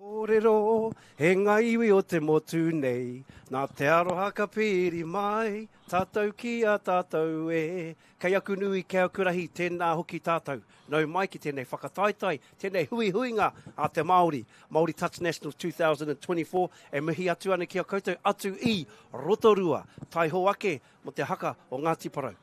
Kōrero, he ngā iwi o te motu nei, nā te aroha ka piri mai, tātou ki a tātou e. Kei aku nui kia kurahi tēnā hoki tātou. Nau mai ki tēnei whakataitai, tēnei huinga a te Māori. Māori Touch Nationals 2024, e mihi atu ana kia koutou atu i Rotorua, tai ho ake mo te haka o Ngāti Porou.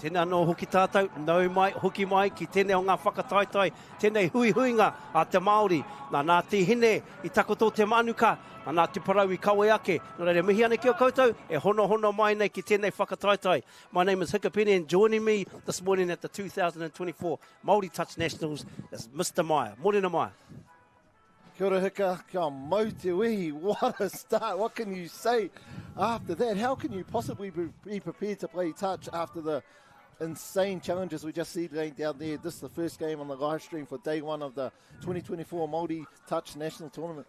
Tēnā no hoki tātou, nau mai, hoki mai, ki tēnei o ngā whakataitai, tēnei huinga a te Māori, nā Ngāti Hine, i takoto te manuka, nā Ngāti Porou i kawe ake. Nō reira mihi ana kia koutou, e hono mai nei ki tēnei whakataitai. My name is Hikapeni, and joining me this morning at the 2024 Māori Touch Nationals is Mr. Maia. Morena Maia. Kia ora Hika, kia mau te wehi, what a start, what can you say after that? How can you possibly be prepared to play touch after the insane challenges we just see going down there? This is the first game on the live stream for day one of the 2024 Māori Touch National Tournament.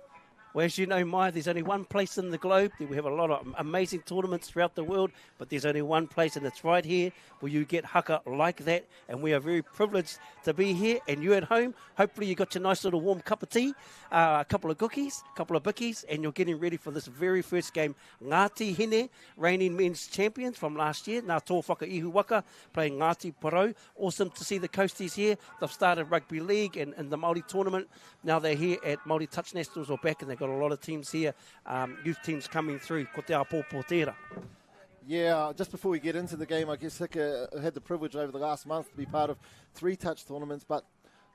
Well, as you know, Maya, there's only one place in the globe. We have a lot of amazing tournaments throughout the world, but there's only one place, and it's right here where you get haka like that. And we are very privileged to be here. And you at home, hopefully you got your nice little warm cup of tea, a couple of cookies, a couple of bickies, and you're getting ready for this very first game. Ngāti Hine, reigning men's champions from last year. Nā tō whakaihu waka, playing Ngāti Porou. Awesome to see the Coasties here. They've started rugby league and the Māori tournament. Now they're here at Māori Touch Nationals, or back, and they've got a lot of teams here, youth teams coming through. Ko te apōpō tērā. Yeah, just before we get into the game, I guess Hika had the privilege over the last month to be part of 3 touch tournaments, but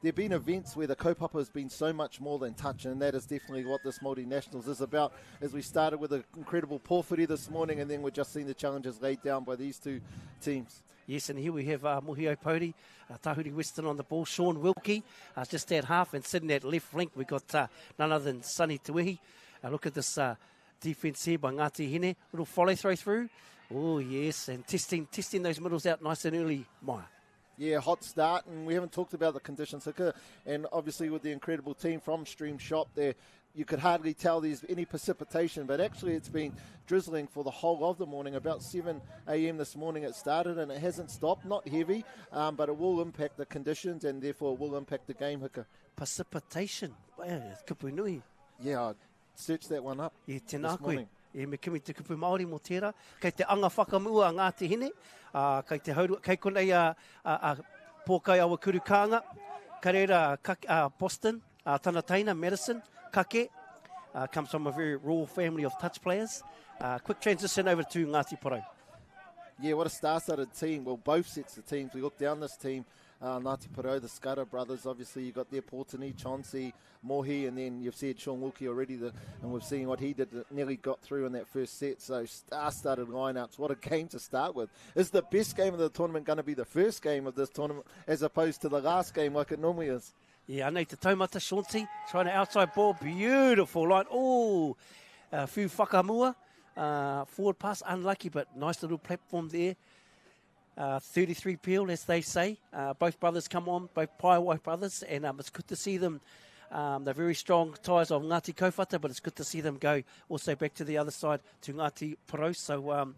there have been events where the kaupapa has been so much more than touch, and that is definitely what this Māori Nationals is about, as we started with an incredible pōwhiri this morning, and then we're just seeing the challenges laid down by these 2 teams. Yes, and here we have Mohio Pōri, Tahuri Western on the ball, Sean Wilkie, just at half, and sitting at left flank, we've got none other than Sonny Tuihi. Look at this defence here by Ngāti Hine, little follow through. Oh, yes, and testing those middles out nice and early, Maya. Yeah, hot start, and we haven't talked about the conditions, and obviously with the incredible team from Stream Shop there, you could hardly tell there's any precipitation, but actually it's been drizzling for the whole of the morning. About 7 a.m. this morning it started, and it hasn't stopped, not heavy, but it will impact the conditions, and therefore it will impact the game, Hika. Precipitation? Wow, kupu nui. Yeah, I searched that one up this morning. E me kimi te kupu Māori mo tērā. Kei te anga whakamua Ngāti Hine. Kei te haurua, kei konei pōkai awa kurukanga. Ka reira Boston, Tanateina, Madison, Kake. Comes from a very raw family of touch players. Quick transition over to Ngāti Porou. Yeah, what a star-studded team. Well, both sets of teams. We look down this team. Ngāti Porou, the Scudder brothers, obviously you got their Portini, Chauncey, Mohi, and then you've said Sean Wilkie already, and we've seen what he did, nearly got through in that first set. So star-studded lineups. What a game to start with. Is the best game of the tournament going to be the first game of this tournament as opposed to the last game like it normally is? Yeah, I need to taumata Chauncey, trying to outside ball, beautiful line. Oh, a few whakamua, forward pass, unlucky, but nice little platform there. 33 peel, as they say. Both brothers come on, both Paewhenua brothers, and it's good to see them. They're very strong ties of Ngāti Kōwhata, but it's good to see them go also back to the other side to Ngāti Porou. So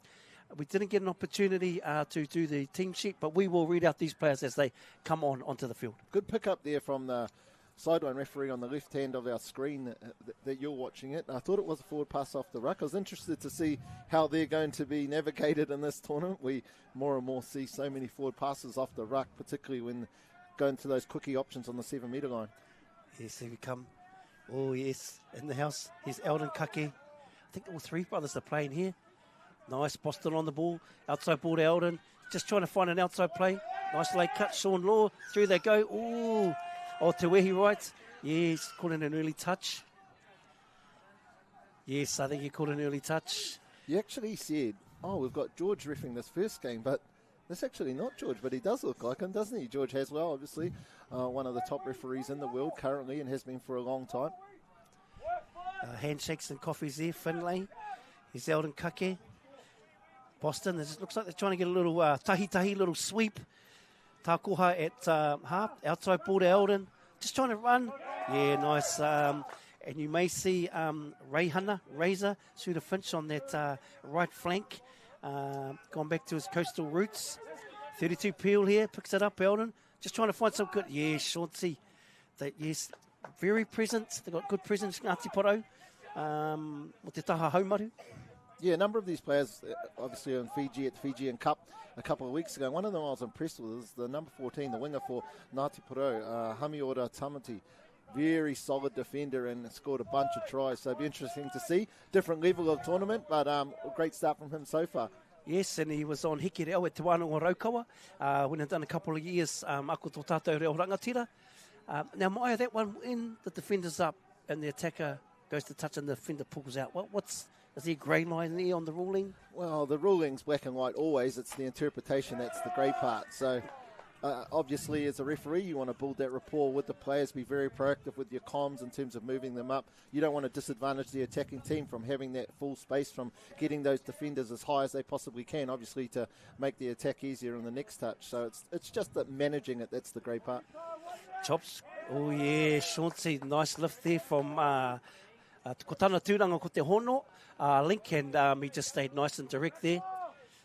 we didn't get an opportunity to do the team sheet, but we will read out these players as they come onto the field. Good pick up there from the sideline referee on the left hand of our screen that you're watching it. I thought it was a forward pass off the ruck. I was interested to see how they're going to be navigated in this tournament. We more and more see so many forward passes off the ruck, particularly when going to those quickie options on the 7 metre line. Yes, here we come. Oh, yes, in the house. Here's Eldon Kake. I think all three brothers are playing here. Nice, Boston on the ball. Outside ball to Eldon. Just trying to find an outside play. Nice late cut. Sean Law. Through they go. Ooh. Oh, to where he writes. Yes, calling an early touch. Yes, I think he called an early touch. You actually said, we've got George reffing this first game, but that's actually not George, but he does look like him, doesn't he? George Haswell, obviously, one of the top referees in the world currently and has been for a long time. Handshakes and coffees there, Finlay. Here's Eldon Kake. Boston, it just looks like they're trying to get a little tahi-tahi, little sweep. Tākoha at half, outside ball to Eldon. Just trying to run. Yeah, nice. And you may see Razor, Suda Finch on that right flank. Gone back to his coastal roots. 32 peel here, picks it up, Eldon. Just trying to find some good. Yeah, Chauncey. Yes, very present. They've got good presence, Ngāti Porou. O te taha haumaru. Yeah, a number of these players, obviously on Fiji at the Fijian Cup a couple of weeks ago. One of them I was impressed with is the number 14, the winger for Ngāti Porou, Hamiora Tamati. Very solid defender and scored a bunch of tries. So it'll be interesting to see. Different level of tournament, but a great start from him so far. Yes, and he was on Hiki Reo at Te Wānau Raukawa. Went and done a couple of years, ako tō tātou reo rangatira. Now, Maya, that one in, the defender's up and the attacker goes to touch and the defender pulls out. Is there a grey line there on the ruling? Well, the ruling's black and white always. It's the interpretation that's the grey part. So, obviously, as a referee, you want to build that rapport with the players, be very proactive with your comms in terms of moving them up. You don't want to disadvantage the attacking team from having that full space, from getting those defenders as high as they possibly can, obviously, to make the attack easier in the next touch. So, it's just that managing it, that's the grey part. Chops. Oh, yeah, Chauncey, nice lift there from ko tāna Tūranga ko te hono. Link, and he just stayed nice and direct there.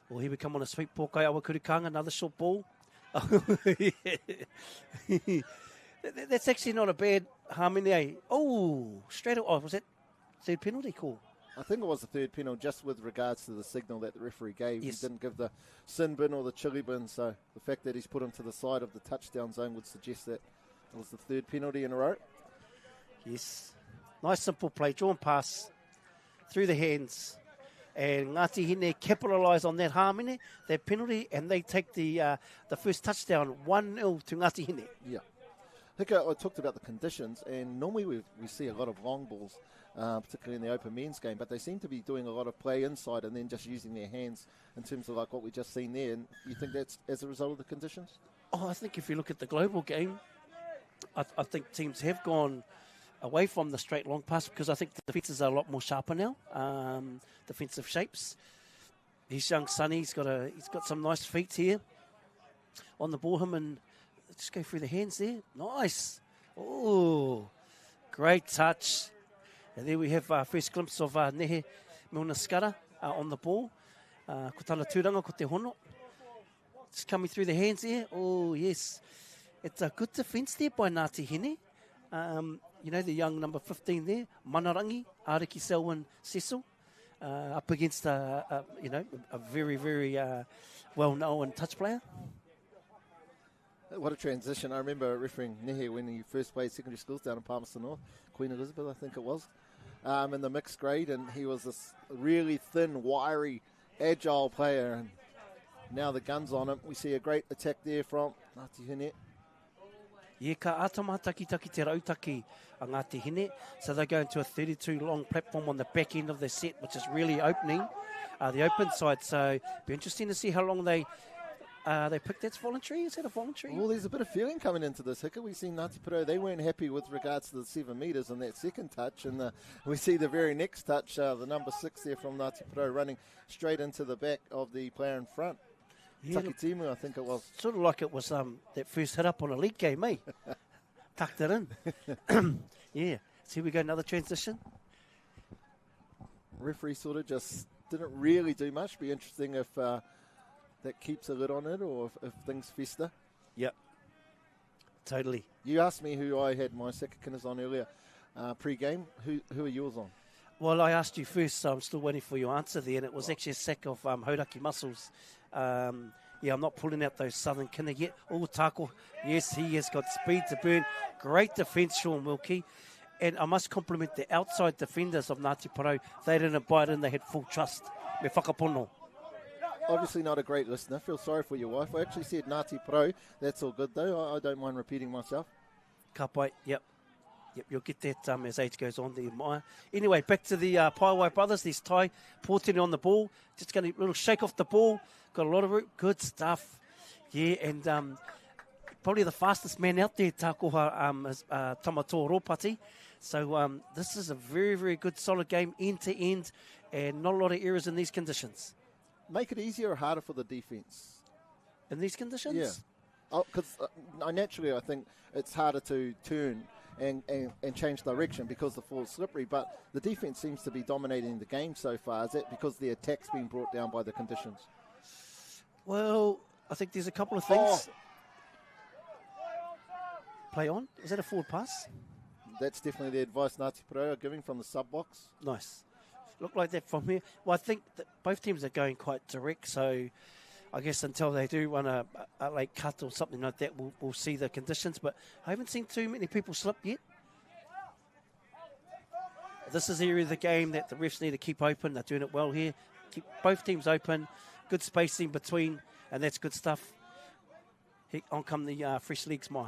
Well, here we come on a sweep, pōkai awa kurukanga, another short ball. That's actually not a bad harmony. Oh, straight away. Was that third penalty call? I think it was the third penalty, just with regards to the signal that the referee gave. Yes. He didn't give the sin bin or the chili bin, so the fact that he's put him to the side of the touchdown zone would suggest that it was the third penalty in a row. Yes. Nice simple play, drawn pass through the hands. And Ngāti Hine capitalise on that harmony, that penalty, and they take the first touchdown 1-0 to Ngāti Hine. Yeah. I think I talked about the conditions, and normally we see a lot of long balls, particularly in the open men's game, but they seem to be doing a lot of play inside and then just using their hands in terms of like what we just seen there. And you think that's as a result of the conditions? Oh, I think if you look at the global game, I think teams have gone away from the straight long pass because I think the defences are a lot more sharper now, defensive shapes. He's young Sonny, he's got some nice feet here on the ball, him, and just go through the hands there. Nice. Oh, great touch. And there we have first glimpse of Nehe Milner Scudder on the ball. Ko tāna Tūranga, ko te hono. Just coming through the hands there. Oh, yes. It's a good defence there by Ngāti Hine. You know, the young number 15 there, Manarangi, Ariki Selwyn Cecil. up against a very, very well-known touch player. What a transition. I remember refereeing Nehe when he first played secondary schools down in Palmerston North, Queen Elizabeth, I think it was, in the mixed grade, and he was this really thin, wiry, agile player, and now the gun's on him. We see a great attack there from Ngāti Hine. Yeah, ka atama taki te rautaki a Ngāti Hine. So they're going to a 32-long platform on the back end of their set, which is really opening, the open side. So it'll be interesting to see how long they pick. That's voluntary? Is that a voluntary? Well, there's a bit of feeling coming into this, Hika. We've seen Ngāti Porou, they weren't happy with regards to the 7 metres on that second touch. And we see the very next touch, the number 6 there from Ngāti Porou running straight into the back of the player in front. Yeah, Takitimu, I think it was. Sort of like it was that first hit up on a league game, eh? Tucked it in. Yeah. So here we go, another transition. Referee sort of just didn't really do much. Be interesting if that keeps a lid on it or if things fester. Yep. Totally. You asked me who I had my sakakinas on earlier pre-game. Who are yours on? Well, I asked you first, so I'm still waiting for your answer there, and it was actually a sack of Hauraki Muscles. I'm not pulling out those southern kina yet. Oh, Tako, yes, he has got speed to burn. Great defence, Sean Wilkie. And I must compliment the outside defenders of Ngāti Porou. They didn't bite in, they had full trust. Me whakapono. Obviously not a great listener. Feel sorry for your wife. I actually said Ngāti Porou. That's all good, though. I don't mind repeating myself. Ka pai, yep, you'll get that as age goes on there, Maya. Anyway, back to the Paewhenua brothers. There's Tai Portini on the ball. Just going to little shake off the ball. Got a lot of root. Good stuff. Yeah, and probably the fastest man out there, Tākoha, is Tamato Ropati. So this is a very, very good, solid game, end to end, and not a lot of errors in these conditions. Make it easier or harder for the defence? In these conditions? Yeah. Because naturally I think it's harder to turn and change direction because the floor's slippery, but the defence seems to be dominating the game so far. Is that because the attack's been brought down by the conditions? Well, I think there's a couple of things. Play on. Is that a forward pass? That's definitely the advice Ngāti Porou are giving from the sub-box. Nice. Look like that from here. Well, I think that both teams are going quite direct, so I guess until they do run a late cut or something like that, we'll see the conditions. But I haven't seen too many people slip yet. This is the area of the game that the refs need to keep open. They're doing it well here. Keep both teams open. Good spacing between, and that's good stuff. Here, on come the fresh legs, Maya.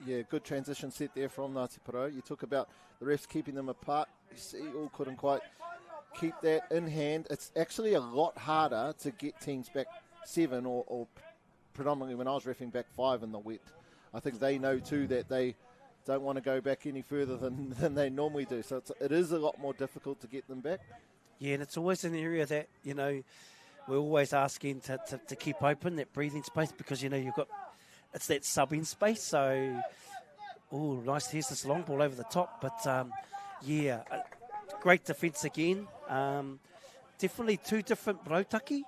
Yeah, good transition set there from Ngāti Porou. You talk about the refs keeping them apart. You see, all couldn't quite keep that in hand. It's actually a lot harder to get teams back 7 or predominantly when I was reffing back 5 in the wet. I think they know too that they don't want to go back any further than they normally do. So it is a lot more difficult to get them back. Yeah, and it's always an area that, we're always asking to keep open, that breathing space, because, you've got, it's that sub-in space. So, nice. Here's this long ball over the top. But, great defence again. Definitely two different rautaki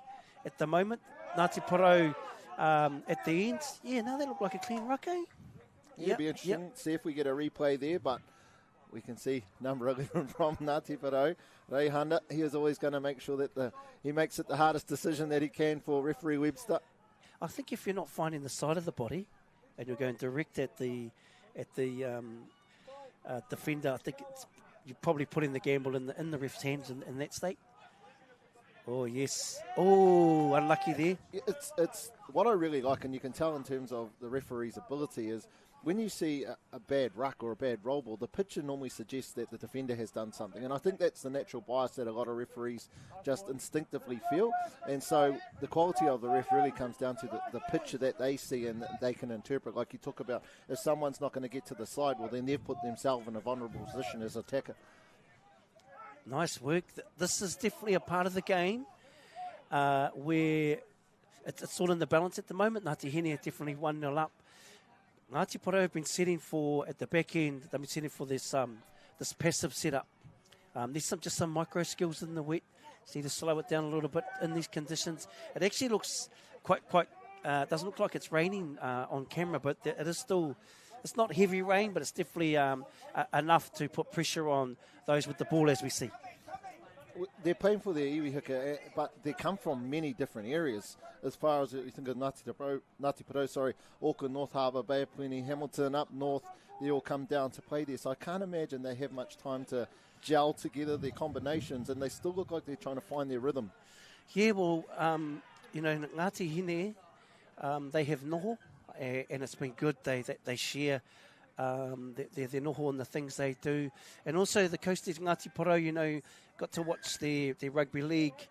at the moment. Ngāti Porou at the end. Yeah, no, they look like a clean Raki. Yeah, it'll be interesting. See if we get a replay there, but we can see number 11 from Ngāti Porou. Ray Handa, he is always going to make sure that he makes it the hardest decision that he can for referee Webster. I think if you're not finding the side of the body and you're going direct at the defender, I think you're probably putting the gamble in the ref's hands in that state. Oh, yes. Oh, unlucky there. It's what I really like, and you can tell in terms of the referee's ability, is when you see a bad ruck or a bad roll ball, the picture normally suggests that the defender has done something. And I think that's the natural bias that a lot of referees just instinctively feel. And so the quality of the ref really comes down to the picture that they see and they can interpret. Like you talk about, if someone's not going to get to the side, well, then they've put themselves in a vulnerable position as attacker. Nice work. This is definitely a part of the game where it's sort of in the balance at the moment. Ngāti Hine are definitely 1-0 up. Ngāti Porou have been setting for, at the back end, they've been setting for this passive setup. There's just some micro skills in the wet. So you need to slow it down a little bit in these conditions. It actually looks quite doesn't look like it's raining on camera, but it is still, it's not heavy rain, but it's definitely enough to put pressure on those with the ball, as we see. they're playing for their iwi hika, but they come from many different areas. As far as you think of Ngati Porou, Auckland, North Harbour, Bay of Plenty, Hamilton, up north, they all come down to play there. So I can't imagine they have much time to gel together their combinations, and they still look like they're trying to find their rhythm. Yeah, well, Ngāti Hine, they have noho, and it's been good. They share their noho and the things they do. And also the Coasties Ngāti Porou, got to watch their rugby league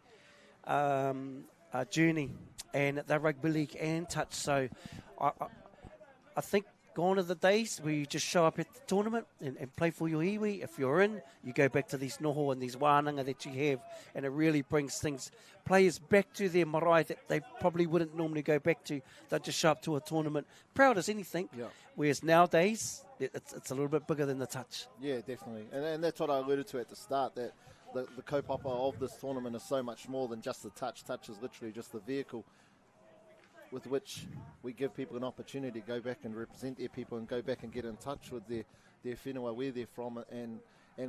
journey and their rugby league and touch. So I think gone are the days where you just show up at the tournament and play for your iwi. If you're in, you go back to these noho and these wānanga that you have, and it really brings players back to their marae that they probably wouldn't normally go back to. They'll just show up to a tournament proud as anything, whereas nowadays it's a little bit bigger than the touch. Yeah, definitely. And that's what I alluded to at the start, that the kaupapa of this tournament is so much more than just the touch. Touch is literally just the vehicle with which we give people an opportunity to go back and represent their people and go back and get in touch with their whenua, where they're from, and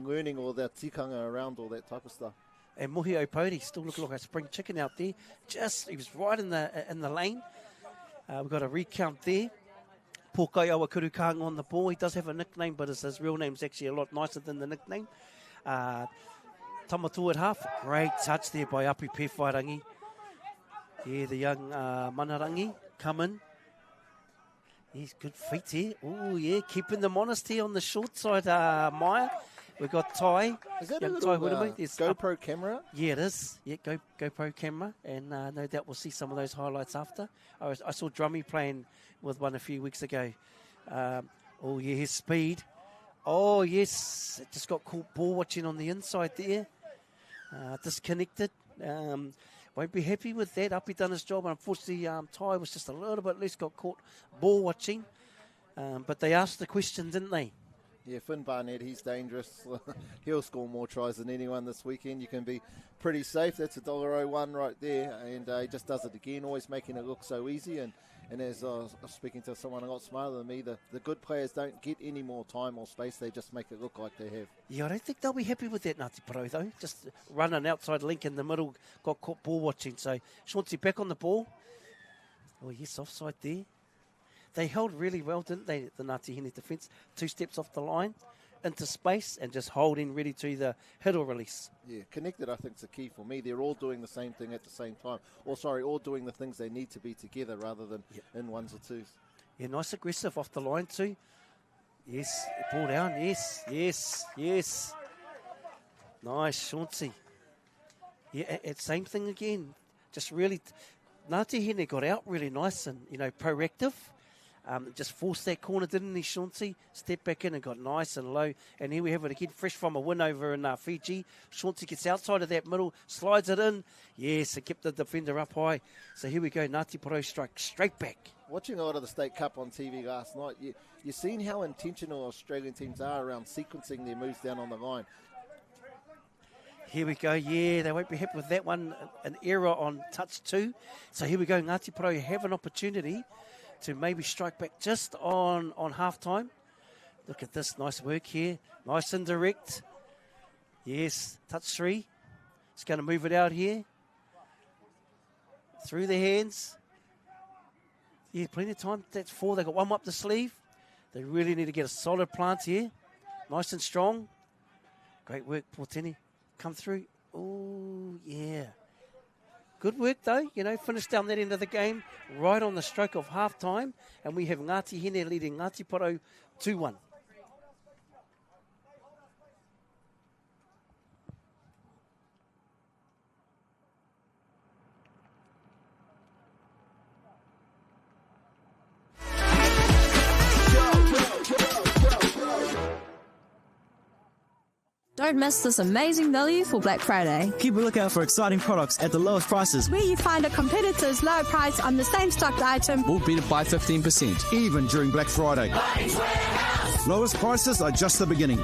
learning all that tikanga around all that type of stuff. And Mohi Opodi still looking like a spring chicken out there. He was right in the lane. We've got a recount there. Pōkai Awa Kurukanga on the ball. He does have a nickname, but his real name's actually a lot nicer than the nickname. Tamatu at half. Great touch there by Api Paewhenua. Yeah, the young Manarangi come in. He's good feet here. Oh, yeah, keeping them honest here on the short side, Maya. We've got Ty. Is that a little GoPro camera? Yeah, it is. Yeah, GoPro camera. And no doubt we'll see some of those highlights after. I saw Drummy playing with one a few weeks ago. Oh, yeah, his speed. Oh, yes. It just got caught ball watching on the inside there. Disconnected. Won't be happy with that. Up he done his job. And unfortunately, Ty was just a little bit loose, got caught ball watching. But they asked the question, didn't they? Yeah, Finn Barnett, he's dangerous. He'll score more tries than anyone this weekend. You can be pretty safe. That's $1.01 right there. And he just does it again, always making it look so easy. And as I was speaking to someone a lot smarter than me, the good players don't get any more time or space. They just make it look like they have. Yeah, I don't think they'll be happy with that, Ngāti Porou, though. Just run an outside link in the middle, got caught ball watching. So Chauncey back on the ball. Oh, yes, offside there. They held really well, didn't they, the Ngāti Hine defence? 2 steps off the line, into space, and just holding ready to either hit or release. Yeah, connected, I think, is the key for me. They're all doing the same thing at the same time. All doing the things they need to be together rather than in ones or twos. Yeah, nice aggressive off the line too. Yes, ball down, yes. Nice, Chauncey. Yeah, same thing again. Just really, Ngāti Hine got out really nice and, proactive. Just forced that corner, didn't he, Chauncey? Stepped back in and got nice and low. And here we have it again, fresh from a win over in Fiji. Chauncey gets outside of that middle, slides it in. Yes, it kept the defender up high. So here we go, Ngāti Porou strike straight back. Watching a lot of the State Cup on TV last night, you've seen how intentional Australian teams are around sequencing their moves down on the line. Here we go, yeah, they won't be happy with that one. An error on touch 2. So here we go, Ngāti Porou have an opportunity to maybe strike back just on half-time. Look at this, nice work here. Nice and direct. Yes, touch 3. It's going to move it out here. Through the hands. Yeah, plenty of time. That's 4. They got one up the sleeve. They really need to get a solid plant here. Nice and strong. Great work, Portini. Come through. Oh, yeah. Good work, though. Finished down that end of the game, right on the stroke of half-time. And we have Ngāti Hine leading Ngāti Porou 2-1. Don't miss this amazing value for Black Friday. Keep a lookout for exciting products at the lowest prices. Where you find a competitor's low price on the same stocked item. We'll beat it by 15%. Even during Black Friday. Lowest prices are just the beginning.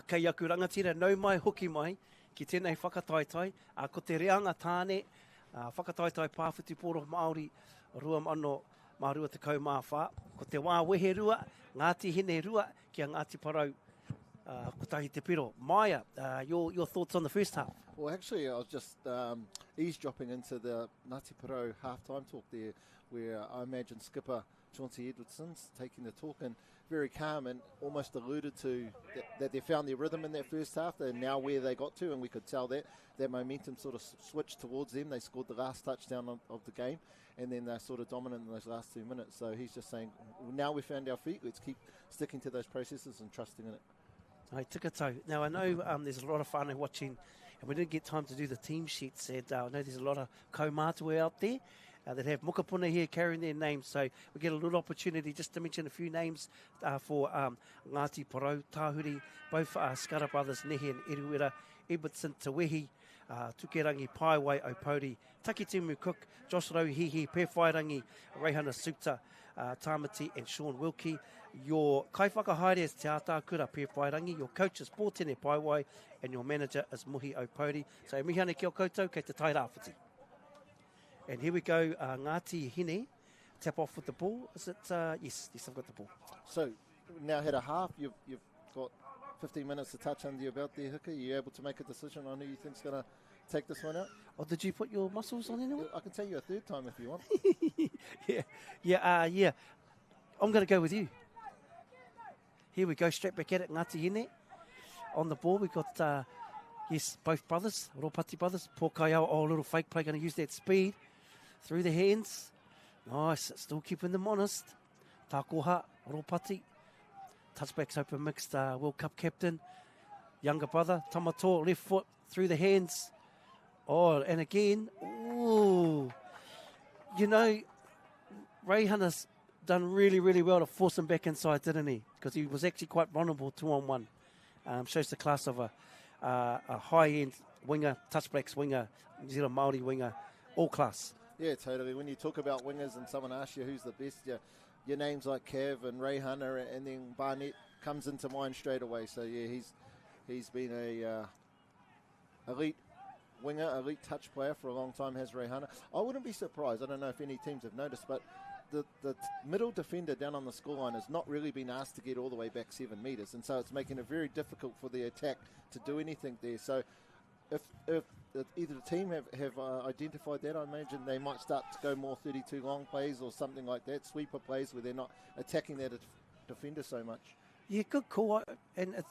Kei aku rangatira, nau mai, hoki mai, ki tēnei whakataitai, ko te reanga tāne, whakataitai pāwhiti poro Māori, rua ano mārua te kau māwha, ko te wā wehe rua, Ngāti Hine rua, kia Ngāti Porou, ko tahi te piro. Maya, your thoughts on the first half? Well, actually, I was just eavesdropping into the Ngāti Porou half-time talk there, where I imagine skipper Chauncey Edwardson's taking the talk and very calm and almost alluded to that they found their rhythm in that first half. They're now where they got to, and we could tell that momentum sort of switched towards them. They scored the last touchdown of the game, and then they're sort of dominant in those last 2 minutes. So he's just saying, now we found our feet, let's keep sticking to those processes and trusting in it. Hey, tikatau. Now, I know there's a lot of whānau watching, and we didn't get time to do the team sheets. And, I know there's a lot of kaumātua out there that have mukapuna here carrying their names. So we get a little opportunity just to mention a few names for Ngāti Porou, Tāhuri, both Skara brothers, Nehe and Eruera, Edwardson Tawehi, Tukerangi, Paewhenua, Opori, Takitimu Cook, Josh Rauhihi, Paewhenua, Reihana Suta, Tamati and Sean Wilkie. Your kaiwhakahaere is Te Ātākura Paewhenua, your coach is Pōtene Paewhenua, and your manager is Muhi Opori. So mihane kia koutou, kei te tai rāwhiti. And here we go, Ngāti Hine, tap off with the ball. Is it? Yes, I've got the ball. So now had a half, you've got 15 minutes to touch under your belt there, Hika. Are you able to make a decision on who you think's going to take this one out? Oh, did you put your muscles on anyway? I can tell you a third time if you want. Yeah. I'm going to go with you. Here we go, straight back at it, Ngāti Hine. On the ball, we've got, both brothers, Ropati brothers. Pōkaiao, little fake play, going to use that speed. Through the hands. Nice, still keeping them honest. Tākoha, Ropati. Touchbacks open mixed, World Cup captain. Younger brother, Tamato, left foot, through the hands. Oh, and again, ooh. You know, Reihana's done really, really well to force him back inside, didn't he? Because he was actually quite vulnerable 2-on-1. Shows the class of a high-end winger, touchbacks winger, New Zealand Māori winger, all class. Yeah, totally. When you talk about wingers and someone asks you who's the best, your names like Kev and Reihana and then Barnett comes into mind straight away. So, yeah, he's been a elite winger, elite touch player for a long time, has Reihana. I wouldn't be surprised. I don't know if any teams have noticed, but the middle defender down on the scoreline has not really been asked to get all the way back 7 metres, and so it's making it very difficult for the attack to do anything there. So if either the team have identified that, I imagine they might start to go more 32 long plays or something like that, sweeper plays where they're not attacking that defender so much. Yeah, good call. And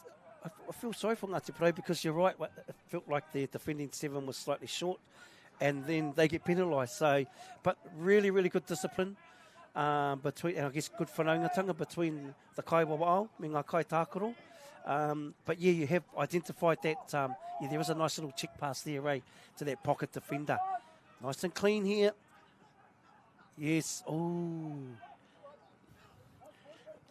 I feel sorry for Ngāti Porou because you're right, it felt like their defending 7 was slightly short and then they get penalised. So, but really, really good discipline. Between, and I guess good whanaungatanga between the kaiwawao, me ngā kai tākaro. But yeah, you have identified that, there was a nice little check pass there, to that pocket defender. Nice and clean here. Yes,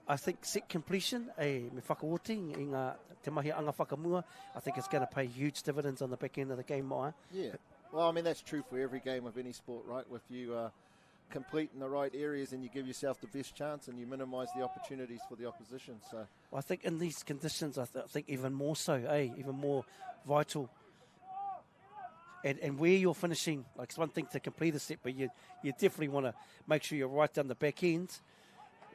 I think set completion, me whakaoti i ngā te mahi anga whakamua. I think it's going to pay huge dividends on the back end of the game, Maya. Yeah, well, I mean, that's true for every game of any sport, right? If you complete in the right areas and you give yourself the best chance and you minimise the opportunities for the opposition. So I think in these conditions, I think even more so, even more vital. And where you're finishing, like it's one thing to complete a set, but you definitely want to make sure you're right down the back end.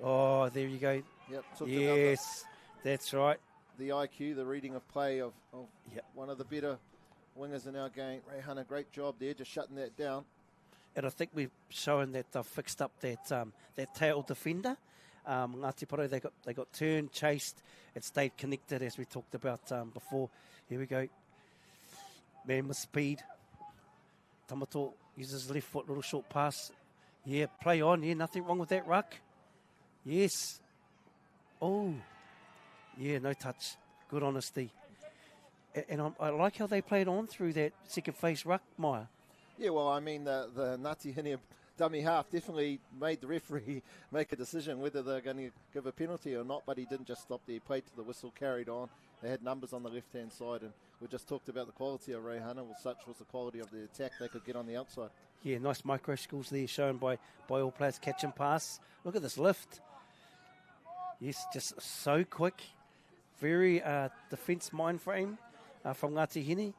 Oh, there you go. Yep. Yes, that's right. The IQ, the reading of play of one of the better wingers in our game. Reihana, great job there, just shutting that down. And I think we've shown that they've fixed up that tail defender. Ngāti Porou, they got turned, chased, and stayed connected as we talked about before. Here we go. Man with speed. Tamato uses left foot, little short pass. Yeah, play on. Yeah, nothing wrong with that ruck. Yes. Oh. Yeah, no touch. Good honesty. And I like how they played on through that second phase ruck, Maya. Yeah, well, I mean, the Ngāti Hine dummy half definitely made the referee make a decision whether they're going to give a penalty or not, but he didn't just stop there. He played to the whistle, carried on. They had numbers on the left-hand side, and we just talked about the quality of Reihana. Well, such was the quality of the attack they could get on the outside. Yeah, nice micro skills there shown by all players. Catch and pass. Look at this lift. Yes, just so quick. very defence mind frame from Ngati Hine.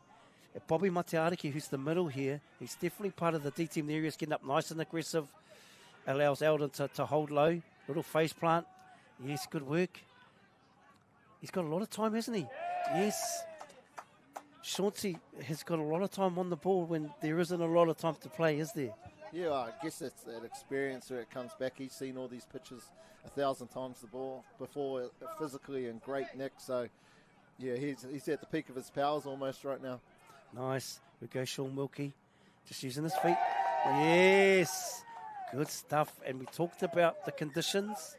Bobby Mateariki, who's the middle here, he's definitely part of the D team there. He's getting up nice and aggressive, allows Eldon to hold low. Little face plant. Yes, good work. He's got a lot of time, hasn't he? Yes. Chauncey has got a lot of time on the ball when there isn't a lot of time to play, is there? Yeah, I guess it's that experience where it comes back. He's seen all these pitches 1,000 times the ball before, physically in great nick. So, yeah, he's at the peak of his powers almost right now. Nice. We go Sean Wilkie, just using his feet. Yes. Good stuff. And we talked about the conditions,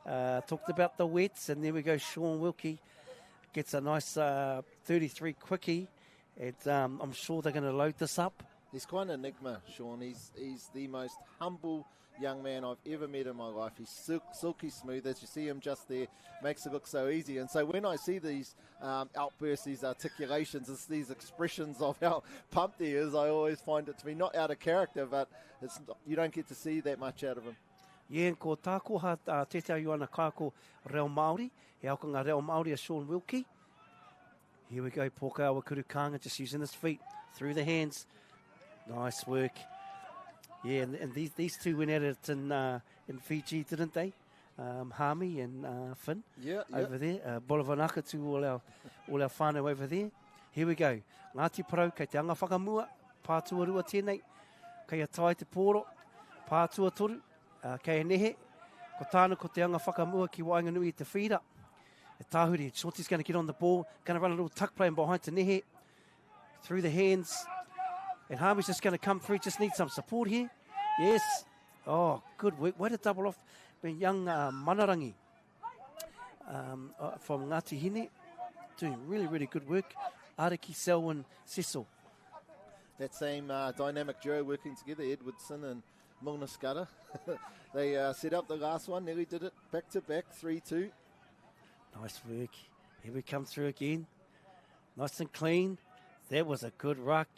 talked about the wets, and there we go. Sean Wilkie gets a nice 33 quickie, and I'm sure they're going to load this up. He's quite an enigma, Sean. He's the most humble young man I've ever met in my life. He's silky smooth. As you see him just there, makes it look so easy. And so when I see these outbursts, these articulations, these expressions of how pumped he is, I always find it to be not out of character, but you don't get to see that much out of him. Yeah, ko tāko ha te tau ana kāko reo Māori. He auka ngā reo Māori a Sean Wilkie. Here we go, Pokawa Kurukanga just using his feet through the hands. Nice work. Yeah, and these two went at it in Fiji, didn't they? Hami and Finn over there. Bolavanaka to all our whānau over there. Here we go. Ngāti Porou, kei te anga whakamua, pātua rua tēnei. Kei a tai te pōro, pātua toru, kei a nehe. Ko tāna ko te anga whakamua ki Waitākere te whira. E tāhuri, Shorty's going to get on the ball, going to run a little tuck play behind te nehe. Through the hands. And Harvey's just going to come through, just needs some support here. Yes. Oh, good work. Way to double off. Young Manarangi from Ngati Hine. Doing really, really good work. Ariki, Selwyn, Cecil. That same dynamic duo working together, Edwardson and Milner Scudder. They set up the last one, nearly did it back-to-back, 3-2. Nice work. Here we come through again. Nice and clean. That was a good ruck.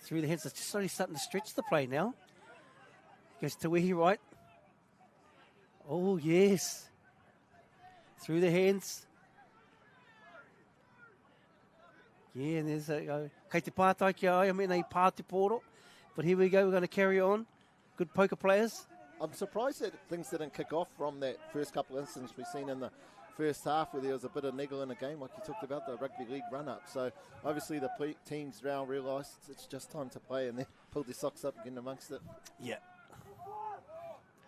Through the hands. It's just slowly starting to stretch the play now. Goes to Wehi right. Oh, yes. Through the hands. Yeah, and there's a kei te pātai ki ai, I mean, a pāti pōro. But here we go, we're going to carry on. Good poker players. I'm surprised that things didn't kick off from that first couple of instances we've seen in the first half where there was a bit of niggle in the game, like you talked about, the rugby league run-up. So obviously the teams now realised it's just time to play and then pulled their socks up and get amongst it. Yeah.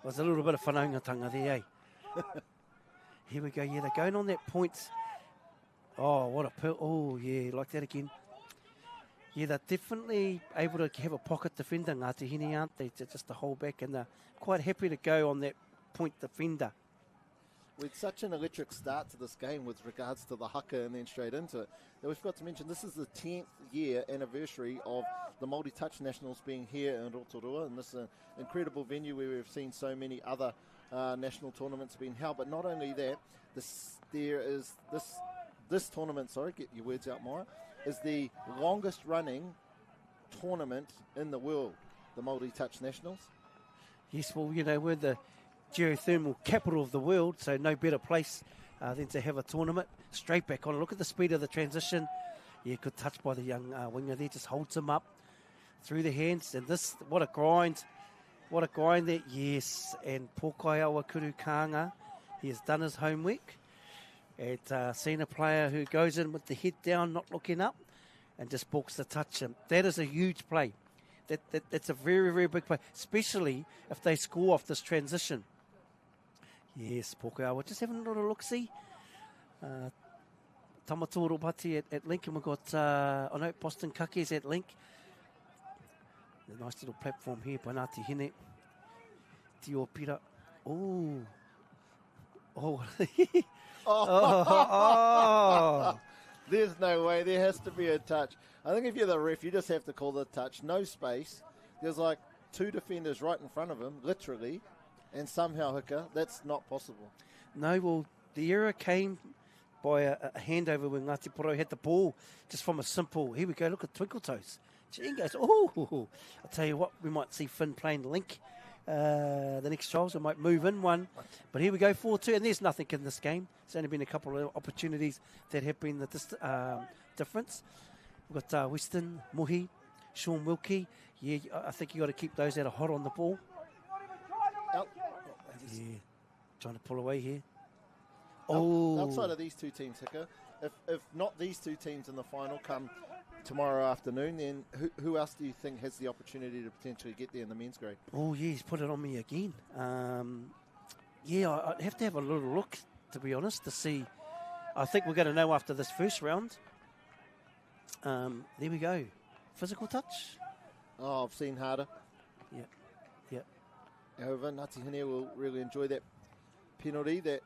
Was a little bit of whanaungatanga there, eh? Here we go. Yeah, they're going on that point. Oh, what a pearl. Oh, yeah, like that again. Yeah, they're definitely able to have a pocket defender, Ngāti Hine, aren't they? Just to hold back, and they're quite happy to go on that point defender. With such an electric start to this game with regards to the haka and then straight into it, that we forgot to mention this is the 10th year anniversary of the Māori Touch Nationals being here in Rotorua, and this is an incredible venue where we've seen so many other national tournaments being held. But not only that, this tournament, get your words out, Mara, is the longest running tournament in the world, the Māori Touch Nationals. Yes, well, you know, we're the geothermal capital of the world, so no better place than to have a tournament. Straight back on. Look at the speed of the transition. Yeah, good touch by the young winger there. Just holds him up through the hands. And this, what a grind. What a grind there. Yes, and Pokawa Kurukanga, he has done his homework. And seen a player who goes in with the head down, not looking up, and just balks the touch. And that is a huge play. That's a very, very big play, especially if they score off this transition. Yes, Pokawa just having a little look-see. Tamatoro Pati at link, and we've got Boston Kakes at link. A nice little platform here by Ngāti Hine. Tio Pira. Oh. Oh. There's no way. There has to be a touch. I think if you're the ref, you just have to call the touch. No space. There's like two defenders right in front of him, literally, and somehow hika. That's not possible. No, well, the error came by a handover when Ngati Porou had the ball just from a simple, here we go, look at Twinkle Toes. Gee, goes, oh, I'll tell you what, we might see Finn playing link The next trials, we might move in one. But here we go, 4-2, and there's nothing in this game. There's only been a couple of opportunities that have been the difference. We've got Weston, Mohi, Sean Wilkie. Yeah, I think you got to keep those that are hot on the ball. Yeah, trying to pull away here. Outside of these two teams, Hika, if not these two teams in the final come tomorrow afternoon, then who else do you think has the opportunity to potentially get there in the men's grade? Oh, yeah, he's put it on me again. Yeah, I'd have to have a little look, to be honest, to see. I think we're going to know after this first round. There we go. Physical touch. Oh, I've seen harder. Yeah. However, Ngati Hine will really enjoy that penalty that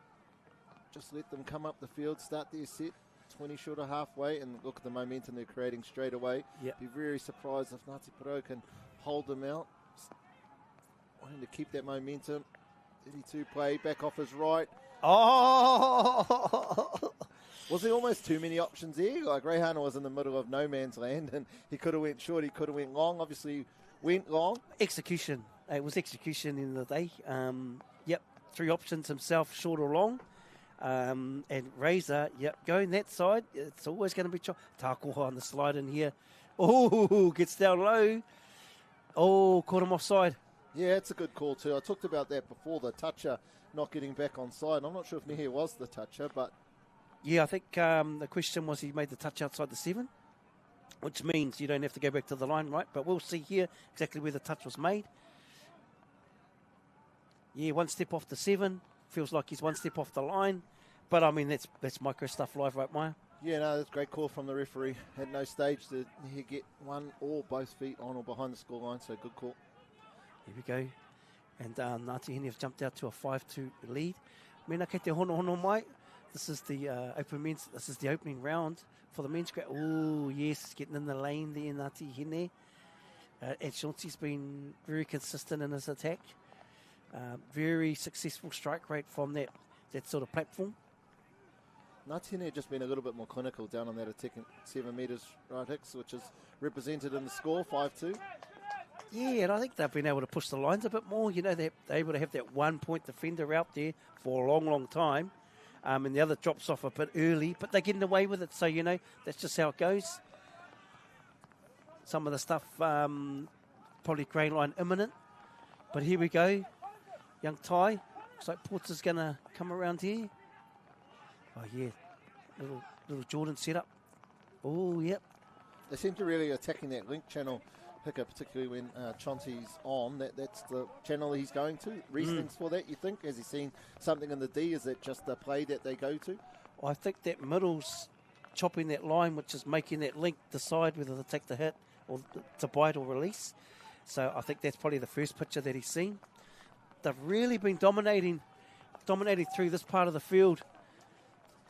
just let them come up the field, start their set, 20 short of halfway, and look at the momentum they're creating straight away. Yep. Be very surprised if Ngati Porou can hold them out. Wanting to keep that momentum. 32 play, back off his right. Oh! Was there almost too many options there? Like, Reihana was in the middle of no man's land, and he could have went short, he could have went long. Obviously, went long. Execution. It was execution in the day. Yep, 3 options himself, short or long. And Razor, yep, going that side. It's always going to be Takiwā on the slide in here. Oh, gets down low. Oh, caught him offside. Yeah, it's a good call too. I talked about that before, the toucher not getting back on side. I'm not sure if Nehe was the toucher, but... Yeah, I think the question was he made the touch outside the 7, which means you don't have to go back to the line, right? But we'll see here exactly where the touch was made. Yeah, 1 step off the 7. Feels like he's 1 step off the line. But, I mean, that's micro stuff live, right, Maya? Yeah, no, that's a great call from the referee. At no stage did he get one or both feet on or behind the scoreline, so good call. Here we go. And Ngāti Hine have jumped out to a 5-2 lead. Mena kei te hono mai. This is the This is the opening round for the men's grade. Oh, yes, getting in the lane there, Ngāti Hine. And Chauncey's been very consistent in his attack. Very successful strike rate from that sort of platform. Ngāti Hine just been a little bit more clinical down on that attacking 7 metres, right, Hicks, which is represented in the score, 5-2. Yeah, and I think they've been able to push the lines a bit more. You know, they're able to have that 1-point defender out there for a long, long time. And the other drops off a bit early, but they're getting away with it. So, you know, that's just how it goes. Some of the stuff, probably grey line imminent. But here we go. Young Ty. Looks like Porter's going to come around here. Oh, yeah. Little Jordan setup. Oh, yep. They seem to really attacking that link channel, Hika, particularly when Chauncey's on. That's the channel he's going to. Reasonings for that, you think? Has he seen something in the D? Is it just the play that they go to? I think that middle's chopping that line, which is making that link decide whether to take the hit or to bite or release. So I think that's probably the first picture that he's seen. They've really been dominating through this part of the field.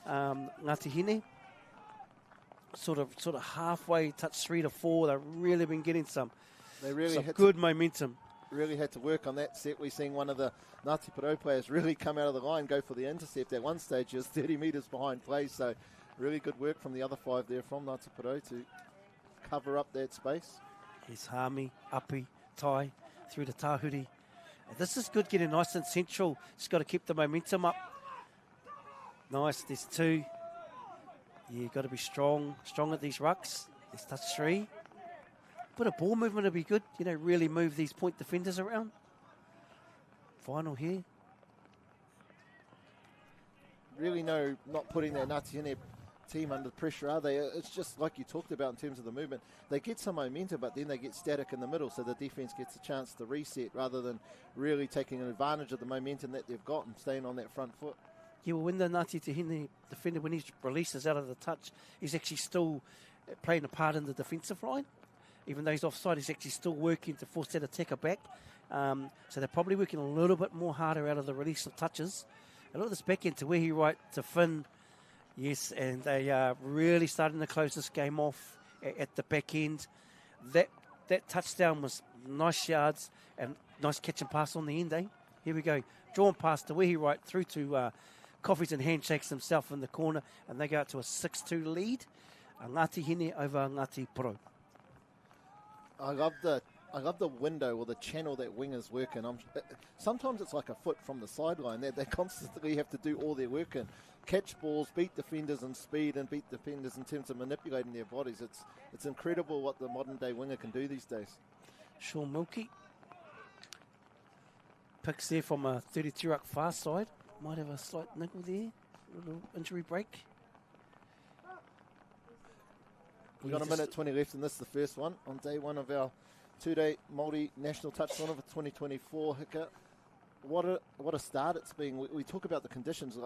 Ngati Hine, sort of halfway, touch 3 to 4. They've really been getting some good momentum. Really had to work on that set. We're seeing one of the Ngati Porou players really come out of the line, go for the intercept. At one stage, he was 30 metres behind play, so really good work from the other 5 there from Ngati Porou to cover up that space. Here's Hami, Api, Tai, through to Tahuri. This is good, getting nice and central. Just got to keep the momentum up. Nice, there's 2. Yeah, you've got to be strong at these rucks. There's touch 3. Bit of ball movement would be good. You know, really move these point defenders around. Final here. Really not putting that Ngati Hine team under pressure, are they? It's just like you talked about in terms of the movement. They get some momentum, but then they get static in the middle, so the defence gets a chance to reset rather than really taking advantage of the momentum that they've got and staying on that front foot. Yeah, well, when the Ngati Hine defender, when he releases out of the touch, he's actually still playing a part in the defensive line. Even though he's offside, he's actually still working to force that attacker back. So they're probably working a little bit more harder out of the release of touches. And look at this back end to where he right to Finn. Yes, and they are really starting to close this game off at the back end. That touchdown was nice yards and nice catch and pass on the end, eh? Here we go. Drawn pass to where he right through to Coffees and Handshakes himself in the corner, and they go out to a 6-2 lead. Ngati Hine over Ngati Porou. I love the I love the window or the channel that wingers work in. Sometimes it's like a foot from the sideline. They constantly have to do all their work in. Catch balls, beat defenders in speed, and beat defenders in terms of manipulating their bodies. It's incredible what the modern-day winger can do these days. Sean Milkey. Picks there from a 32 ruck far side. Might have a slight niggle there. A little injury break. We've got a minute 20 left, and this is the first one on day one of our two-day Māori National Touch Tournament for 2024. Hika, what a start it's been. We talk about the conditions.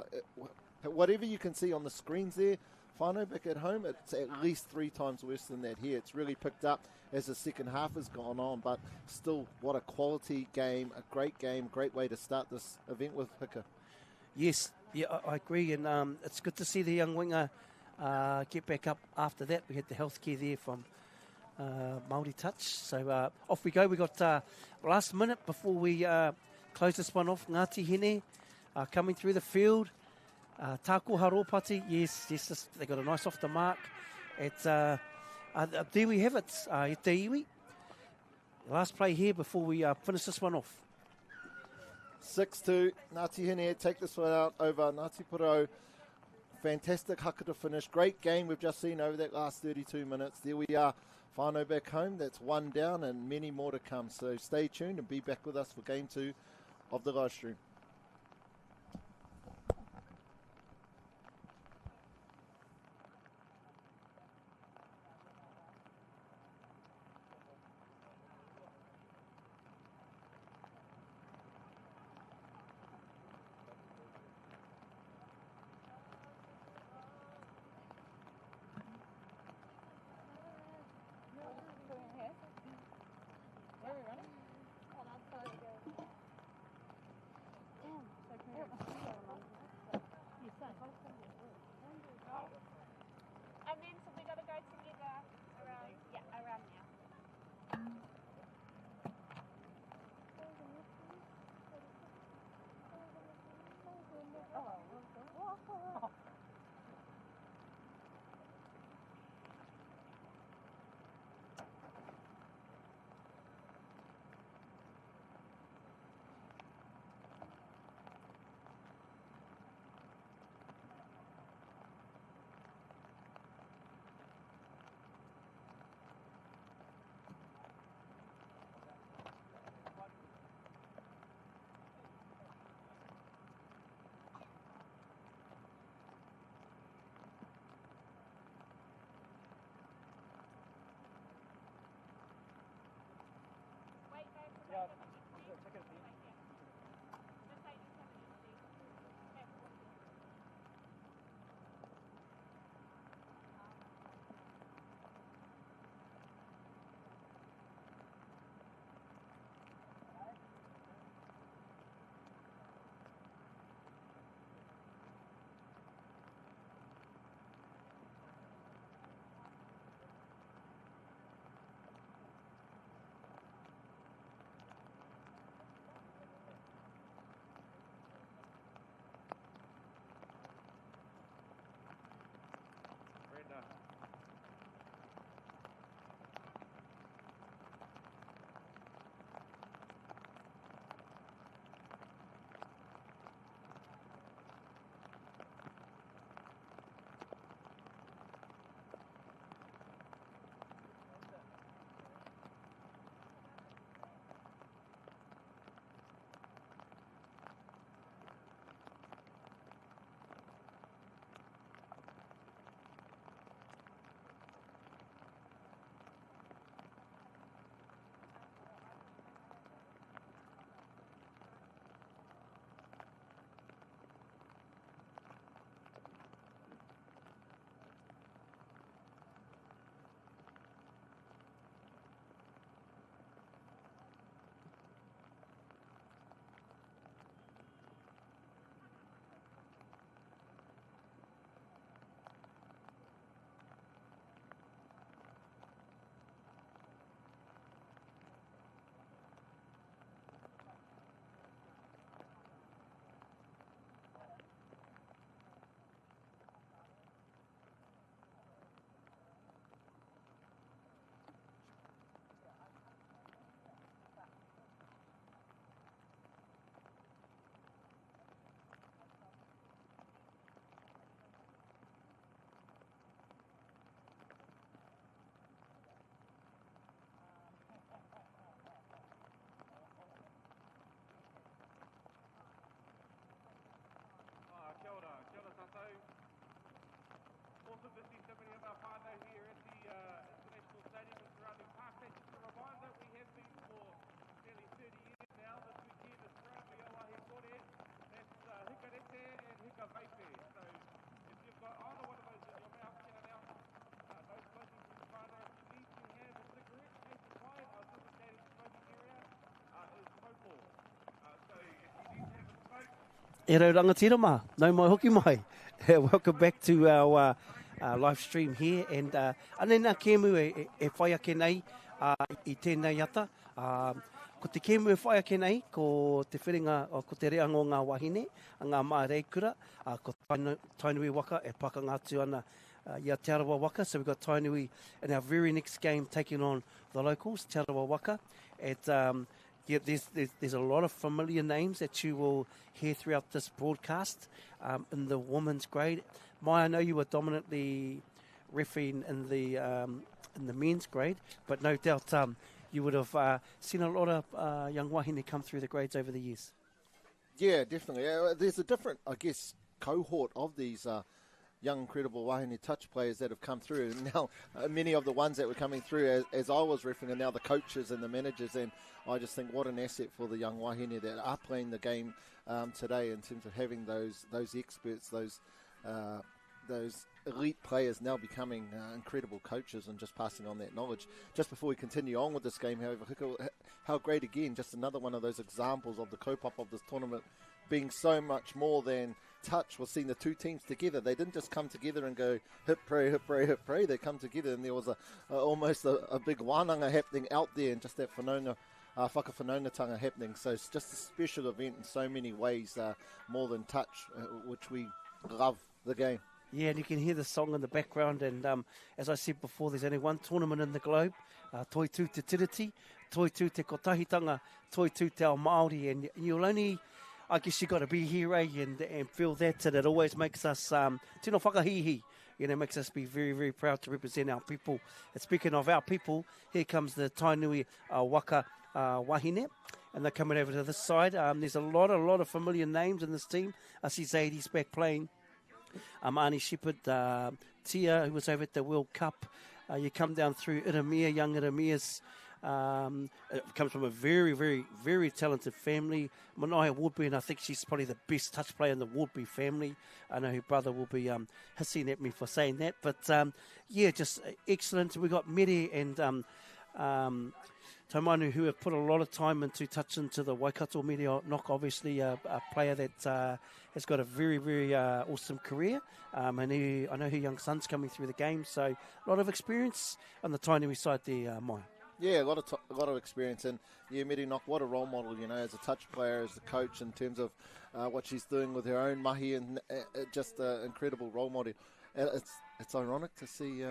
Whatever you can see on the screens there, whānau back at home, it's at least 3 times worse than that here. It's really picked up as the second half has gone on, but still, what a quality game, a great way to start this event with, Hika. Yes, yeah, I agree, and it's good to see the young winger get back up after that. We had the healthcare there from Māori Touch. So off we go. We got last minute before we close this one off. Ngati Hine coming through the field. Tāko Haropati, yes, they got a nice off the mark. There we have it. Te iwi. Last play here before we finish this one off. 6-2. Ngati Hine take this one out over Ngāti Porou. Fantastic haka to finish. Great game we've just seen over that last 32 minutes. There we are. Whānau back home. That's one down and many more to come. So stay tuned and be back with us for game 2 of the live stream. E rau rangatira mā, nau mai hoki mai. Welcome back to our live stream here. And ane nā kēmu e whai ake nei I tēnei ata. Ko te kēmu e whai ake nei, ko te whiringa, ko te reanga o ngā wahine, a ngā māreikura, ko Tainui waka e pakangātu ana ia Te Arawa waka. So we've got Tainui in our very next game taking on the locals, Te Arawa waka. Yeah, there's a lot of familiar names that you will hear throughout this broadcast in the women's grade. Mai, I know you were dominantly refereeing in the men's grade, but no doubt you would have seen a lot of young wahine come through the grades over the years. Yeah, definitely. There's a different, I guess, cohort of these young, incredible wahine touch players that have come through. And now, many of the ones that were coming through, as I was refereeing, are now the coaches and the managers. And I just think what an asset for the young wahine that are playing the game today in terms of having those experts, those elite players now becoming incredible coaches and just passing on that knowledge. Just before we continue on with this game, however, how great again, just another one of those examples of the kaupapa of this tournament being so much more than touch, was seeing the two teams together. They didn't just come together and go hip pray, hip pray, hip pray. They come together and there was almost a big wānanga happening out there and just that whakawhanaungatanga happening. So it's just a special event in so many ways, more than touch, which we love the game. Yeah, and you can hear the song in the background. And as I said before, there's only one tournament in the globe, toi tū te tiriti, toi tū te kotahitanga, toi tū te ao Māori. And you'll only, I guess you got to be here, and feel that, and it always makes us, tino whakahihi, makes us be very, very proud to represent our people. And speaking of our people, here comes the Tainui-a-Waka wahine, and they're coming over to this side. There's a lot of familiar names in this team. I see Zadie's back playing. Ani Shepherd, Tia, who was over at the World Cup. You come down through Iramia, young Iramia's. It comes from a very, very, very talented family. Manaia Woodby, and I think she's probably the best touch player in the Woodby family. I know her brother will be hissing at me for saying that. But, yeah, just excellent. We got Mere and Taumanu, who have put a lot of time into touching to the Waikato. Mere Knock, obviously a player that has got a very, very awesome career. And I know her young son's coming through the game, so a lot of experience on the Tainui side there, Mai. Yeah, a lot of experience, and yeah, Mere Knock, what a role model, as a touch player, as a coach, in terms of what she's doing with her own mahi, and just an incredible role model. It's ironic to see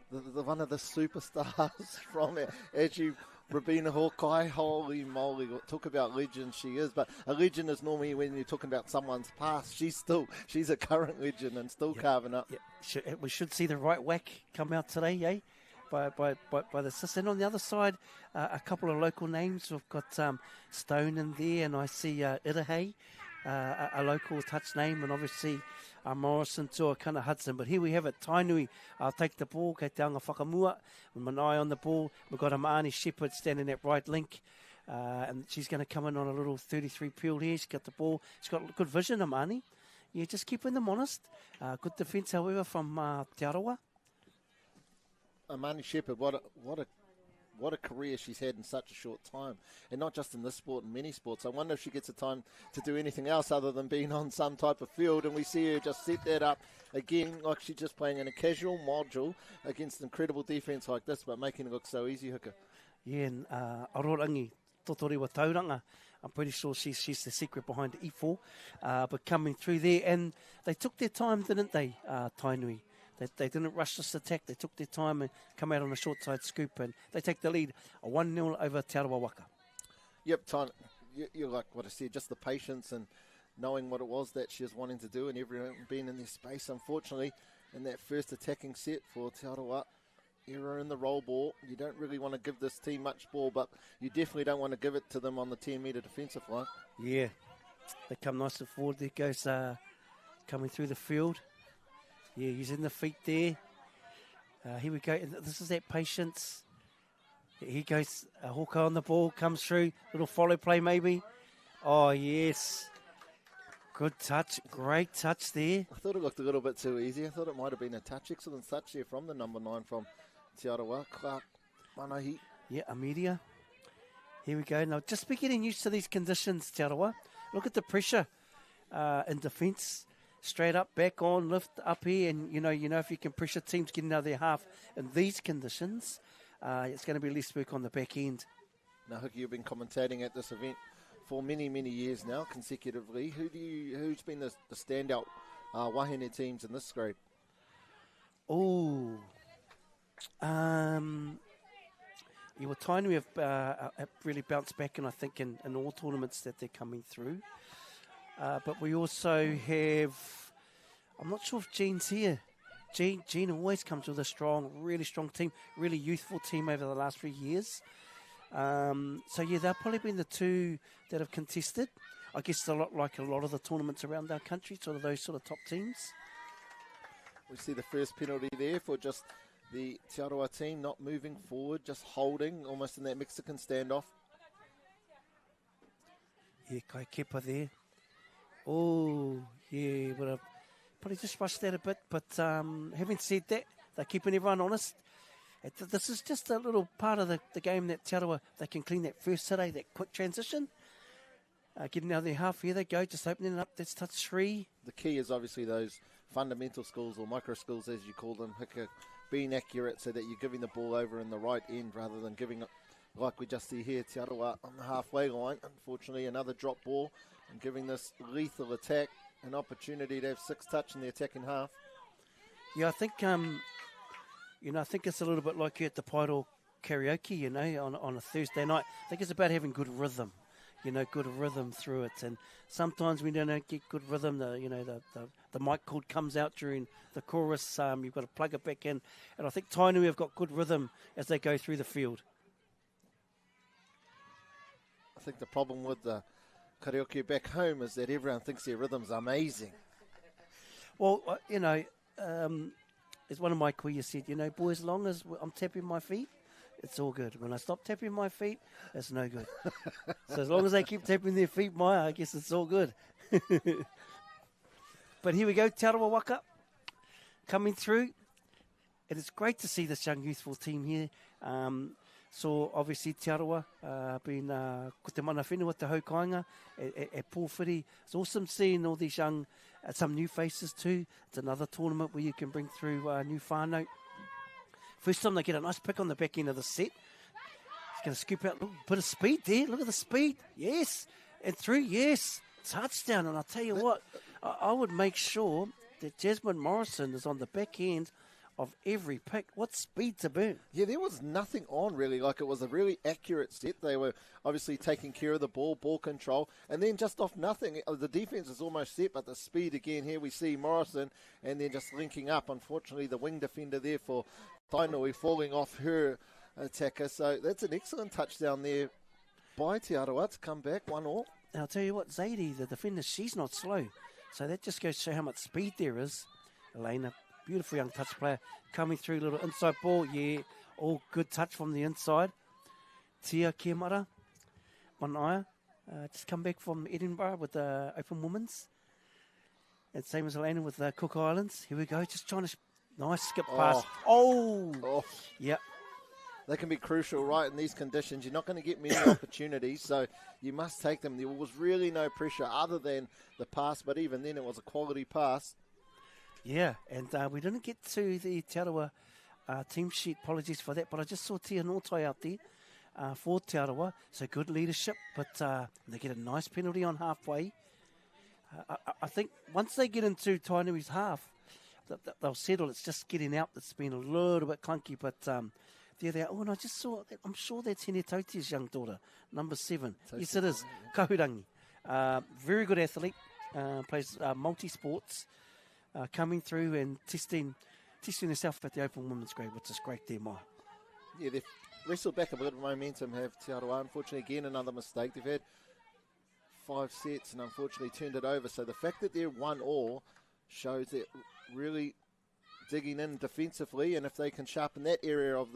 one of the superstars from it, as you, Robina Hawkeye, holy moly, talk about legend she is. But a legend is normally when you're talking about someone's past. She's a current legend and still carving up. Yeah. We should see the right whack come out today, eh? By the sister. And on the other side, a couple of local names. We've got Stone in there, and I see Irahe, a local touch name, and obviously Morrison to Kana Hudson. But here we have it, Tainui. I'll take the ball, kei te anga whakamua, with Manaia on the ball. We've got Amani Shepherd standing at right link, and she's going to come in on a little 33 peel here. She's got the ball. She's got good vision, Amani. Yeah, just keeping them honest. Good defence, however, from Te Arawa. Amani Shepherd, what a career she's had in such a short time, and not just in this sport, in many sports. I wonder if she gets the time to do anything else other than being on some type of field, and we see her just set that up again, like she's just playing in a casual module against incredible defence like this, but making it look so easy, Hika. Yeah, and Arorangi, Totoriwa Tauranga, I'm pretty sure she's the secret behind E4, but coming through there, and they took their time, didn't they, Tainui? They didn't rush this attack. They took their time and come out on a short side scoop, and they take the lead, a 1-0 over Te Arawa waka. Yep, you're like what I said, just the patience and knowing what it was that she was wanting to do, and everyone being in their space. Unfortunately, in that first attacking set for Te Arawa, error in the roll ball. You don't really want to give this team much ball, but you definitely don't want to give it to them on the 10-metre defensive line. Yeah, they come nice and forward. There goes coming through the field. Yeah, using the feet there. Here we go. This is that patience. Here goes Hawkeye on the ball, comes through. Little follow play maybe. Oh, yes. Good touch. Great touch there. I thought it looked a little bit too easy. I thought it might have been a touch. Excellent touch there from the number 9 from Te Arawa, Clark Manahi. Yeah, Amelia. Here we go. Now, just be getting used to these conditions, Te Arawa. Look at the pressure. in defence. Straight up, back on, lift up here, and you know if you can pressure teams getting out of their half in these conditions, it's going to be less work on the back end. Now, Hiki, you've been commentating at this event for many, many years now, consecutively. Who's been the standout wahine teams in this grade? Oh, Tainui have really bounced back, and I think in all tournaments that they're coming through. But we also have, I'm not sure if Jean's here. Jean always comes with a really strong team, really youthful team over the last few years. So yeah, they've probably been the two that have contested. I guess a lot of the tournaments around our country, sort of those sort of top teams. We see the first penalty there for just the Te Arawa team not moving forward, just holding, almost in that Mexican standoff. Yeah, Kai Kepa there. Oh, yeah, would have probably just rushed that a bit. But having said that, they're keeping everyone honest. This is just a little part of the game that Te Arawa, they can clean that first today, that quick transition. Getting out of their half, here they go, just opening it up. That's touch 3. The key is obviously those fundamental skills, or micro skills as you call them, Hika, being accurate so that you're giving the ball over in the right end rather than giving it, like we just see here, Te Arawa on the halfway line. Unfortunately, another drop ball and giving this lethal attack an opportunity to have 6 touch in the attacking half. Yeah, I think, I think it's a little bit like you at the Porou karaoke, on a Thursday night. I think it's about having good rhythm. Good rhythm through it, and sometimes we don't get good rhythm. The mic cord comes out during the chorus. You've got to plug it back in, and I think Tainui have got good rhythm as they go through the field. I think the problem with the karaoke back home is that everyone thinks their rhythm's amazing. Well, as one of my kuya said, boys, as long as I'm tapping my feet, it's all good. When I stop tapping my feet, it's no good. So as long as they keep tapping their feet, I guess it's all good. But here we go, Te Arawa Waka coming through. And it's great to see this young youthful team here. So obviously Te Arawa being ko te mana whenua te haukainga at Pōwhiri. It's awesome seeing all these young, some new faces too. It's another tournament where you can bring through new whānau. First time they get a nice pick on the back end of the set. He's going to scoop out a little bit of speed there. Look at the speed. Yes. And through, yes. Touchdown. And I'll tell you what, I would make sure that Jasmine Morrison is on the back end of every pick. What speed to burn. Yeah, there was nothing on really. Like, it was a really accurate set. They were obviously taking care of the ball control, and then just off nothing. The defense is almost set, but the speed again, here we see Morrison, and then just linking up. Unfortunately, the wing defender there for Tainui falling off her attacker. So that's an excellent touchdown there by Te Arawa to come back 1-1. And I'll tell you what, Zadie, the defender, she's not slow. So that just goes to show how much speed there is. Elena, beautiful young touch player, coming through, little inside ball. Yeah, all good touch from the inside. Tia Kiemara, Manaia, just come back from Edinburgh with the Open Women's. And same as Elena with the Cook Islands. Here we go, just trying to... Nice skip pass. Oh. Yep. They can be crucial, right, in these conditions. You're not going to get many opportunities, so you must take them. There was really no pressure other than the pass, but even then it was a quality pass. Yeah, and we didn't get to the Te Arawa team sheet. Apologies for that, but I just saw Tia Notai out there for Te Arawa. So good leadership, but they get a nice penalty on halfway. I think once they get into Tainui's half, they'll settle. It's just getting out that's been a little bit clunky, but there they are. Oh, and I just saw that. I'm sure that's Hine Tautia's young daughter, number 7. Yes, it is. Kahurangi. Very good athlete. Plays multi-sports. Coming through and testing herself at the Open Women's grade, which is great there, Mai. Yeah, they've wrestled back a bit of momentum, have Te Arawa. Unfortunately, again, another mistake. They've had 5 sets and unfortunately turned it over. So the fact that they're 1-1 shows that really digging in defensively, and if they can sharpen that area of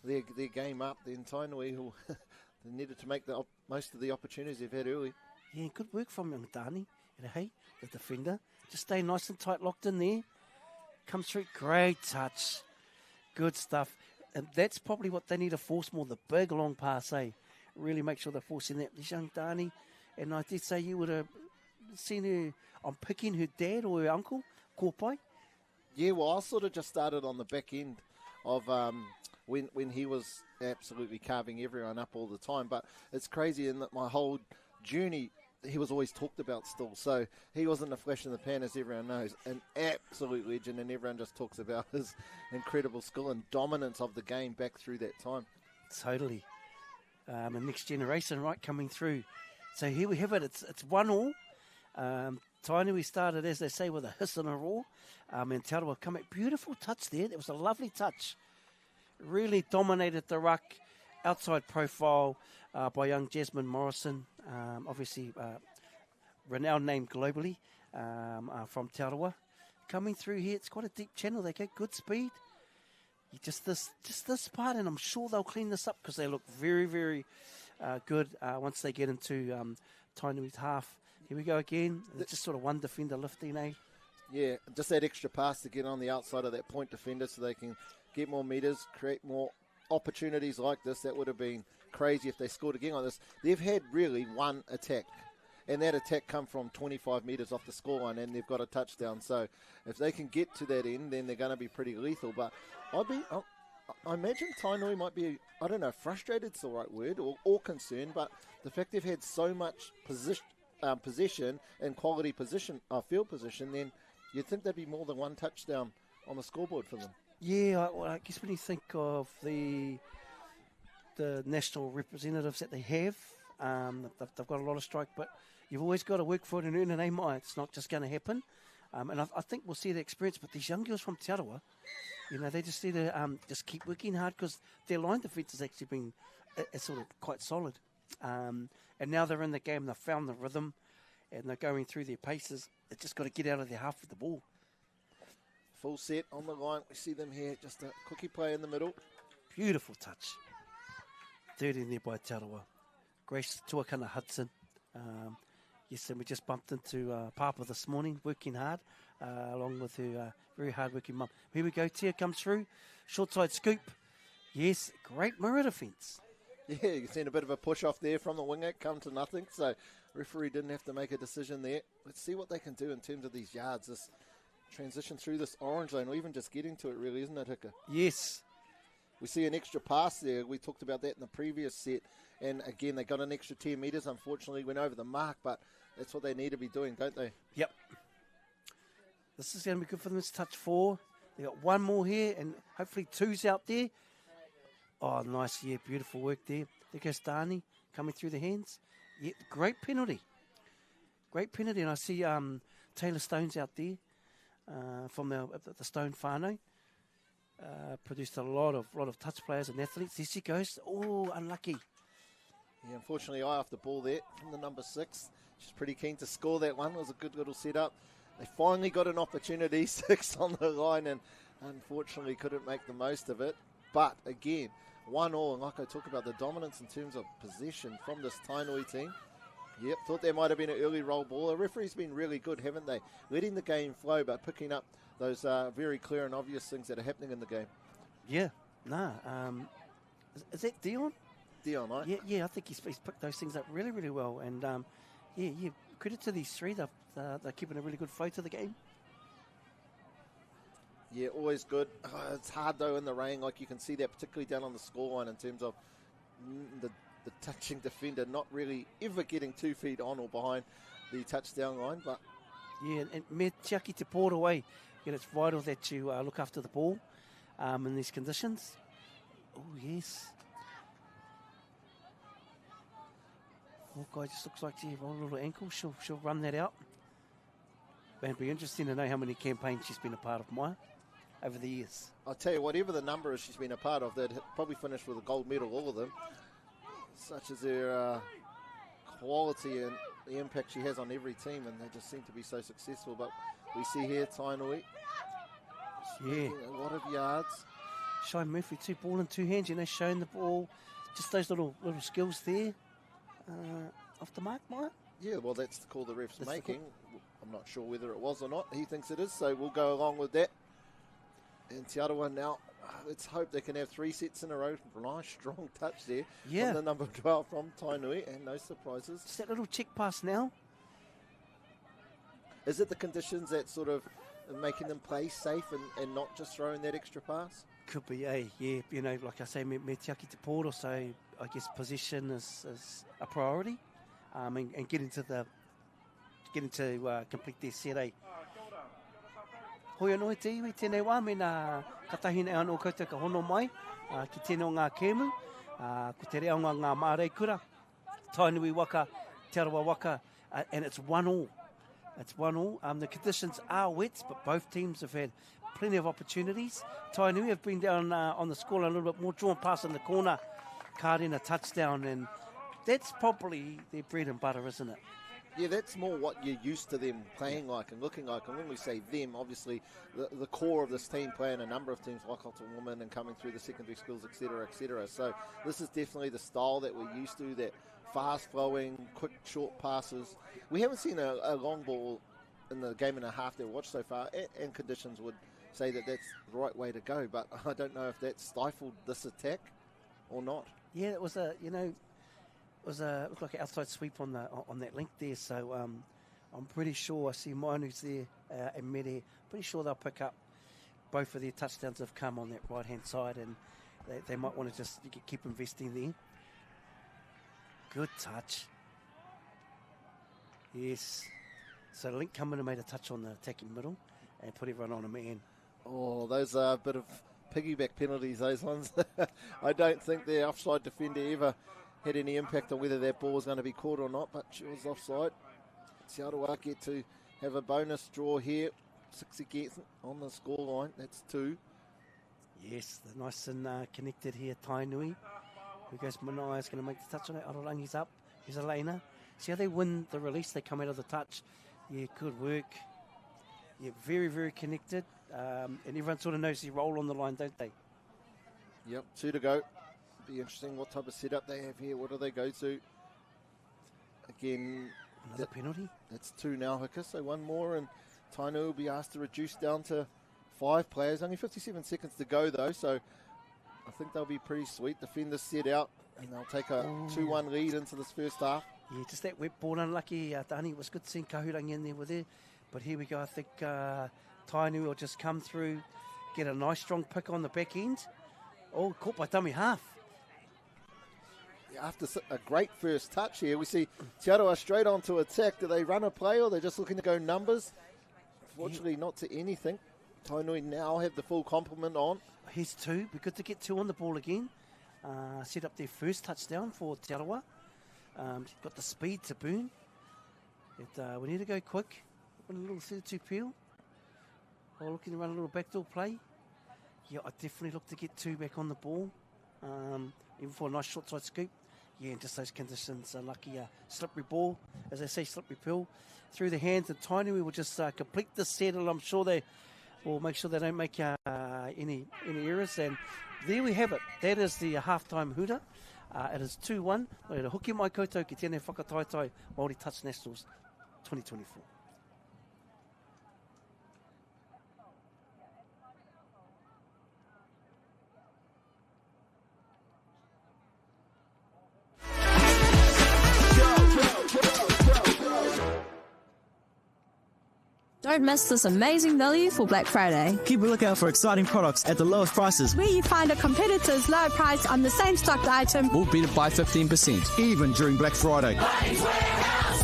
their game up, then Tainui will they needed to make the most of the opportunities they've had early. Yeah, good work from Ngati, the defender. Just stay nice and tight, locked in there. Comes through, great touch. Good stuff. And that's probably what they need to force more, the big long pass, Really make sure they're forcing that. This young Dani, and I did say you would have seen her on picking her dad or her uncle, kōpai? Yeah, well, I sort of just started on the back end of when he was absolutely carving everyone up all the time. But it's crazy in that my whole journey, he was always talked about still. So he wasn't a flash in the pan, as everyone knows. An absolute legend, and everyone just talks about his incredible skill and dominance of the game back through that time. Totally. A next generation, right, coming through. So here we have it. It's 1-1. Tainui started, as they say, with a hiss and a roar. And Te Arawa come back. Beautiful touch there. That was a lovely touch. Really dominated the ruck. Outside profile by young Jasmine Morrison. Obviously, renowned name globally from Te Arawa. Coming through here, it's quite a deep channel. They get good speed. Just this part, and I'm sure they'll clean this up because they look very, very good once they get into Tainui's half. Here we go again. It's just sort of one defender lifting, eh? Yeah, just that extra pass to get on the outside of that point defender so they can get more metres, create more opportunities like this. That would have been crazy if they scored again on this. They've had really one attack, and that attack come from 25 metres off the scoreline, and they've got a touchdown. So if they can get to that end, then they're going to be pretty lethal. But I imagine Tainui might be, I don't know, frustrated's the right word, or concerned, but the fact they've had so much possession and quality field position, then you'd think there'd be more than one touchdown on the scoreboard for them. Yeah, I guess when you think of the national representatives that they have, they've got a lot of strike, but you've always got to work for it and earn an aim. It's not just going to happen. And I think we'll see the experience. But these young girls from Te Arawa, they just need to just keep working hard because their line defence has actually been sort of quite solid. And now they're in the game. They've found the rhythm, and they're going through their paces. They've just got to get out of their half with the ball. Full set on the line. We see them here. Just a quickie play in the middle. Beautiful touch. Third in there by Te Arawa. Grace Tuakana Hudson. Yes, and we just bumped into Papa this morning, working hard, along with her very hard-working mum. Here we go. Tia comes through. Short side scoop. Yes, great mirror defence. Yeah, you've seen a bit of a push off there from the winger, come to nothing. So referee didn't have to make a decision there. Let's see what they can do in terms of these yards, this transition through this orange lane, or even just getting to it, really, isn't it, Hika? Yes. We see an extra pass there. We talked about that in the previous set. And again, they got an extra 10 metres. Unfortunately, went over the mark, but that's what they need to be doing, don't they? Yep. This is going to be good for them. It's touch 4. They got one more here, and hopefully 2's out there. Oh, nice, yeah, beautiful work there. There goes Dani coming through the hands. Yeah, great penalty. Great penalty, and I see Taylor Stone's out there from the Stone whānau. Produced a lot of touch players and athletes. There she goes. Oh, unlucky. Yeah, unfortunately, eye off the ball there from the number 6. She's pretty keen to score that one. It was a good little setup. They finally got an opportunity, 6 on the line, and unfortunately couldn't make the most of it. But again, 1-1, and like I talk about the dominance in terms of possession from this Tainui team. Yep, thought there might have been an early roll ball. The referee's been really good, haven't they? Letting the game flow, but picking up those very clear and obvious things that are happening in the game. Yeah, is that Dion? Dion, right? Yeah, I think he's picked those things up really, really well. And yeah, credit to these three. They're keeping a really good flow to the game. Yeah, always good. It's hard, though, in the rain. Like, you can see that particularly down on the scoreline in terms of the touching defender not really ever getting 2 feet on or behind the touchdown line. But yeah, and me tiaki te Porou, eh? It's vital that you look after the ball in these conditions. Oh, yes. Hawkeye just looks like she has a little ankle. She'll run that out. Man, it'd be interesting to know how many campaigns she's been a part of, Maya, over the years. I'll tell you, whatever the number is she's been a part of, they'd probably finish with a gold medal, all of them. Such as their quality and the impact she has on every team, and they just seem to be so successful. But we see here Tainui. Yeah. A lot of yards. Shine Murphy, 2 ball in 2 hands, showing the ball. Just those little skills there. Off the mark, Maya? Yeah, well, that's the call the ref's making. I'm not sure whether it was or not. He thinks it is, so we'll go along with that. And Te Arawa now, let's hope they can have 3 sets in a row. Nice, strong touch there from the number 12 from Tainui, and no surprises. Just that little check pass now. Is it the conditions that sort of are making them play safe and not just throwing that extra pass? Could be, yeah. You know, like I say, me te aki te Porou, so I guess position is a priority, and getting to complete their set, eh? Hoi anō te iwi, tēnei wā, mena katahine anō koutou ka hono mai, ki tēnei o ngā kēmu, ko te reanga ngā mārei kura, Tainui waka, Te Arawa waka, and it's 1-1. It's 1-1. The conditions are wet, but both teams have had plenty of opportunities. Tainui have been down on the scoreline a little bit more, drawn past in the corner, card in a touchdown, and that's probably their bread and butter, isn't it? Yeah, that's more what you're used to them playing like and looking like. And when we say them, obviously the core of this team playing a number of teams like Alton Women and coming through the secondary schools, etc., etc. So this is definitely the style that we're used to, that fast-flowing, quick, short passes. We haven't seen a long ball in the game and a half that we've watched so far, and conditions would say that that's the right way to go. But I don't know if that stifled this attack or not. Yeah, it was looked like an outside sweep on that link there. So I'm pretty sure I see Mainu's there and Mere. Pretty sure they'll pick up both of their touchdowns have come on that right hand side, and they might want to just keep investing there. Good touch. Yes. So Link come in and made a touch on the attacking middle and put everyone on a man. Oh, those are a bit of piggyback penalties, those ones. I don't think the offside defender ever had any impact on whether that ball was going to be caught or not, but she was offside. Te Arawa get to have a bonus draw here. 6 again on the scoreline. That's 2. Yes, they're nice and connected here. Tainui. Who goes Manai is going to make the touch on it. Arorangi's up. Here's Elena. See how they win the release? They come out of the touch. Yeah, good work. Yeah, very, very connected. And everyone sort of knows their role on the line, don't they? Yep, 2 to go. Be interesting what type of setup they have here. What do they go to? Again, another penalty. That's 2 now, Hika. So 1 more, and Tainui will be asked to reduce down to 5 players. Only 57 seconds to go, though, so I think they'll be pretty sweet. Defenders set out, and they'll take a 2-1 lead into this first half. Yeah, just that wet ball unlucky. Dani, it was good seeing Kahurangi in there with it. But here we go. I think Tainui will just come through, get a nice strong pick on the back end. Oh, caught by dummy half. Yeah, after a great first touch here, we see Te Arawa straight onto attack. Do they run a play, or they're just looking to go numbers? Fortunately, not to anything. Tainui now have the full complement on. Here's 2. Be good to get 2 on the ball again. Set up their first touchdown for Te Arawa. Got the speed to burn. We need to go quick. A little 32 peel. Oh, looking to run a little backdoor play. Yeah, I definitely look to get 2 back on the ball. Even for a nice short side scoop. Yeah, and just those conditions are lucky. Slippery ball, as they say, slippery pill. Through the hands of Tainui will just complete the set, and I'm sure they will make sure they don't make any errors. And there we have it. That is the halftime hooter. It is 2-1. Hoki mai koutou ki tēnei whakataitai Māori Touch Nationals 2024. Don't miss this amazing value for Black Friday, Keep a lookout for exciting products at the lowest prices. where you find a competitor's low price on the same stocked item. All beat it by 15%. Even during Black Friday.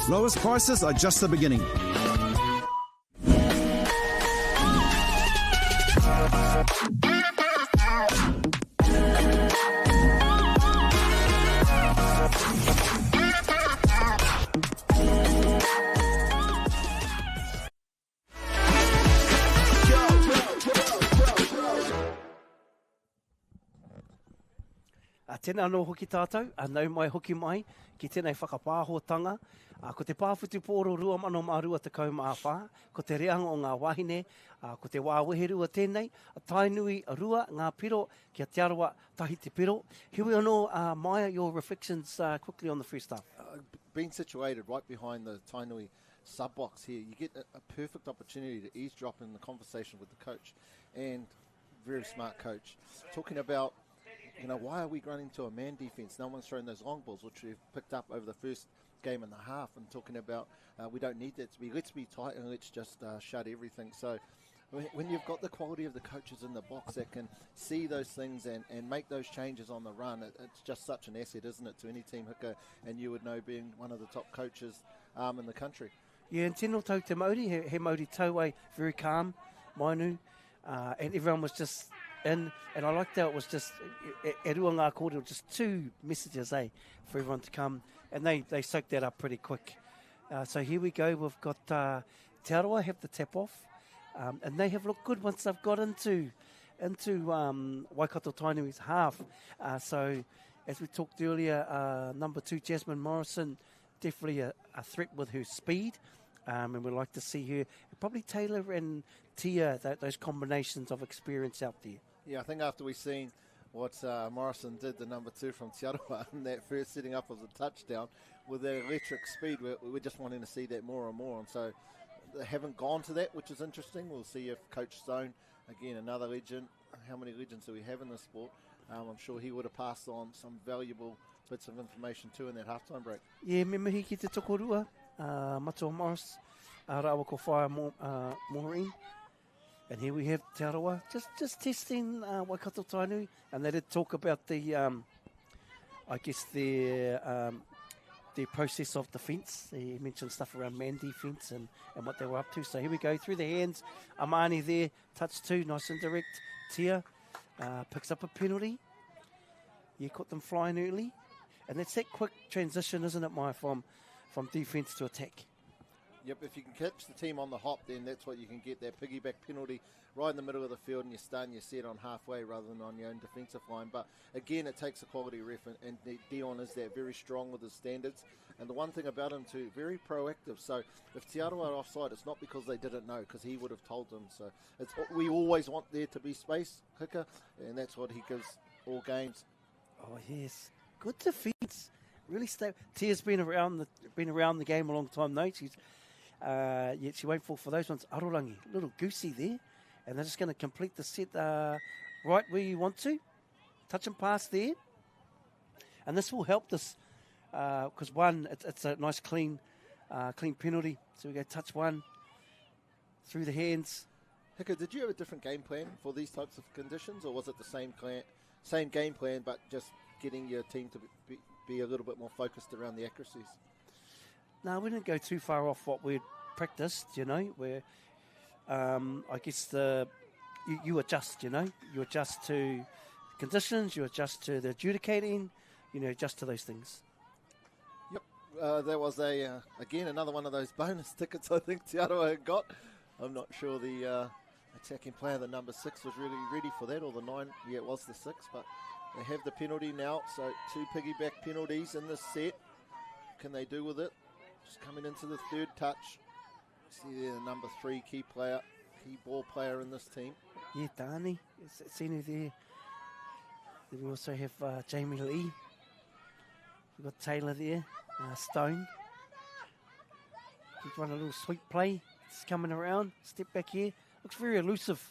Lowest prices are just the beginning. Tēnā anō hoki tātou, nau mai hoki mai, ki tēnei whakapāhotanga. Ko te pāwhutu pōro rua mano mā rua te kaumāwha, ko te reanga o ngā wahine, ko te wāwehe rua tēnei, Tainui a rua, ngā piro, kia Te Arawa tahi te piro. Hiwi anō, Maya, your reflections quickly on the first half. Being situated right behind the Tainui sub-box here, you get a perfect opportunity to eavesdrop in the conversation with the coach, and very smart coach, talking about, why are we running to a man defense? No one's throwing those long balls, which we've picked up over the first game and a half and talking about we don't need that to be. Let's be tight and let's just shut everything. So when you've got the quality of the coaches in the box that can see those things and make those changes on the run, it's just such an asset, isn't it, to any team, Hika, and you would know being one of the top coaches in the country. Yeah, and tēnā tau te Māori, he Māori tauai, very calm, mainu, and everyone was just in, and I liked how it was just, e rua ngā kōrero, just 2 messages, for everyone to come, and they soaked that up pretty quick. So here we go, we've got Te Arawa have the tap off, and they have looked good once they've got into Waikato Tainui's half. So, as we talked earlier, number 2, Jasmine Morrison, definitely a threat with her speed, and we'd like to see her, probably Taylor and Tia, those combinations of experience out there. Yeah, I think after we've seen what Morrison did, the number 2 from Te Arawa, in that first setting up of the touchdown, with their electric speed, we're just wanting to see that more and more, and so they haven't gone to that, which is interesting. We'll see if Coach Stone, again, another legend, how many legends do we have in this sport? I'm sure he would have passed on some valuable bits of information too in that halftime break. Yeah, me mihi ki te tokorua, Matua Morris, Rawa ko whaia Maureen. And here we have Te Arawa, just testing Waikato Tainui, and they did talk about the, I guess their process of defence. They mentioned stuff around man defence and what they were up to. So here we go, through the hands, Amani there, touch 2, nice and direct. Tia picks up a penalty. Yeah, caught them flying early. And that's that quick transition, isn't it, Mai, from defence to attack? Yep, if you can catch the team on the hop, then that's what you can get, that piggyback penalty right in the middle of the field, and you're starting your set on halfway rather than on your own defensive line. But again, it takes a quality ref, and Dion is there, very strong with his standards. And the one thing about him too, very proactive. So if Te Arawa are offside, it's not because they didn't know, because he would have told them. So we always want there to be space, Hika, and that's what he gives all games. Oh yes, good defence. Really stable. Tia's been around the game a long time though. Yet she won't fall for those ones. Arorangi, little goosey there. And they're just going to complete the set right where you want to. Touch and pass there. And this will help this because one, it's a nice clean penalty. So we go touch 1 through the hands. Hika, did you have a different game plan for these types of conditions, or was it the same game plan but just getting your team to be a little bit more focused around the accuracies? No, we didn't go too far off what we'd practiced, where I guess you adjust, you adjust to conditions, you adjust to the adjudicating, adjust to those things. Yep, there was again another one of those bonus tickets I think Te Arawa had got. I'm not sure the attacking player, the number 6, was really ready for that, or the 9, yeah, it was the 6, but they have the penalty now, so 2 piggyback penalties in this set. What can they do with it? Just coming into the third touch. See there, the number 3 key ball player in this team. Yeah, Dani. Seen her there. Then we also have Jamie Lee. We've got Taylor there. Stone. He's run a little sweep play. It's coming around. Step back here. Looks very elusive.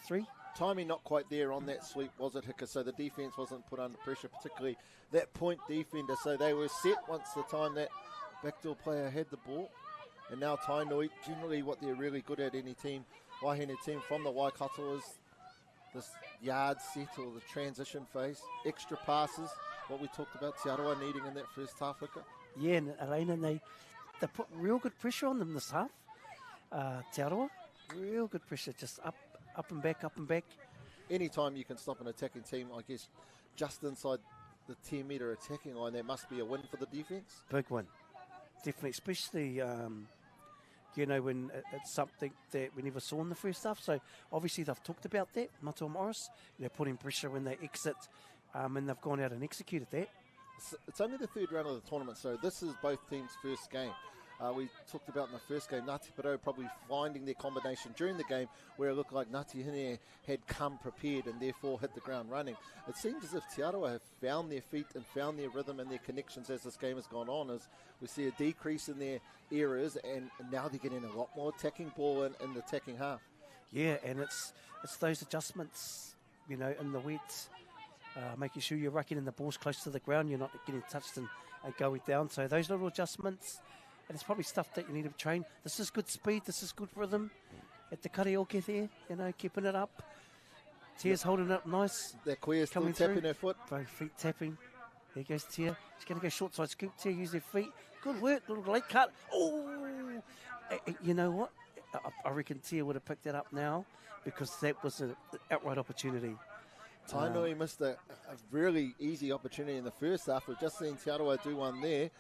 3. Timing not quite there on that sweep, was it, Hika? So the defence wasn't put under pressure, particularly that point defender. So they were set once the time that backdoor player had the ball. And now Tainui, generally what they're really good at, any team, Hine team from the Waikato, is this yard set or the transition phase. Extra passes, what we talked about Te Arawa needing in that first half, Hika. Yeah, and Elena, they put real good pressure on them this half. Te Arawa, real good pressure, just up and back, up and back. Anytime you can stop an attacking team, I guess, just inside the 10-metre attacking line, that must be a win for the defence. Big win. Definitely, especially, when it's something that we never saw in the first half. So, obviously, they've talked about that, Matua Morris, putting pressure when they exit, and they've gone out and executed that. It's only the third round of the tournament, so this is both teams' first game. We talked about in the first game, Ngati Porou probably finding their combination during the game where it looked like Ngati Hine had come prepared and therefore hit the ground running. It seems as if Te Arawa have found their feet and found their rhythm and their connections as this game has gone on, as we see a decrease in their errors, and now they're getting a lot more attacking ball in the attacking half. Yeah, and it's those adjustments, in the wet, making sure you're rucking in the balls close to the ground, you're not getting touched going down. So those little adjustments, and it's probably stuff that you need to train. This is good speed. This is good rhythm at the karaoke there, keeping it up. Tia's holding it up nice. That Kiwa's still Coming tapping through. her foot. Both feet tapping. There goes Tia. She's going to go short side scoop. Tia, use their feet. Good work. Little late cut. Oh! You know what? I reckon Tia would have picked that up now because that was an outright opportunity. Tainui missed a really easy opportunity in the first half. We've just seen Te Arawa do one there.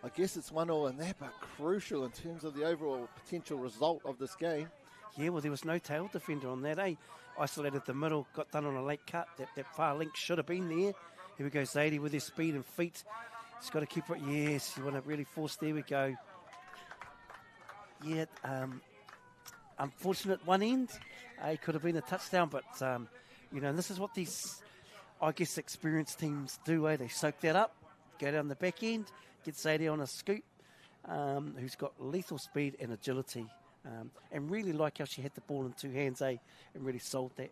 I guess it's 1-1 in there, but crucial in terms of the overall potential result of this game. Yeah, well, there was no tail defender on that, eh? Isolated the middle, got done on a late cut. That far link should have been there. Here we go, Zadie with his speed and feet. He's got to keep it. Yes, you want to really force. There we go. Yeah, unfortunate one end. It could have been a touchdown, but, this is what these, I guess, experienced teams do, eh? They soak that up, go down the back end, get Zadie on a scoop, who's got lethal speed and agility. And really like how she had the ball in two hands, and really sold that.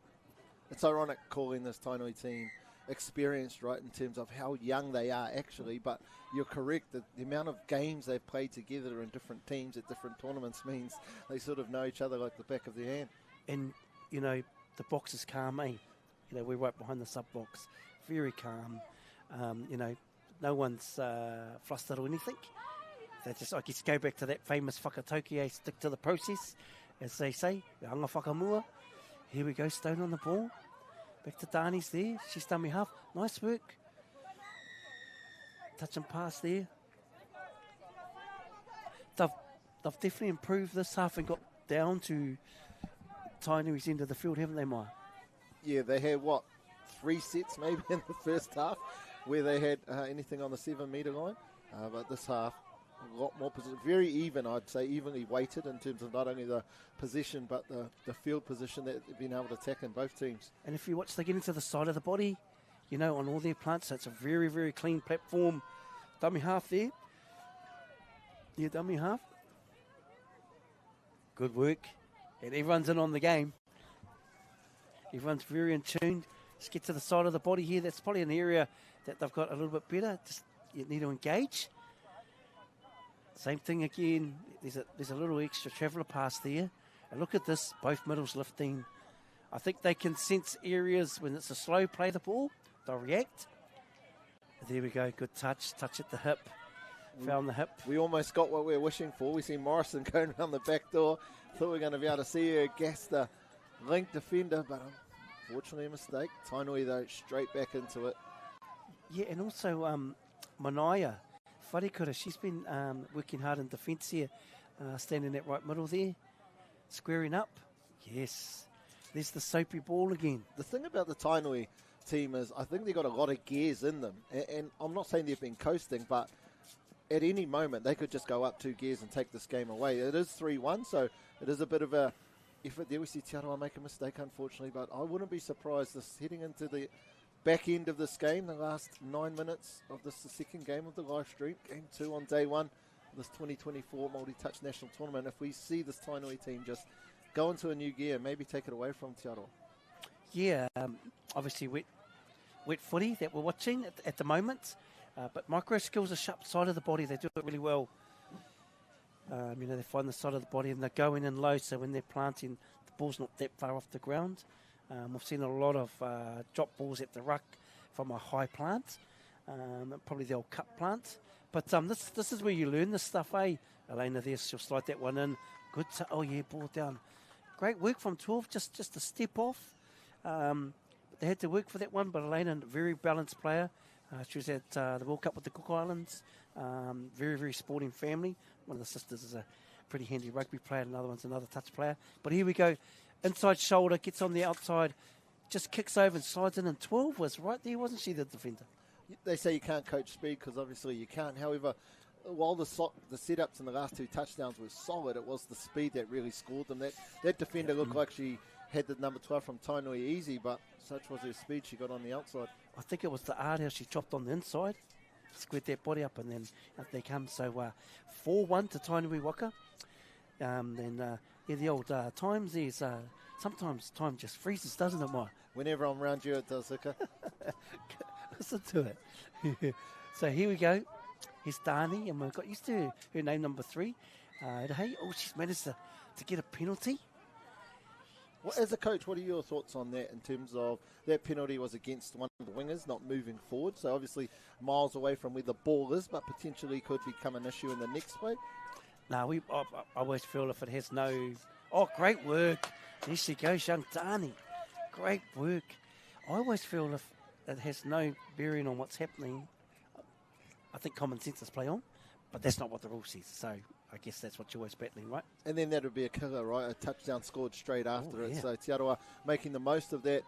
It's ironic calling this Tainui team experienced, right, in terms of how young they are actually, but you're correct that the amount of games they've played together in different teams at different tournaments means they sort of know each other like the back of their hand. And, the box is calm, eh? We're right behind the sub-box. Very calm. No one's flustered or anything. They just, I guess, go back to that famous whakatauki, stick to the process, as they say, hanga whakamua. Here we go, Stone on the ball. Back to Dani's there. She's done me half. Nice work. Touch and pass there. They've definitely improved this half and got down to Tainui's end of the field, haven't they, Mai? Yeah, they had, 3 sets maybe in the first half where they had anything on the 7-metre line. But this half, a lot more position, very even, I'd say, evenly weighted in terms of not only the position but the field position that they've been able to attack in both teams. And if you watch, they get into the side of the body, on all their plants, so it's a very, very clean platform. Dummy half there. Yeah, dummy half. Good work. And everyone's in on the game. Everyone's very in tune. Just get to the side of the body here. That's probably an area that they've got a little bit better. Just you need to engage. Same thing again. There's a little extra traveller pass there. And look at this, both middles lifting. I think they can sense areas when it's a slow play the ball. They'll react. There we go, good touch at the hip. Found the hip. We almost got what we were wishing for. We see Morrison going around the back door. Thought we were going to be able to see her gas the link defender, but unfortunately a mistake. Tainui, though, straight back into it. Yeah, and also Manaya. Wharikura, she's been working hard in defence here, standing at right middle there, squaring up. Yes, there's the soapy ball again. The thing about the Tainui team is I think they've got a lot of gears in them, and I'm not saying they've been coasting, but at any moment they could just go up 2 gears and take this game away. It is 3-1, so it is a bit of a effort there. We see Te Arawa make a mistake, unfortunately, but I wouldn't be surprised this heading into the back end of this game, the last 9 minutes of this, the second game of the live stream, game 2 on day 1 of this 2024 Māori Touch National Tournament. If we see this Tainui team just go into a new gear, maybe take it away from Te Arawa. Yeah, obviously wet footy that we're watching at the moment, but micro skills are sharp side of the body. They do it really well. They find the side of the body and they're going in low, so when they're planting, the ball's not that far off the ground. We've seen a lot of drop balls at the ruck from a high plant, probably the old cut plant. But this is where you learn this stuff, eh? Elena there, she'll slide that one in. Good, ball down. Great work from 12, just a step off. They had to work for that one, but Elena, a very balanced player. She was at the World Cup with the Cook Islands. Very, very sporting family. One of the sisters is a pretty handy rugby player, another one's another touch player. But here we go. Inside shoulder, gets on the outside, just kicks over and slides in. And 12 was right there, wasn't she, the defender? They say you can't coach speed because obviously you can't. However, while the setups in the last 2 touchdowns were solid, it was the speed that really scored them. That defender looked like she had the number 12 from Tainui easy, but such was her speed she got on the outside. I think it was the art how she chopped on the inside, squared that body up, and then out they come. So 4-1 to Tainui Waka. The old times is sometimes time just freezes, doesn't it, Mike? Whenever I'm around you, it does, Hika. Listen to it. So here we go. Here's Dani, and we've got used to her name number 3. Hey, she's managed to get a penalty. Well, as a coach, what are your thoughts on that in terms of that penalty was against one of the wingers, not moving forward? So obviously miles away from where the ball is, but potentially could become an issue in the next play. No, I always feel if it has no... Oh, great work. There she goes, young Dani. Great work. I always feel if it has no bearing on what's happening, I think common sense is play on, but that's not what the rule says. So I guess that's what you're always battling, right? And then that would be a killer, right? A touchdown scored straight after it. Yeah. So Te Arawa making the most of that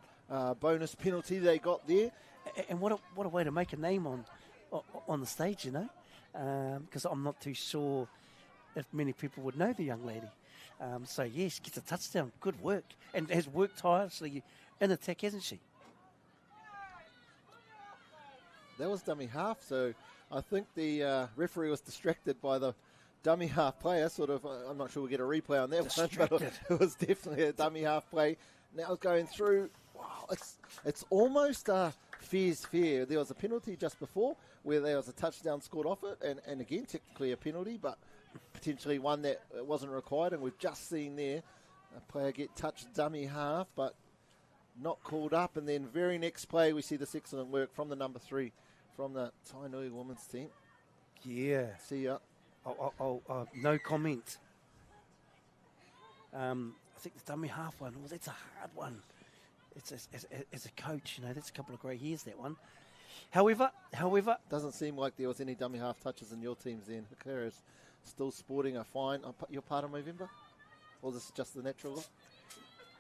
bonus penalty they got there. And what a way to make a name on the stage, you know? Because I'm not too sure if many people would know the young lady. So, yes, gets a touchdown. Good work. And has worked tirelessly in attack, hasn't she? That was dummy half. So I think the referee was distracted by the dummy half player. Sort of, I'm not sure we'll get a replay on that one, but it was definitely a dummy half play. Now it's going through. Wow, it's almost fair's fair. There was a penalty just before where there was a touchdown scored off it, and again, technically a penalty, but potentially one that wasn't required, and we've just seen there a player get touched dummy half, but not called up. And then very next play, we see this excellent work from the number 3 from the Tainui women's team. Yeah. See ya. No comment. I think the dummy half one, that's a hard one. It's as a coach, you know, that's a couple of grey hairs, that one. However... Doesn't seem like there was any dummy half touches in your teams then. Hikera is still sporting a fine. You're part of Movember? Or this is just the natural look?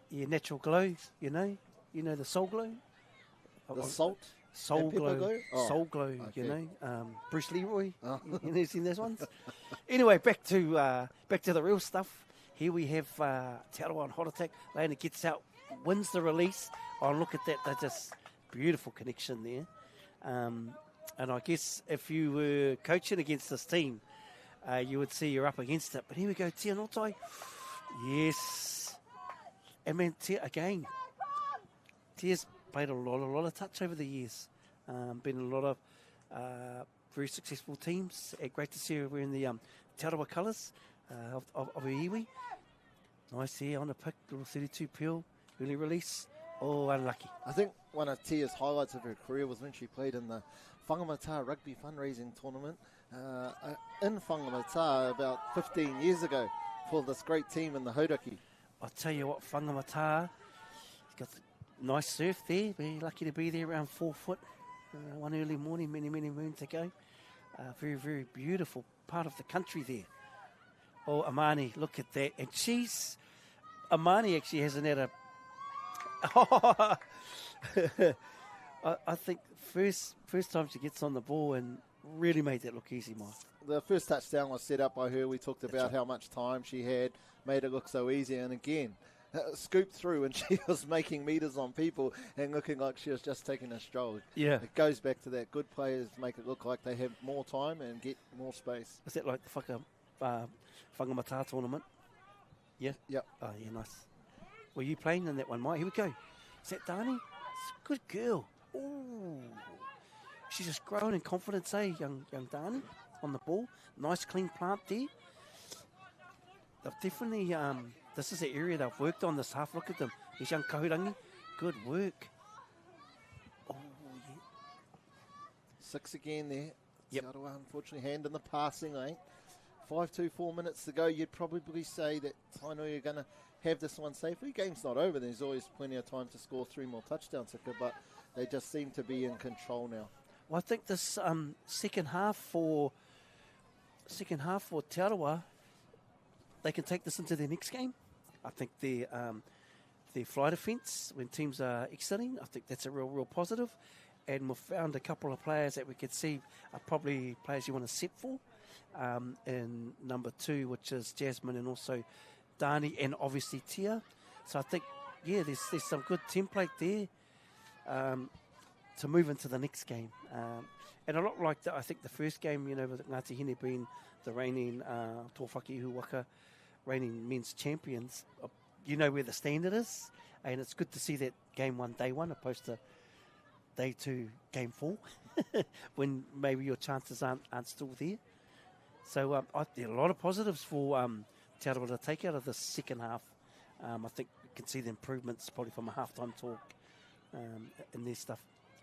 Yeah, natural glow, you know the soul glow? The salt? Soul glow. Oh, soul glow, okay. you know. Bruce Leroy, Oh. you know, seen those ones? Anyway, back to the real stuff. Here we have Te Arawa on hot attack. Leina gets out, wins the release. Oh, look at that. They're just beautiful connection there. And I guess if you were coaching against this team, you would see you're up against it. But here we go, Tia Notai. Yes. I mean, again, Tia's played a lot of touch over the years. Been in a lot of very successful teams. Great to see her wearing the Te Arawa colours of her iwi. Nice here on the pick, little 32 peel, early release. Oh, unlucky. I think one of Tia's highlights of her career was when she played in the Whangamata rugby fundraising tournament in Whangamata about 15 years ago for this great team in the Hauraki. I'll tell you what, Whangamata, he's got the nice surf there. We're lucky to be there around 4 foot. One early morning, many moons ago. Very, very beautiful part of the country there. Oh, Amani, look at that. And Amani actually hasn't had a... I think first time she gets on the ball and really made that look easy, Mike. The first touchdown was set up by her. We talked about how much time she had, made it look so easy. And again, scooped through and she was making meters on people and looking like she was just taking a stroll. Yeah. It goes back to that. Good players make it look like they have more time and get more space. Is that like the Whangamata tournament? Yeah? Yep. Oh, yeah, nice. Were you playing in that one, Mike? Here we go. Is that Dani? Good girl. Ooh. She's just growing in confidence, eh, young Dani, on the ball. Nice clean plant there. They've definitely, this is the area they've worked on this half. Look at them. These young kahurangi. Good work. Oh, yeah. 6 again there. Yep. Te Arawa, unfortunately, hand in the passing lane. 4 minutes to go. You'd probably say that Tainui are going to have this one safely. Game's not over. There's always plenty of time to score 3 more touchdowns, but they just seem to be in control now. Well, I think this second half for Te Arawa, they can take this into their next game. I think their fly defence, when teams are exiting, I think that's a real positive. And we've found a couple of players that we could see are probably players you want to set for. In number 2, which is Jasmine, and also Dani, and obviously Tia. So I think, yeah, there's some good template there to move into the next game. And a lot like I think the first game, you know, with Ngati Hine being the reigning Tōwhaki Waka, reigning men's champions, you know where the standard is. And it's good to see that game 1, day 1, opposed to day 2, game 4. when maybe your chances aren't still there. So there are a lot of positives for Te Arawa to take out of the second half. I think you can see the improvements probably from a halftime talk in their stuff.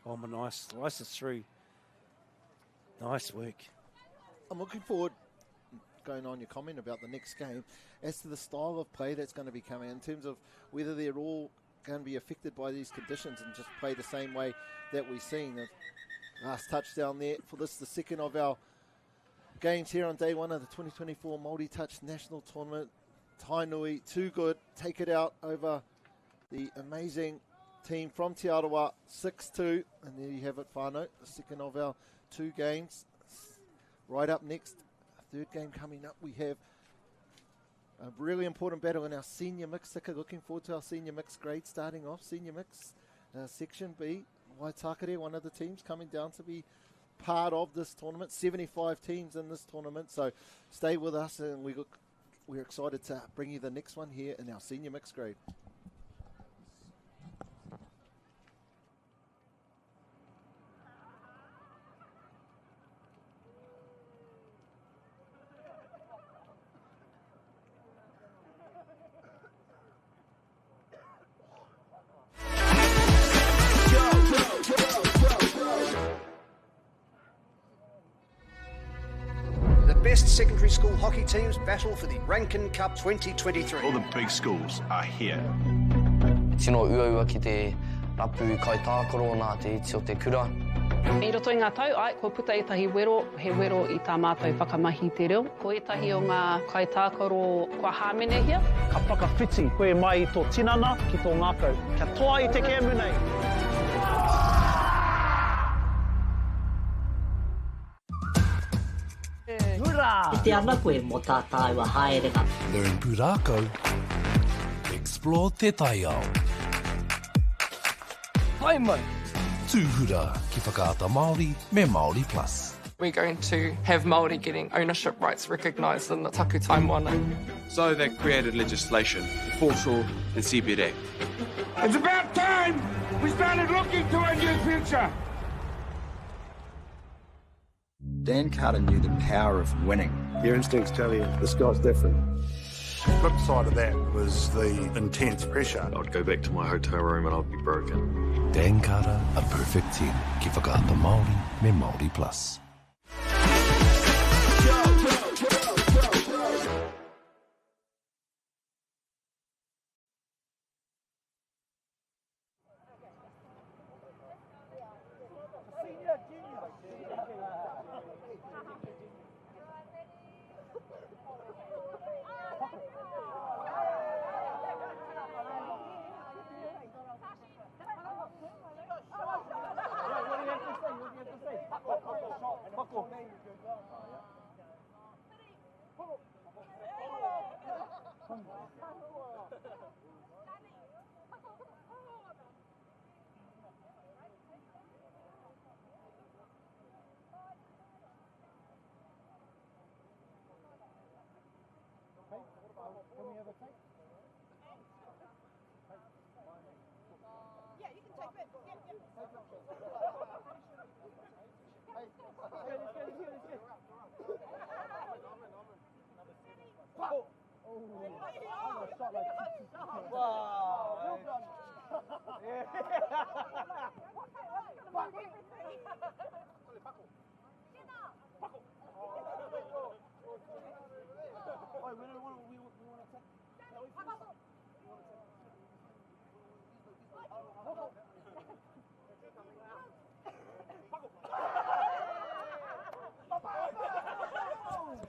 Oh, nice slices through. Nice work. I'm looking forward, going on your comment about the next game, as to the style of play that's going to be coming in terms of whether they're all going to be affected by these conditions and just play the same way that we've seen. The last touchdown there for this, the second of our games here on day one of the 2024 Māori Touch National Tournament. Tainui, too good, take it out over the amazing team from Te Arawa, 6-2. And there you have it, whānau, the second of our two games. Right up next, third game coming up, we have a really important battle in our senior mix. Looking forward to our senior mix grade starting off. Senior mix, Section B, Waitākere, one of the teams coming down to be part of this tournament. 75 teams in this tournament, so stay with us, and we're excited to bring you the next one here in our senior mix grade. Best secondary school hockey teams battle for the Rankin Cup 2023. All the big schools are here. Tino uaua ki te rapu kaitākaro nā te iti o te kura. I roto i ngā tau, ko puta etahi wero, he wero I tā mātou whakamahi te reo. Ko etahi o ngā kaitākaro kua hāmene hia. Ka whakawhiti koe mai I tō tinana ki tō ngākau. Kia toa I te kēmu nei. I te ana koe mō tā tāua haerenga. Learn pūrākau. Explore te taiao. Whai mai. Tūhura ki whakaata Māori me Māori Plus. We're going to have Māori getting ownership rights recognised in the taku taimwana. So they created legislation, foreshore and CBD. It's about time we started looking to a new future. Dan Carter knew the power of winning. Your instincts tell you the sky's different. The flip side of that was the intense pressure. I'd go back to my hotel room and I'd be broken. Dan Carter, a perfect 10. Ki whakaata Māori me Māori Plus.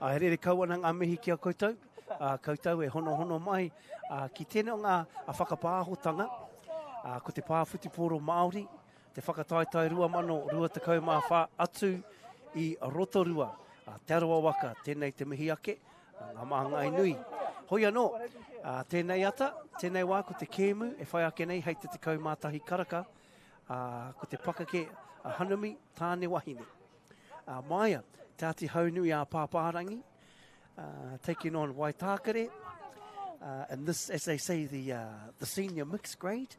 Ai rere kauana ngā mihi ki a koutou. Koutou e hono mai ki tēnei o ngā whakapāhotanga. Ko te pāwhuti pōro Māori, te whakataitai rua mano, rua te kau mā whā atu I Rotorua. Te Arawa waka, tēnei te mihi ake, ngā mahanga nui. Hoi anō, tēnei ata, tēnei wā ko te kēmu, e whai ake nei, hei te kau mātahi karaka, ko te pakake hanumi, tāne wahine. Maia, te Ātihaunui-a-Pāpārangi, taking on Waitākere, and this, as they say, the senior mixed grade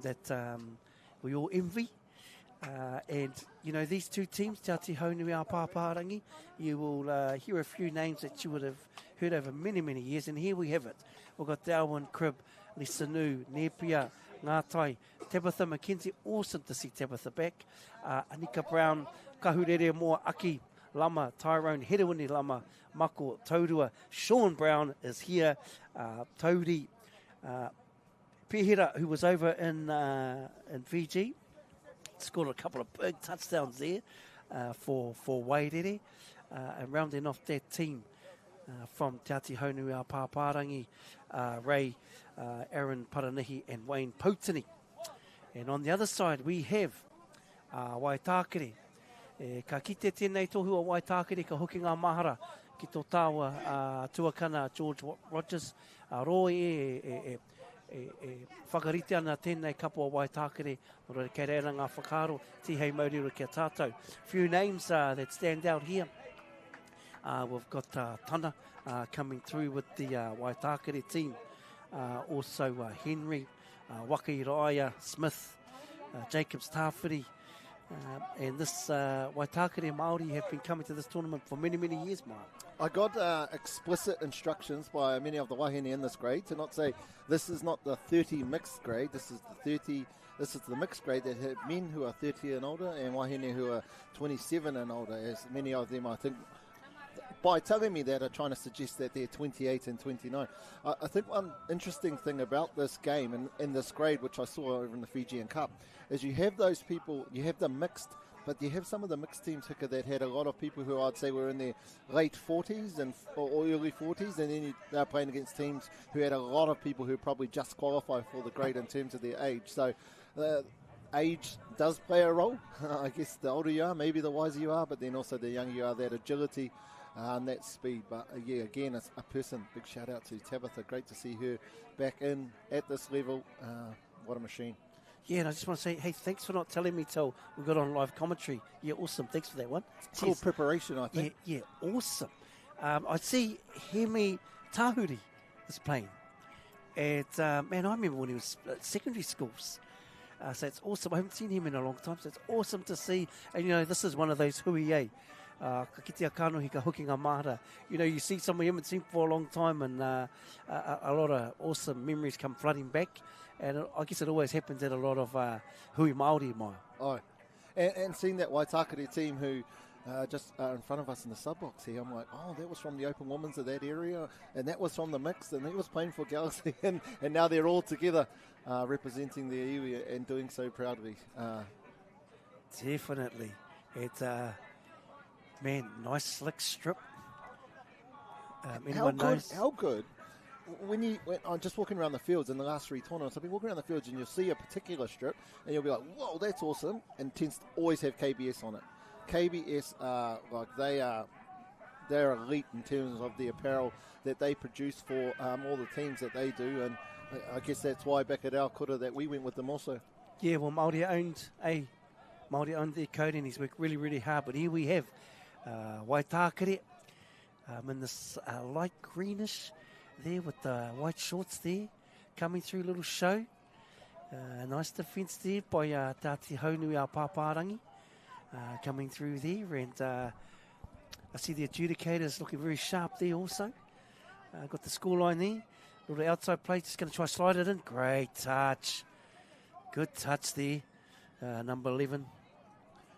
that we all envy. And, you know, these two teams, Te Ātihaunui-a-Pāpārangi, you will hear a few names that you would have heard over many, many years. And here we have it. We've got Darwin, Crib, Lisanu, Nepia, Ngāti, Tabitha McKenzie. Awesome to see Tabitha back. Anika Brown, Kahurere Moa, Aki, Lama, Tyrone, Hedewini Lama, Mako, Taurua. Sean Brown is here. Tauri, Pehira, who was over in Fiji, scored a couple of big touchdowns there for Wairere. And rounding off that team from Te Ātihaunui-a-Pāpārangi, Ray, Aaron Paranihi and Wayne Poutini. And on the other side we have Waitākere. Ka kite tēnei tohu a Waitākere ka hoki ngā mahara ki tō tāua tuakana George Rogers. Rohe e whakarite ana tēnei kapo a Waitākere o kei reira ngā whakaro tihei mauri kia tātou. Few names that stand out here. We've got Tana coming through with the Waitākere team. Also Henry, Waki Raya, Smith, Jacobs Tāwhiri. And this Waitākere Māori have been coming to this tournament for many, many years, Mark. I got explicit instructions by many of the wahine in this grade to not say this is not the 30 mixed grade, this is the mixed grade that have men who are 30 and older and wahine who are 27 and older, as many of them, I think, by telling me that, are trying to suggest that they're 28 and 29. I think one interesting thing about this game and in this grade, which I saw over in the Fijian Cup, is you have those people, you have the mixed, but you have some of the mixed teams, Hika, that had a lot of people who I'd say were in their late 40s or early 40s, and then they're playing against teams who had a lot of people who probably just qualify for the grade in terms of their age. So age does play a role. I guess the older you are, maybe the wiser you are, but then also the younger you are, that agility and that speed. But yeah, again, it's a person. Big shout out to Tabitha. Great to see her back in at this level. What a machine. Yeah, and I just want to say, hey, thanks for not telling me till we got on live commentary. Yeah, awesome. Thanks for that one. Cool preparation, I think. Yeah, awesome. I see Hemi Tahuri is playing. Man, I remember when he was at secondary schools. So it's awesome. I haven't seen him in a long time, so it's awesome to see. And, you know, this is one of those hui ka kitea kanohi ka hoki ngā mahara. You know, you see someone you haven't seen for a long time, and a lot of awesome memories come flooding back. And I guess it always happens at a lot of hui Māori mai. Oh, and seeing that Waitākere team who just in front of us in the sub-box here, I'm like, oh, that was from the open women's of that area, and that was from the mixed, and he was playing for Galaxy, and now they're all together representing their iwi and doing so proudly. Definitely. It's, man, nice slick strip. How good? When I'm just walking around the fields in the last three tournaments, I've been walking around the fields and you'll see a particular strip and you'll be like, whoa, that's awesome, and tends to always have KBS on it. KBS they're elite in terms of the apparel that they produce for all the teams that they do, and I guess that's why back at Aokura that we went with them also. Yeah, well, Māori owned their code and he's worked really, really hard, but here we have Waitākere in this light greenish there with the white shorts there, coming through, little show. Nice defence there by Te Ātihaunui-a-Pāpārangi coming through there, and I see the adjudicators looking very sharp there also. Got the scoreline there, little outside play, just going to try slide it in. Great touch, good touch there, number 11.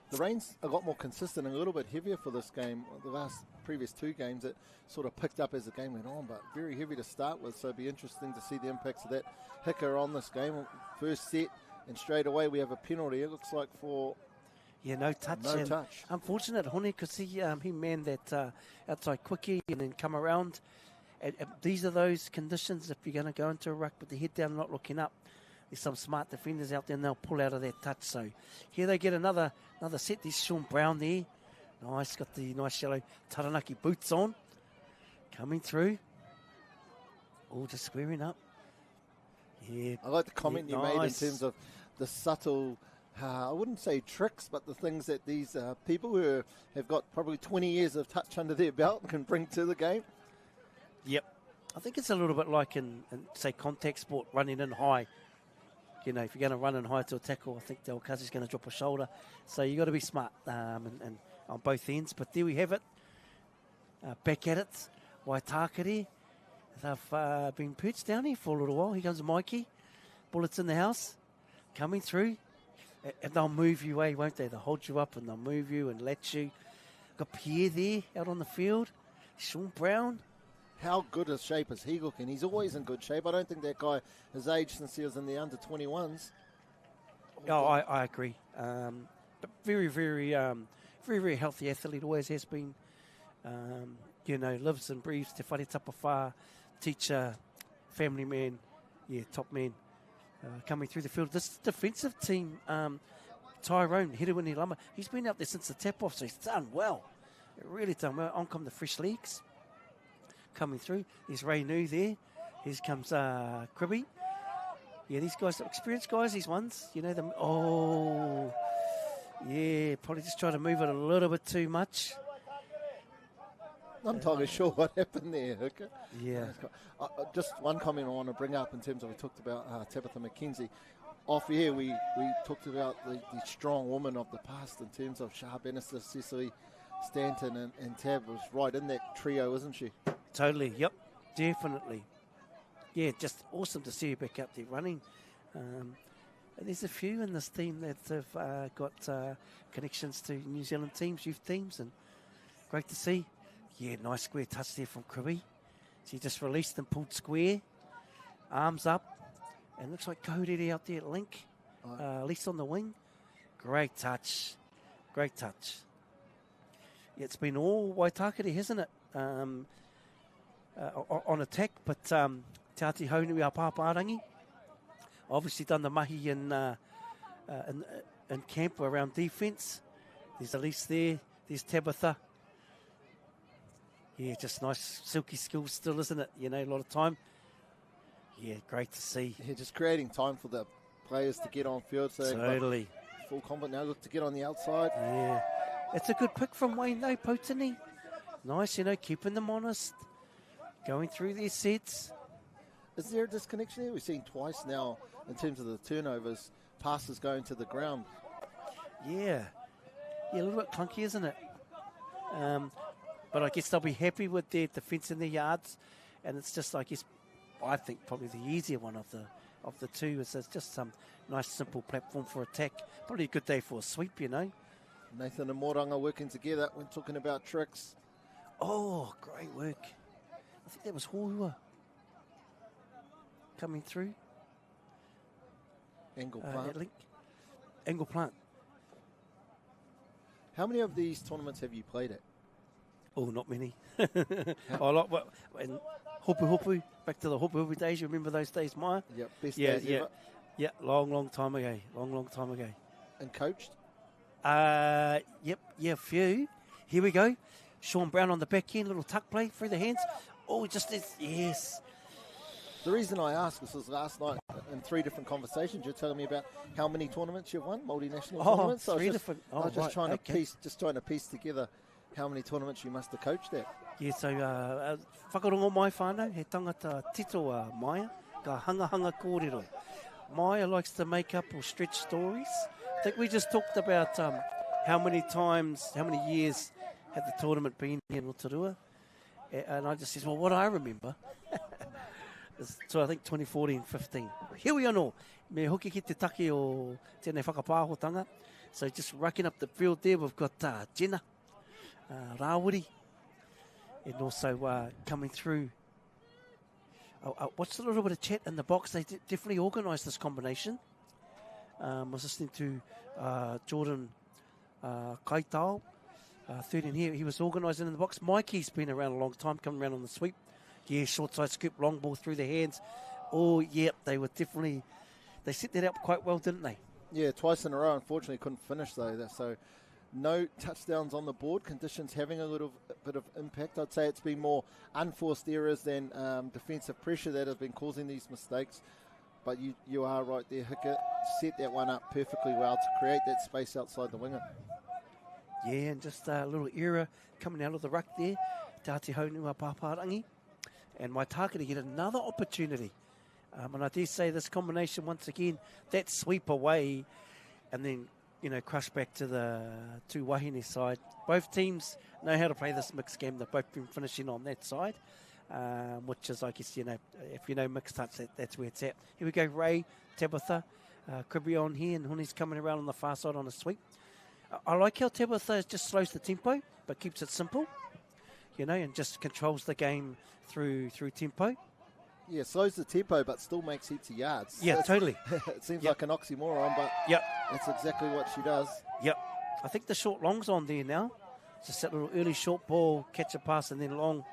The rain's a lot more consistent and a little bit heavier for this game. The previous two games, it sort of picked up as the game went on, but very heavy to start with, so it'll be interesting to see the impacts of that hiccup on this game. First set, and straight away we have a penalty, it looks like, for... Yeah, no touch. No touch. Unfortunate, Hine, because he manned that outside quickie and then come around. And these are those conditions, if you're going to go into a ruck with the head down, not looking up. There's some smart defenders out there and they'll pull out of that touch. So here they get another set. There's Sean Brown there. Nice, got the nice yellow Taranaki boots on. Coming through. Oh, just squaring up. Yeah. I like the comment you made in terms of the subtle, I wouldn't say tricks, but the things that these people who have got probably 20 years of touch under their belt can bring to the game. Yep. I think it's a little bit like in say, contact sport, running in high. you know, if you're going to run and high to a tackle, I think Del Kazi's going to drop a shoulder. So you got to be smart and on both ends. But there we have it. Back at it. Waitākere. They've been perched down here for a little while. Here comes Mikey. Bullets in the house. Coming through. And they'll move you away, won't they? They'll hold you up and they'll move you and let you. Got Pierre there out on the field. Sean Brown. How good a shape is he looking? He's always in good shape. I don't think that guy has aged since he was in the under-21s. I agree. But very, very healthy athlete. Always has been. You know, lives and breathes te whare tapawha, teacher, family man, top man. Coming through the field. This defensive team, Tyrone Hirewini Lama, he's been out there since the tap-off, so he's done well. Really done well. On come the fresh legs. Coming through. There's Ray New there. Here comes Cribby. Yeah, these guys are experienced guys, these ones. You know them. Oh, yeah, probably just try to move it a little bit too much. I'm not entirely sure what happened there. Okay? Yeah. Just one comment I want to bring up in terms of we talked about Tabitha McKenzie. Off here, we talked about the strong woman of the past in terms of Shah Bannister, Cecily Stanton, and Tab was right in that trio, isn't she? Totally, yep, definitely. Yeah, just awesome to see her back up there running. And there's a few in this team that have got connections to New Zealand teams, youth teams, and great to see. Yeah, nice square touch there from Kribi. She just released and pulled square. Arms up. And looks like Cody out there at link. At least on the wing. Great touch. Great touch. Yeah, it's been all Waitākere, hasn't it? On attack, but Te Ātihaunui-a-Pāpārangi obviously done the mahi in camp around defence. There's Elise there. There's Tabitha. Yeah, just nice silky skills still, isn't it? You know, a lot of time. Yeah, great to see. Yeah, just creating time for the players to get on field. So totally. Full combat now, look to get on the outside. Yeah. It's a good pick from Wayne, though, Potini. Nice, you know, keeping them honest. Going through their sets. Is there a disconnection here? We've seen twice now in terms of the turnovers, passes going to the ground. Yeah. Yeah, a little bit clunky, isn't it? But I guess they'll be happy with their defence in their yards. And it's just, I guess, I think probably the easier one of the two is there's just some nice, simple platform for attack. Probably a good day for a sweep, you know. Nathan and Moranga working together when talking about tricks. Oh, great work. I think that was Hopuhopu coming through. Angle plant. Angle plant. How many of these tournaments have you played at? Oh, not many. I like and Hopuhopu, back to the Hopuhopu days. You remember those days, Maya? Yep, best days ever. Yeah, long time ago. Long time ago. And coached? Yep, a few. Here we go. Sean Brown on the back end, little tuck play through the hands. Oh, just this, yes. The reason I asked was last night in 3 different conversations, you're telling me about how many tournaments you've won, multinational tournaments. So 3 different. I was just trying to piece together how many tournaments you must have coached at. Yeah, so whakarongo mai whānau, he tangata tito Maya, ka hanga kōrero. Maya likes to make up or stretch stories. I think we just talked about how many years had the tournament been here in Rotorua. And I just said, well, what I remember. So I think 2014-15. Here we are now. Me hoki ki te take o tēnei whakapāhotanga. So just racking up the field there, we've got Jenna, Rawiri, and also coming through. What's a little bit of chat in the box? They definitely organised this combination. I was listening to Jordan Kaitao, 13 here. He was organising in the box. Mikey's been around a long time, coming around on the sweep. Yeah, short side scoop, long ball through their hands. Oh, yep, they were definitely, they set that up quite well, didn't they? Yeah, twice in a row. Unfortunately, couldn't finish though. So no touchdowns on the board. Conditions having a little bit of impact. I'd say it's been more unforced errors than defensive pressure that have been causing these mistakes. But you are right there, Hika. Set that one up perfectly well to create that space outside the winger. Yeah, and just a little error coming out of the ruck there. Te Ātihaunui-a-Pāpārangi. And Waitākere get another opportunity. And I dare say this combination, once again, that sweep away and then, crush back to the Wahine side. Both teams know how to play this mixed game. They've both been finishing on that side, which is, I guess, if you know mixed touch, that's where it's at. Here we go, Ray, Tabitha, Cribby on here, and Hune's coming around on the far side on a sweep. I like how Tabitha just slows the tempo, but keeps it simple, and just controls the game through tempo. Yeah, slows the tempo, but still makes heaps of yards. Yeah, totally. It seems like an oxymoron, but that's exactly what she does. Yep. I think the short long's on there now. Just that little early short ball, catch a pass, and then long.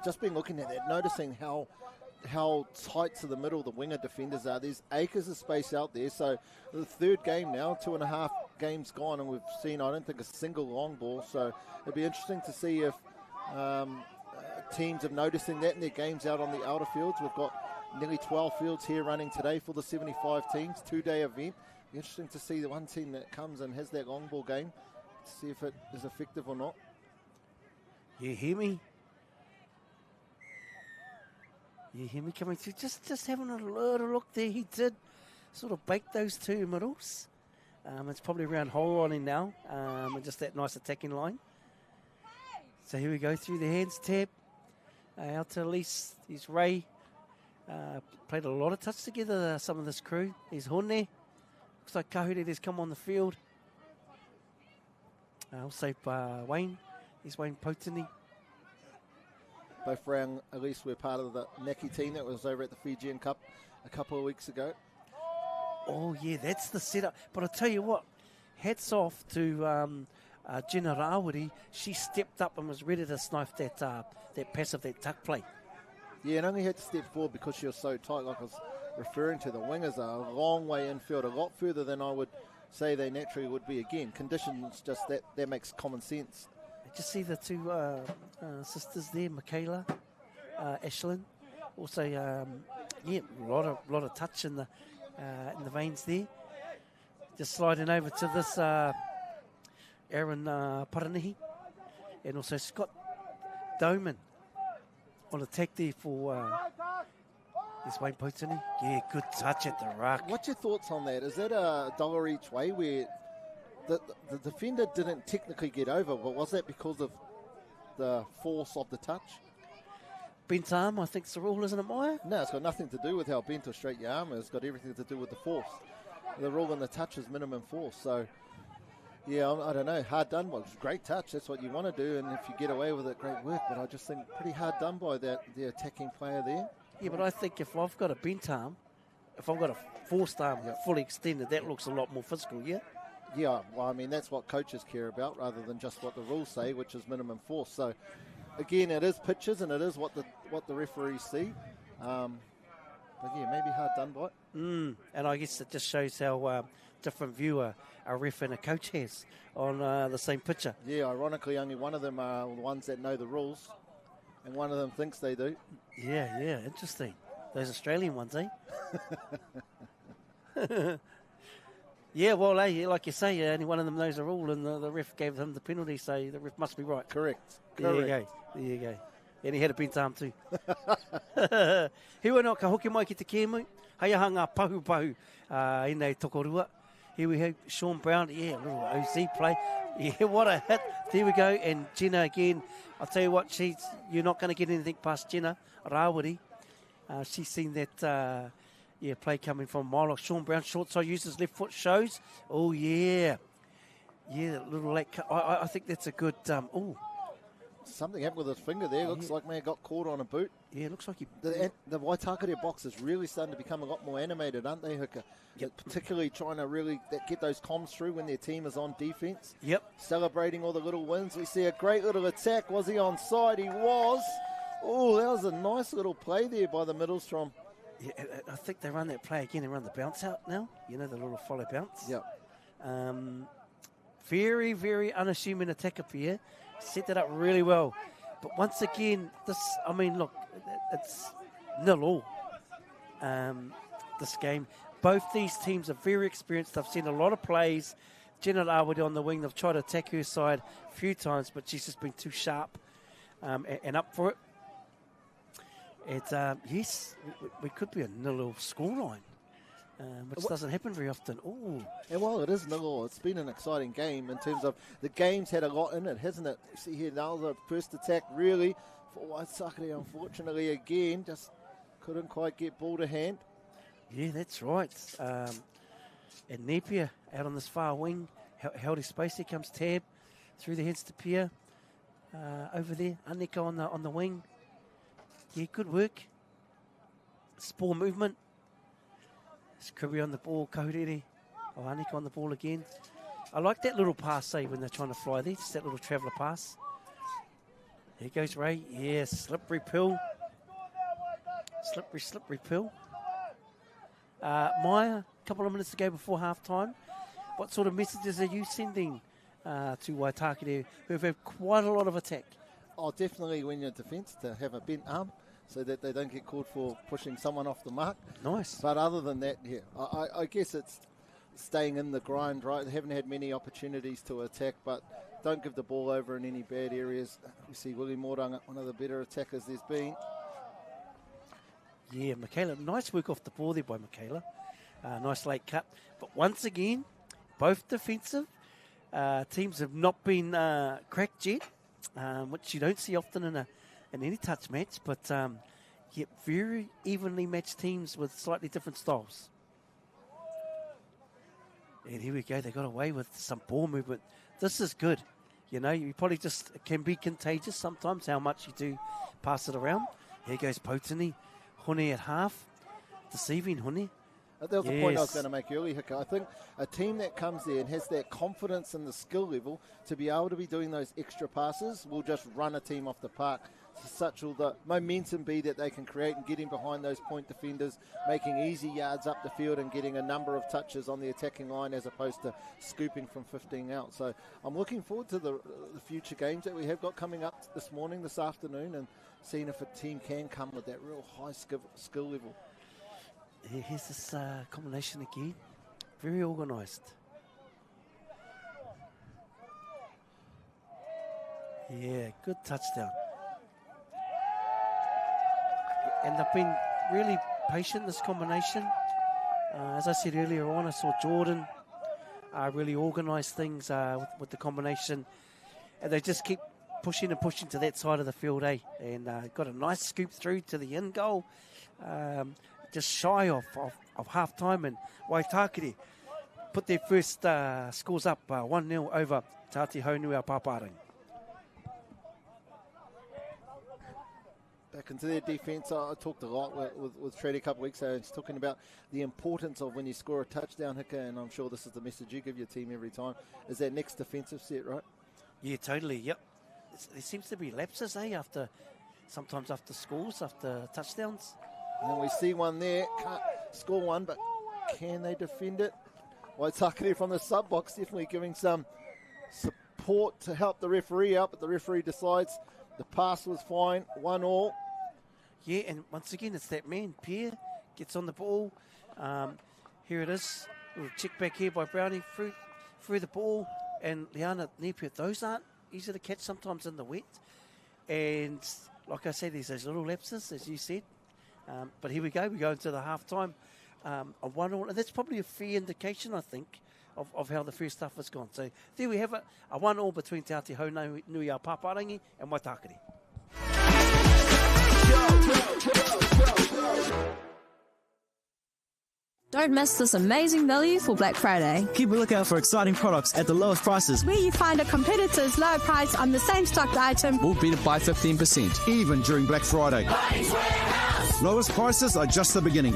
Just been looking at that, noticing how tight to the middle the winger defenders are. There's acres of space out there. So the third game now, 2.5 games gone, and we've seen, I don't think, a single long ball. So it'd be interesting to see if teams are noticing that in their games out on the outer fields. We've got nearly 12 fields here running today for the 75 teams, 2-day event. Be interesting to see the one team that comes and has that long ball game, to see if it is effective or not. You hear me? You hear me coming through? Just having a little look there. He did sort of bake those two middles. It's probably around hole running now, and just that nice attacking line. So here we go through the hands, Tab. Out to Elise. He's Ray. Played a lot of touch together, some of this crew. He's Hine. Looks like Kahure has come on the field. Also Wayne. He's Wayne Potini. Both round, at least we're part of the Ngati team that was over at the Fijian Cup a couple of weeks ago. Oh, yeah, that's the setup. But I tell you what, hats off to Gina Rawiri. She stepped up and was ready to snipe that passive, that tuck play. Yeah, and only had to step forward because she was so tight, like I was referring to. The wingers are a long way infield, a lot further than I would say they naturally would be. Again, conditions, just that makes common sense. Just see the two sisters there, Michaela, Ashlyn. Also, a lot of touch in the veins there. Just sliding over to this Aaron Paranihi, and also Scott Doman on attack there for this Wayne Potini. Yeah, good touch at the ruck. What's your thoughts on that? Is that $1 each way where the defender didn't technically get over, but was that because of the force of the touch? Bent arm, I think it's the rule, isn't it, Maya? No, it's got nothing to do with how bent or straight your arm is. It's got everything to do with the force. The rule in the touch is minimum force. So, yeah, I don't know. Hard done by. Great touch. That's what you want to do. And if you get away with it, great work. But I just think pretty hard done by the attacking player there. Yeah, but I think if I've got a bent arm, if I've got a forced arm fully extended, that looks a lot more physical, yeah? Yeah, well, I mean, that's what coaches care about rather than just what the rules say, which is minimum force. So, again, it is pitches and it is what the referees see. But, yeah, maybe hard done by it. And I guess it just shows how different view a ref and a coach has on the same picture. Yeah, ironically, only one of them are the ones that know the rules, and one of them thinks they do. Yeah, interesting. Those Australian ones, eh? Yeah, well, like you say, only one of them knows the rule, and the ref gave them the penalty, so the ref must be right. Correct. There you go. And he had a bent arm too. Hiwa no ka hoki mai ki te kēmu. Haiahanga pahu. Hine tokorua. Here we have Sean Brown. Yeah, a little OC play. Yeah, what a hit. There we go. And Gina again. I'll tell you what, you're not going to get anything past Gina Rawiri. She's seen that play coming from a mile. Sean Brown, short side, uses left foot, shows. Oh, yeah. Yeah, little late cut. I think that's a good... Something happened with his finger there. Looks like man got caught on a boot. Yeah, looks like he... The Waitākere box is really starting to become a lot more animated, aren't they, Hooker? Yep. Particularly trying to really get those comms through when their team is on defence. Yep. Celebrating all the little wins. We see a great little attack. Was he onside? He was. Oh, that was a nice little play there by the Middlestrom. Yeah, I think they run that play again. They run the bounce out now. You know, the little follow bounce. Yep. Very, very unassuming attacker here. Set that up really well. But once again, look, it's 0-0. This game. Both these teams are very experienced. I've seen a lot of plays. Jenna Arwood on the wing. They've tried to attack her side a few times, but she's just been too sharp and up for it. It's, yes, we could be a 0 scoreline, which doesn't happen very often. Ooh. And while it is 0, it's been an exciting game in terms of the game's had a lot in it, hasn't it? You see here now the first attack really for Waitākere, unfortunately, again, just couldn't quite get ball to hand. Yeah, that's right. And Napier out on this far wing, held his space. Here comes Tab through the heads to Pia. Over there, Aniko on the wing. Yeah, good work. Spore movement. It's Kirby on the ball, Kaurere. Oh, Aniko on the ball again. I like that little pass, say, when they're trying to fly there. Just that little traveller pass. There goes Ray. Yeah, slippery pill. Slippery pill. Maya, a couple of minutes to go before half-time. What sort of messages are you sending to Waitākere, who have had quite a lot of attack? Oh, definitely when you're defence, to have a bent arm so that they don't get caught for pushing someone off the mark. Nice. But other than that, yeah, I guess it's staying in the grind, right? They haven't had many opportunities to attack, but don't give the ball over in any bad areas. We see Willie Moranga, one of the better attackers there's been. Yeah, Michaela, nice work off the ball there by Michaela. Nice late cut. But once again, both defensive teams have not been cracked yet, which you don't see often in any touch match, but yet very evenly matched teams with slightly different styles. And here we go, they got away with some ball movement. This is good. You know, you probably just can be contagious sometimes how much you do pass it around. Here goes Potini. Hine at half. Deceiving Hine. That was the point I was going to make earlier, Hika. I think a team that comes there and has that confidence and the skill level to be able to be doing those extra passes will just run a team off the park. Such will the momentum be that they can create and getting behind those point defenders, making easy yards up the field and getting a number of touches on the attacking line as opposed to scooping from 15 out. So I'm looking forward to the future games that we have got coming up this morning, this afternoon, and seeing if a team can come with that real high skill level. Here's this combination again. Very organised. Yeah, good touchdown. And they've been really patient, this combination. As I said earlier on, I saw Jordan really organise things with the combination. And they just keep pushing and pushing to that side of the field, eh? And got a nice scoop through to the end goal. Just shy of half-time, and Waitākere put their first scores up 1-0 over Ātihaunui-a-Pāpārangi. Back into their defence, I talked a lot with Treaty a couple of weeks ago. He's talking about the importance of when you score a touchdown, Hika, and I'm sure this is the message you give your team every time, is that next defensive set, right? Yeah, totally, yep. There seems to be lapses, sometimes after scores, after touchdowns. And then we see one there, can't score one, but can they defend it? Waitākere from the sub-box definitely giving some support to help the referee out, but the referee decides the pass was fine, 1-1. Yeah, and once again, it's that man, Pierre, gets on the ball. Here it is, a little check back here by Brownie through the ball, and Liana Napier. Those aren't easy to catch sometimes in the wet. And like I said, there's those little lapses, as you said. But here we go into the half-time of 1-1, and that's probably a fair indication, I think, of how the first half has gone. So there we have it, a 1-1 between Te Ātihaunui-a-Pāpārangi and Waitākere. Don't miss this amazing value for Black Friday. Keep a lookout for exciting products at the lowest prices. Where you find a competitor's low price on the same stocked item. We'll beat it by 15%. Even during Black Friday. Lowest prices are just the beginning.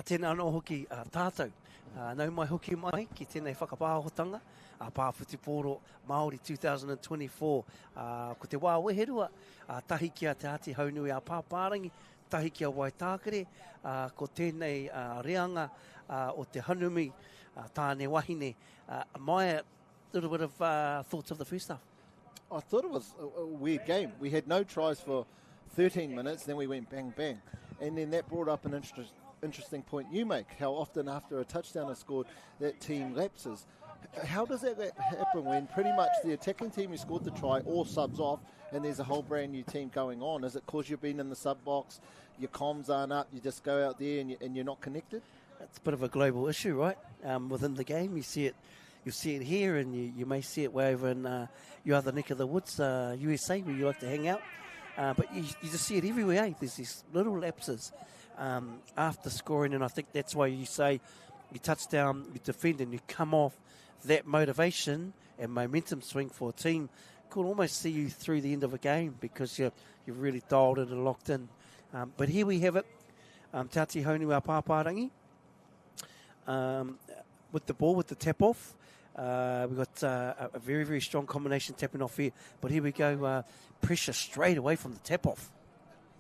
Tēnā anō hoki tātou. Nau mai hoki mai ki tēnei whakapāhotanga. Pāwhuti Porou Māori 2024. Ko te wā weherua, tahi kia te Ātihaunui-a-Pāpārangi, tahi kia Waitākere, ko tēnei reanga o te Hanumi tāne wahine. My little bit of thoughts of the first half. I thought it was a weird game. We had no tries for 13 minutes, then we went bang, bang. And then that brought up an interesting point you make, how often after a touchdown is scored, that team lapses. How does that happen when pretty much the attacking team who scored the try all subs off and there's a whole brand new team going on? Is it because you've been in the sub box, your comms aren't up, you just go out there and you're not connected? It's a bit of a global issue, right? Within the game, you see it here, and you may see it way over in your other neck of the woods, USA, where you like to hang out. But you just see it everywhere, eh? There's these little lapses after scoring, and I think that's why you say you touch down, you defend, and you come off that motivation and momentum swing for a team could almost see you through the end of a game because you've really dialed it and locked in. But here we have it, Te Ātihaunui-a-Pāpārangi with the ball, with the tap off. We've got a very, very strong combination tapping off here. But here we go, pressure straight away from the tap off.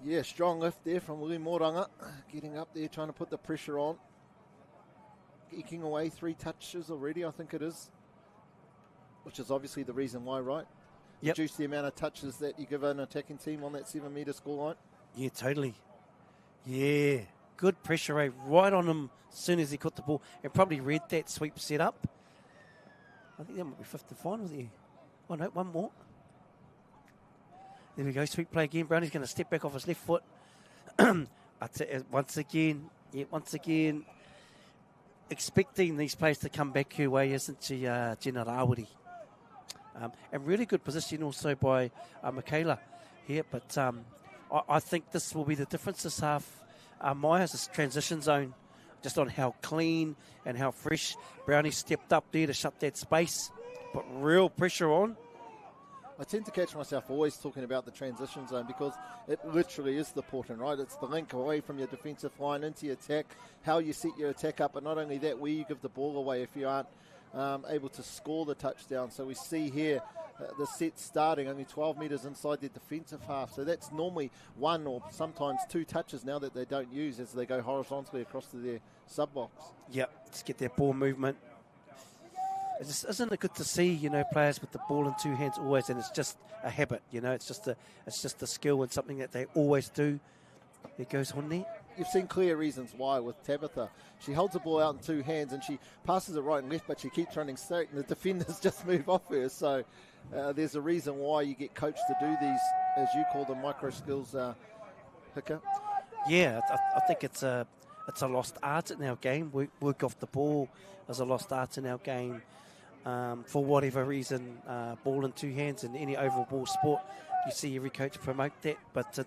Yeah, strong lift there from Mooranga, getting up there, trying to put the pressure on. Eking away 3 touches already, I think it is. Which is obviously the reason why, right? Yep. Reduce the amount of touches that you give an attacking team on that 7-metre scoreline. Yeah, totally. Yeah, good pressure rate right on him as soon as he caught the ball and probably read that sweep set up. I think that might be 5th and final there. Oh no, one more. There we go, sweep play again. Brownie's going to step back off his left foot. Once again, expecting these players to come back your way, isn't she, Jenna Rawiri? And really good position also by Michaela here, but I think this will be the difference this half. Maya's this transition zone, just on how clean and how fresh Brownie stepped up there to shut that space, put real pressure on. I tend to catch myself always talking about the transition zone because it literally is the portent, right? It's the link away from your defensive line into your attack, how you set your attack up, but not only that, where you give the ball away if you aren't able to score the touchdown. So we see here the set starting only 12 metres inside their defensive half. So that's normally 1 or sometimes 2 touches now that they don't use as they go horizontally across to their sub-box. Yep, just get that ball movement. Isn't it good to see, players with the ball in 2 hands always, and it's just a habit, it's just a skill and something that they always do. There goes Hine. You've seen clear reasons why with Tabitha. She holds the ball out in 2 hands and she passes it right and left, but she keeps running straight and the defenders just move off her. So there's a reason why you get coached to do these, as you call them, micro skills, Hika. Yeah, I think it's a lost art in our game. Work off the ball is a lost art in our game. For whatever reason, ball in 2 hands in any oval ball sport, you see every coach promote that, but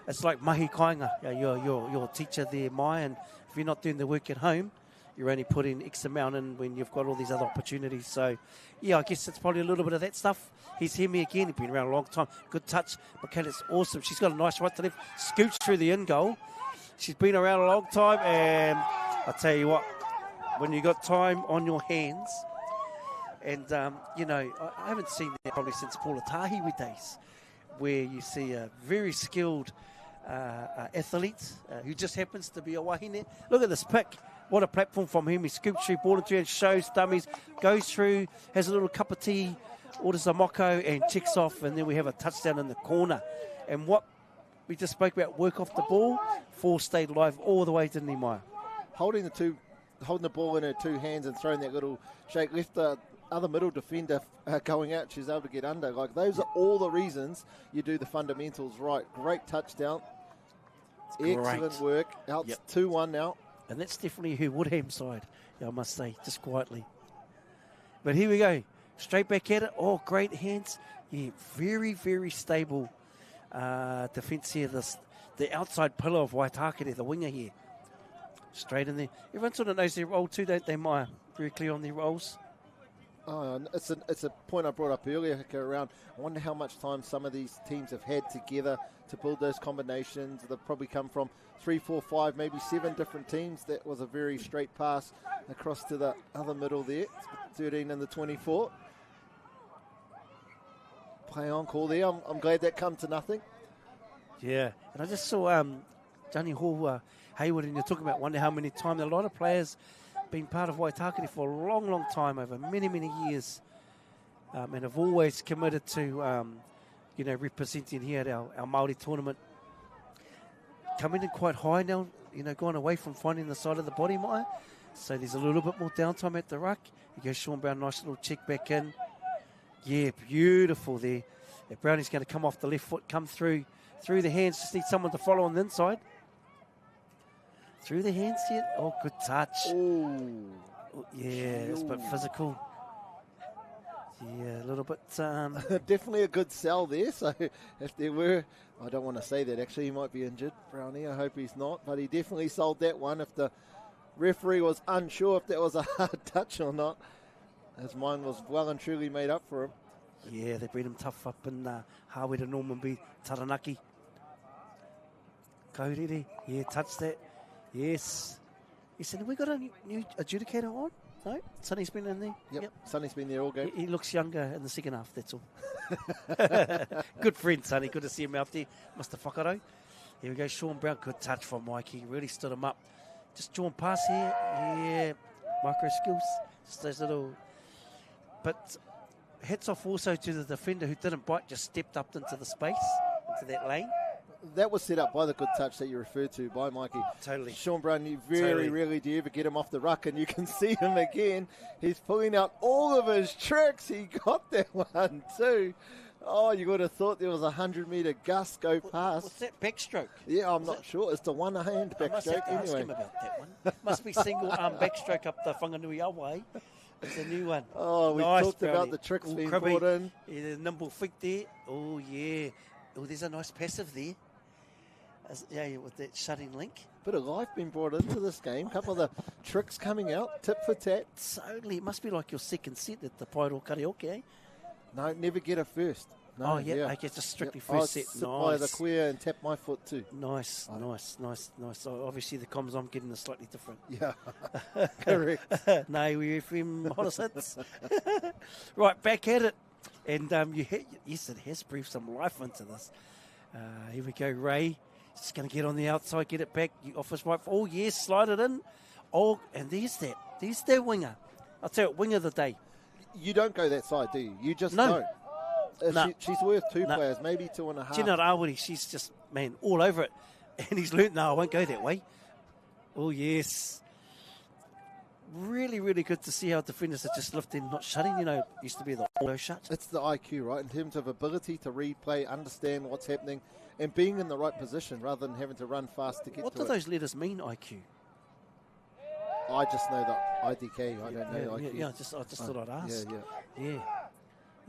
it's like mahi kainga. You're a teacher there, Mai, and if you're not doing the work at home, you're only putting X amount in when you've got all these other opportunities. So, yeah, I guess it's probably a little bit of that stuff. He's Hime again. He's been around a long time. Good touch. Michaela's awesome. She's got a nice right to left. Scoots through the in goal. She's been around a long time, and I tell you what, when you got time on your hands, and, I haven't seen that probably since Paula Tahiwi days, where you see a very skilled athlete who just happens to be a wahine. Look at this pick. What a platform from him. He scoops through, ball into and shows dummies, goes through, has a little cup of tea, orders a moko and checks off, and then we have a touchdown in the corner. And what we just spoke about, work off the ball, 4 stayed live all the way, didn't he, Maya? Holding the ball in her 2 hands and throwing that little shake, left the other middle defender going out, she's able to get under. Like, those are all the reasons you do the fundamentals right. Great touchdown. Excellent work. Out 2-1 now. And that's definitely her Woodham side, I must say, just quietly. But here we go. Straight back at it. Oh, great hands. Yeah, very, very stable defence here. The outside pillar of Waitākere, the winger here. Straight in there. Everyone sort of knows their role too, don't they, Maya? Very clear on their roles. It's a point I brought up earlier around, I wonder how much time some of these teams have had together to build those combinations. They've probably come from 3, 4, 5, maybe 7 different teams. That was a very straight pass across to the other middle there. 13 and the 24. Play on call there. I'm glad that come to nothing. Yeah, and I just saw Johnny Hall Hayward, and you're talking about wonder how many times a lot of players been part of Waitākere for a long, long time, over many, many years, and have always committed to, representing here at our Māori tournament. Coming in quite high now, gone away from finding the side of the body, Maya. So there's a little bit more downtime at the ruck. You go Sean Brown, nice little check back in. Yeah, beautiful there. Brownie's going to come off the left foot, come through the hands. Just need someone to follow on the inside. Through the hands here. Oh, good touch. Ooh. Yeah, it's a bit physical. Yeah, a little bit. Definitely a good sell there. So if there were, I don't want to say that actually, he might be injured, Brownie. I hope he's not. But he definitely sold that one. If the referee was unsure if that was a hard touch or not, his mind was well and truly made up for him. Yeah, they beat him tough up in Hāwera to Normanby, Taranaki. Kaurere, yeah, touch that. Yes. He said, have we got a new adjudicator on? No? Sonny's been in there? Yep. Sonny's been there all game. He looks younger in the second half, that's all. Good friend, Sonny. Good to see him out there. Mr. Whakaro. Here we go, Sean Brown. Good touch from Mike. He really stood him up. Just drawn past here. Yeah. Micro skills. Just those little... But hats off also to the defender who didn't bite, just stepped up into the space, into that lane. That was set up by the good touch that you referred to by Mikey. Totally. Sean Brown, you very rarely do you ever get him off the ruck, and you can see him again. He's pulling out all of his tricks. He got that one too. Oh, you would have thought there was a 100-metre gust go past. What's that backstroke? Yeah, I'm not sure. It's the one-hand backstroke anyway. Ask him about that one. Must be single-arm backstroke up the Whanganui-a-Pāpārangi. It's a new one. Oh, we nice, talked Brownie. about the tricks being brought in. Yeah, the nimble feet there. Oh, yeah. Oh, there's a nice passive there. Yeah, with that shutting link. Bit of life being brought into this game. Couple of the tricks coming out, tit for tat. Totally. It must be like your second set at the Paewhenua karaoke, eh? No, never get a first. No, oh, yeah. Okay, just strictly first set. Sit by the queer and tap my foot too. Nice. So obviously the comms I'm getting are slightly different. Yeah, correct. No, we FM hottest hits. Right, back at it. And yes, it has breathed some life into this. Here we go, Ray. Just going to get on the outside, get it back. Off his right. Oh, yes, slide it in. Oh, and there's that. There's their winger. I'll tell you, winger of the day. You don't go that side, do you? You just don't. She's worth two players, maybe 2.5. Gina Rawiri, she's just, man, all over it. And he's learnt, no, I won't go that way. Oh, yes. Really, really good to see how defenders are just lifting, not shutting. Used to be the auto shut. It's the IQ, right? In terms of ability to replay, understand what's happening, and being in the right position rather than having to run fast to get to it. What do those letters mean, IQ? I just know the IDK. I don't know IQ. Yeah, I just thought I'd ask. Yeah,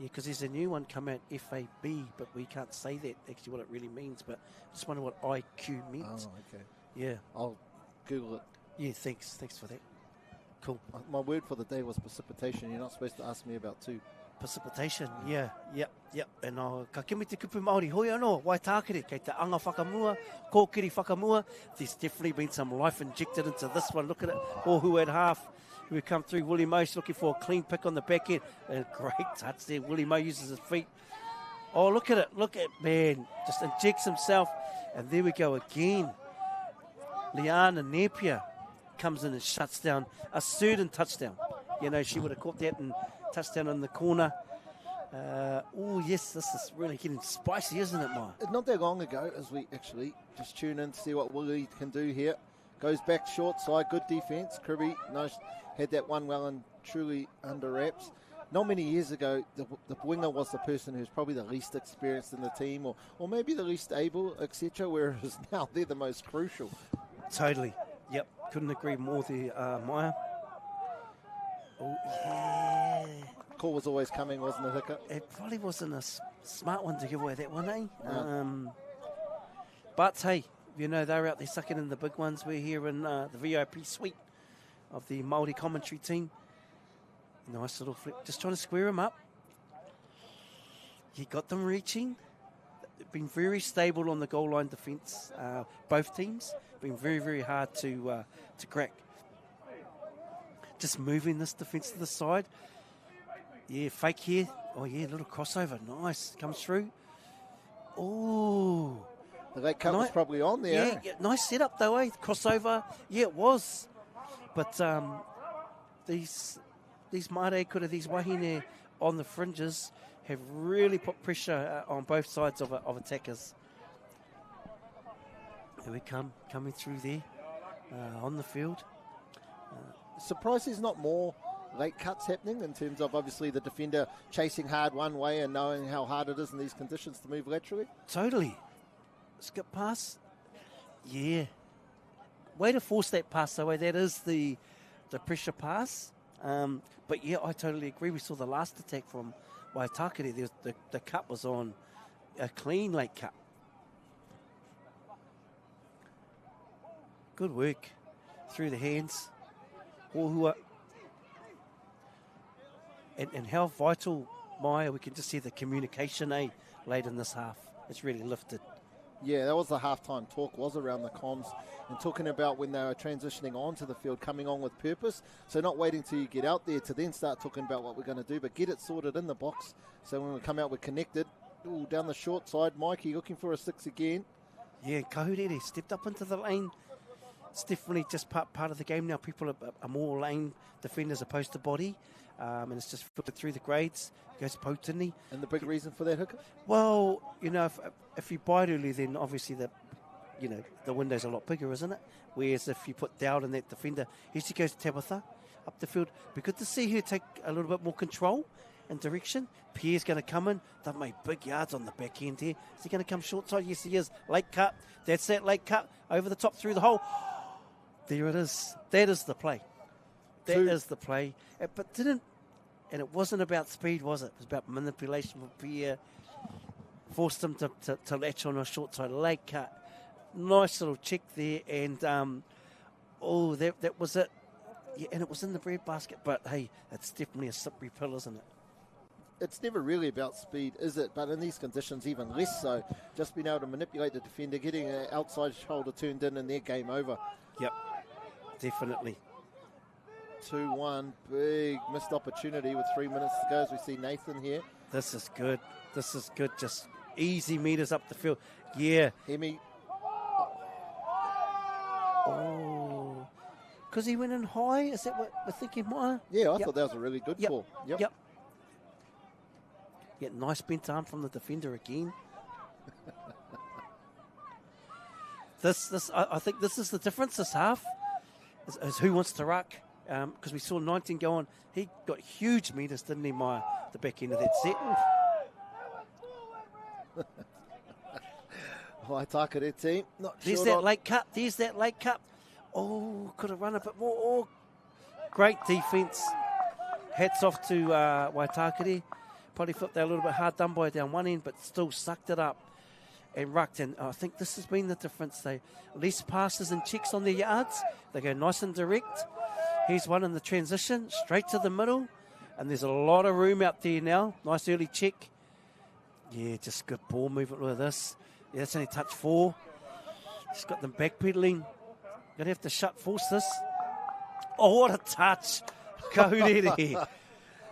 because there's a new one come out, FAB, but we can't say that actually what it really means. But I just wonder what IQ means. Oh, okay. Yeah. I'll Google it. Yeah, thanks for that. Cool. My word for the day was precipitation. You're not supposed to ask me about two. Precipitation, yeah. And ka kimi te kupu Māori hoi anō, Waitākere, kei te anga whakamua, kōkiri whakamua. There's definitely been some life injected into this one. Look at it, Hohu at half. We come through, Willie Mo's looking for a clean pick on the back end. A great touch there. Willie Mo uses his feet. Oh, look at it, man. Just injects himself. And there we go again. Liana Napier comes in and shuts down a certain touchdown. She would have caught that and touchdown in the corner. Oh, yes, this is really getting spicy, isn't it, Maya? Not that long ago, as we actually just tune in to see what Willie can do here. Goes back short side, good defence. Kirby had that one well and truly under wraps. Not many years ago, the winger was the person who's probably the least experienced in the team or maybe the least able, etc., whereas now they're the most crucial. Totally. Yep, couldn't agree more there, Maya. Oh, yeah. Call was always coming, wasn't it, Hiccup? It probably wasn't a smart one to give away that one, eh? No. But, hey, they're out there sucking in the big ones. We're here in the VIP suite of the Māori commentary team. Nice little flip. Just trying to square them up. He got them reaching. Been very stable on the goal line defence. Both teams been very, very hard to crack. Just moving this defence to the side. Yeah, fake here. Oh, yeah, little crossover. Nice. Comes through. Oh. The late cut was probably on there. Yeah, nice setup though, eh? Crossover. Yeah, it was. But these Māori kura, these wahine on the fringes have really put pressure on both sides of attackers. Here we come, coming through there on the field. Surprised there's not more late cuts happening in terms of obviously the defender chasing hard one way and knowing how hard it is in these conditions to move laterally. Totally. Skip pass. Yeah. Way to force that pass away. That is the pressure pass. But yeah, I totally agree. We saw the last attack from Waitākere. The cut was on a clean late cut. Good work through the hands. Hopuhopu. And how vital, Maya, we can just see the communication late in this half. It's really lifted. Yeah, that was the halftime talk, was around the comms and talking about when they were transitioning onto the field, coming on with purpose. So not waiting till you get out there to then start talking about what we're going to do, but get it sorted in the box. So when we come out, we're connected. Ooh, down the short side, Mikey looking for a 6 again. Yeah, Kahurere stepped up into the lane. It's definitely just part of the game now. People are more lane defenders opposed to body. And it's just filtered through the grades. Goes Potini. And the big reason for that, Hooker? Well, if you bite early, then obviously the window's a lot bigger, isn't it? Whereas if you put down in that defender, here she goes to Tabitha up the field. Be good to see her take a little bit more control and direction. Pierre's going to come in. They've made big yards on the back end here. Is he going to come short side? Yes, he is. Late cut. That's that late cut. Over the top through the hole. There it is. That is the play. That is the play. And it wasn't about speed, was it? It was about manipulation from Pierre. Forced him to latch on a short side late cut. Nice little check there. And, that was it. Yeah, and it was in the bread basket. But, hey, it's definitely a slippery pill, isn't it? It's never really about speed, is it? But in these conditions, even less so. Just being able to manipulate the defender, getting an outside shoulder turned in, and their game over. Yep, definitely. 2-1, big missed opportunity with 3 minutes to go as we see Nathan here. This is good. Just easy meters up the field. Yeah. Hemi. Oh. Because he went in high? Is that what we're thinking, Maya? Yeah, I thought that was a really good call. Yep. Yeah, nice bent arm from the defender again. I think this is the difference this half, is who wants to ruck. Because we saw 19 go on. He got huge meters, didn't he, Maya, the back end of that set? Waitākere team. There's that late cut. Oh, could have run a bit more. Oh, great defence. Hats off to Waitākere. Probably flipped that a little bit hard done by down one end, but still sucked it up and rucked. And I think this has been the difference. They less passes and checks on their yards. They go nice and direct. Here's one in the transition, straight to the middle. And there's a lot of room out there now. Nice early check. Yeah, just good ball movement with this. Yeah, that's only touch 4. He's got them backpedaling. Going to have to force this. Oh, what a touch. Kahurere.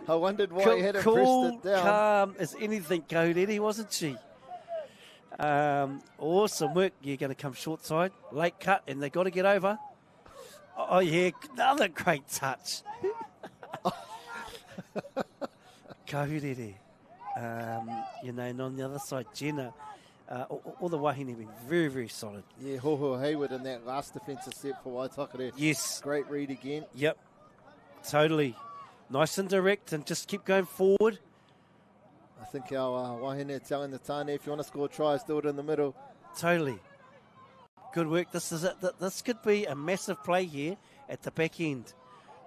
I wondered why he hadn't pressed it down. Calm as anything, Kahurere, wasn't she? Awesome work. You're going to come short side. Late cut, and they got to get over. Oh, yeah, another great touch. Kahurere. And on the other side, Jenna. All the wahine have been very, very solid. Yeah, Hoho Hayward in that last defensive set for Waitākere. Yes. Great read again. Yep, totally. Nice and direct, and just keep going forward. I think our wahine are telling the Tāne, if you want to score tries, do it in the middle. Totally. Good work. This is it. This could be a massive play here at the back end.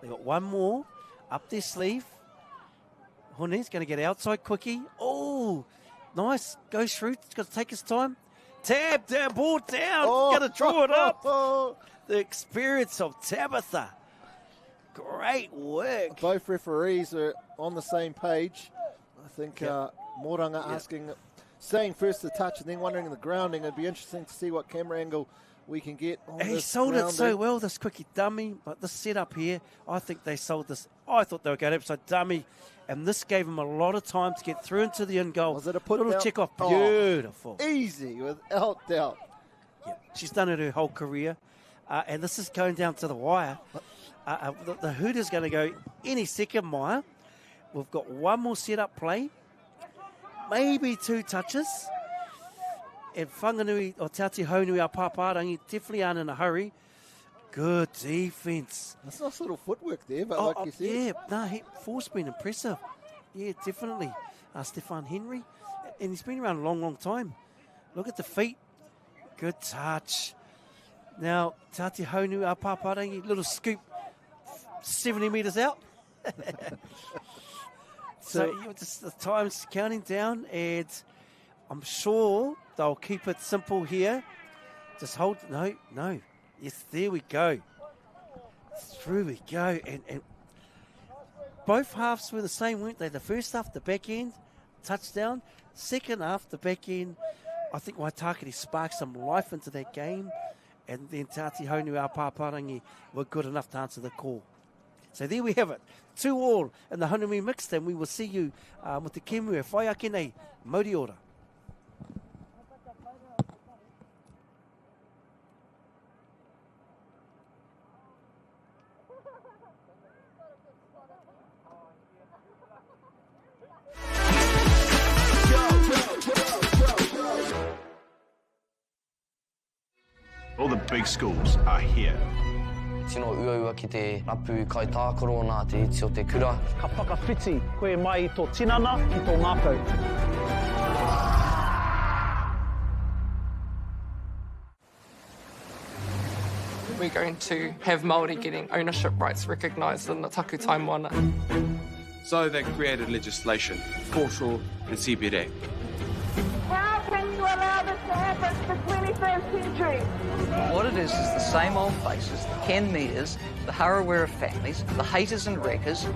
They got one more up their sleeve. Hine's going to get outside quickie. Oh, nice. Goes through. It's got to take his time. Tab, down, ball down. Got to draw it up. The experience of Tabitha. Great work. Both referees are on the same page. I think Moranga saying first the touch and then wondering the grounding. It'd be interesting to see what camera angle we can get on He this sold grounding. it so well, this quickie dummy. But this setup here, I think they sold this. I thought they were going upside dummy. And this gave them a lot of time to get through into the end goal. Was it a put little down? check off? Beautiful. Easy, without doubt. Yeah, she's done it her whole career. And this is going down to the wire. The Hooters going to go any second, Maya. We've got one more set-up play, maybe 2 touches. And Whanganui or Ātihaunui-a-Pāpārangi definitely aren't in a hurry. Good defence. That's nice little footwork there, but like you said. Yeah, no, force been impressive. Yeah, definitely. Stefan Henry, and he's been around a long, long time. Look at the feet. Good touch. Now, Ātihaunui-a-Pāpārangi, little scoop, 70 metres out. So just the time's counting down, and I'm sure they'll keep it simple here. Just hold. No. Yes, there we go. Through we go. And both halves were the same, weren't they? The first half, the back end, touchdown. Second half, the back end, I think Waitākere sparked some life into that game. And then Ātihaunui-a-Pāpārangi were good enough to answer the call. So there we have it. 2-2 in the Hanumi mixed, and we will see you with the Kemue. Whaiākere nei, Mauri ora. All the big schools are here. Tino uaua ki te rapu kai tākoro nā te iti o te kura. Ka whakawhiti koe mai I tō tinana ki tō ngākau. We're going to have Māori getting ownership rights recognised in the taku taimoana. So they created legislation, Porou and CBD. How can you allow this to happen in the 21st century? What it is the same old faces, the Ken Meters, the Harawira families, the haters and wreckers.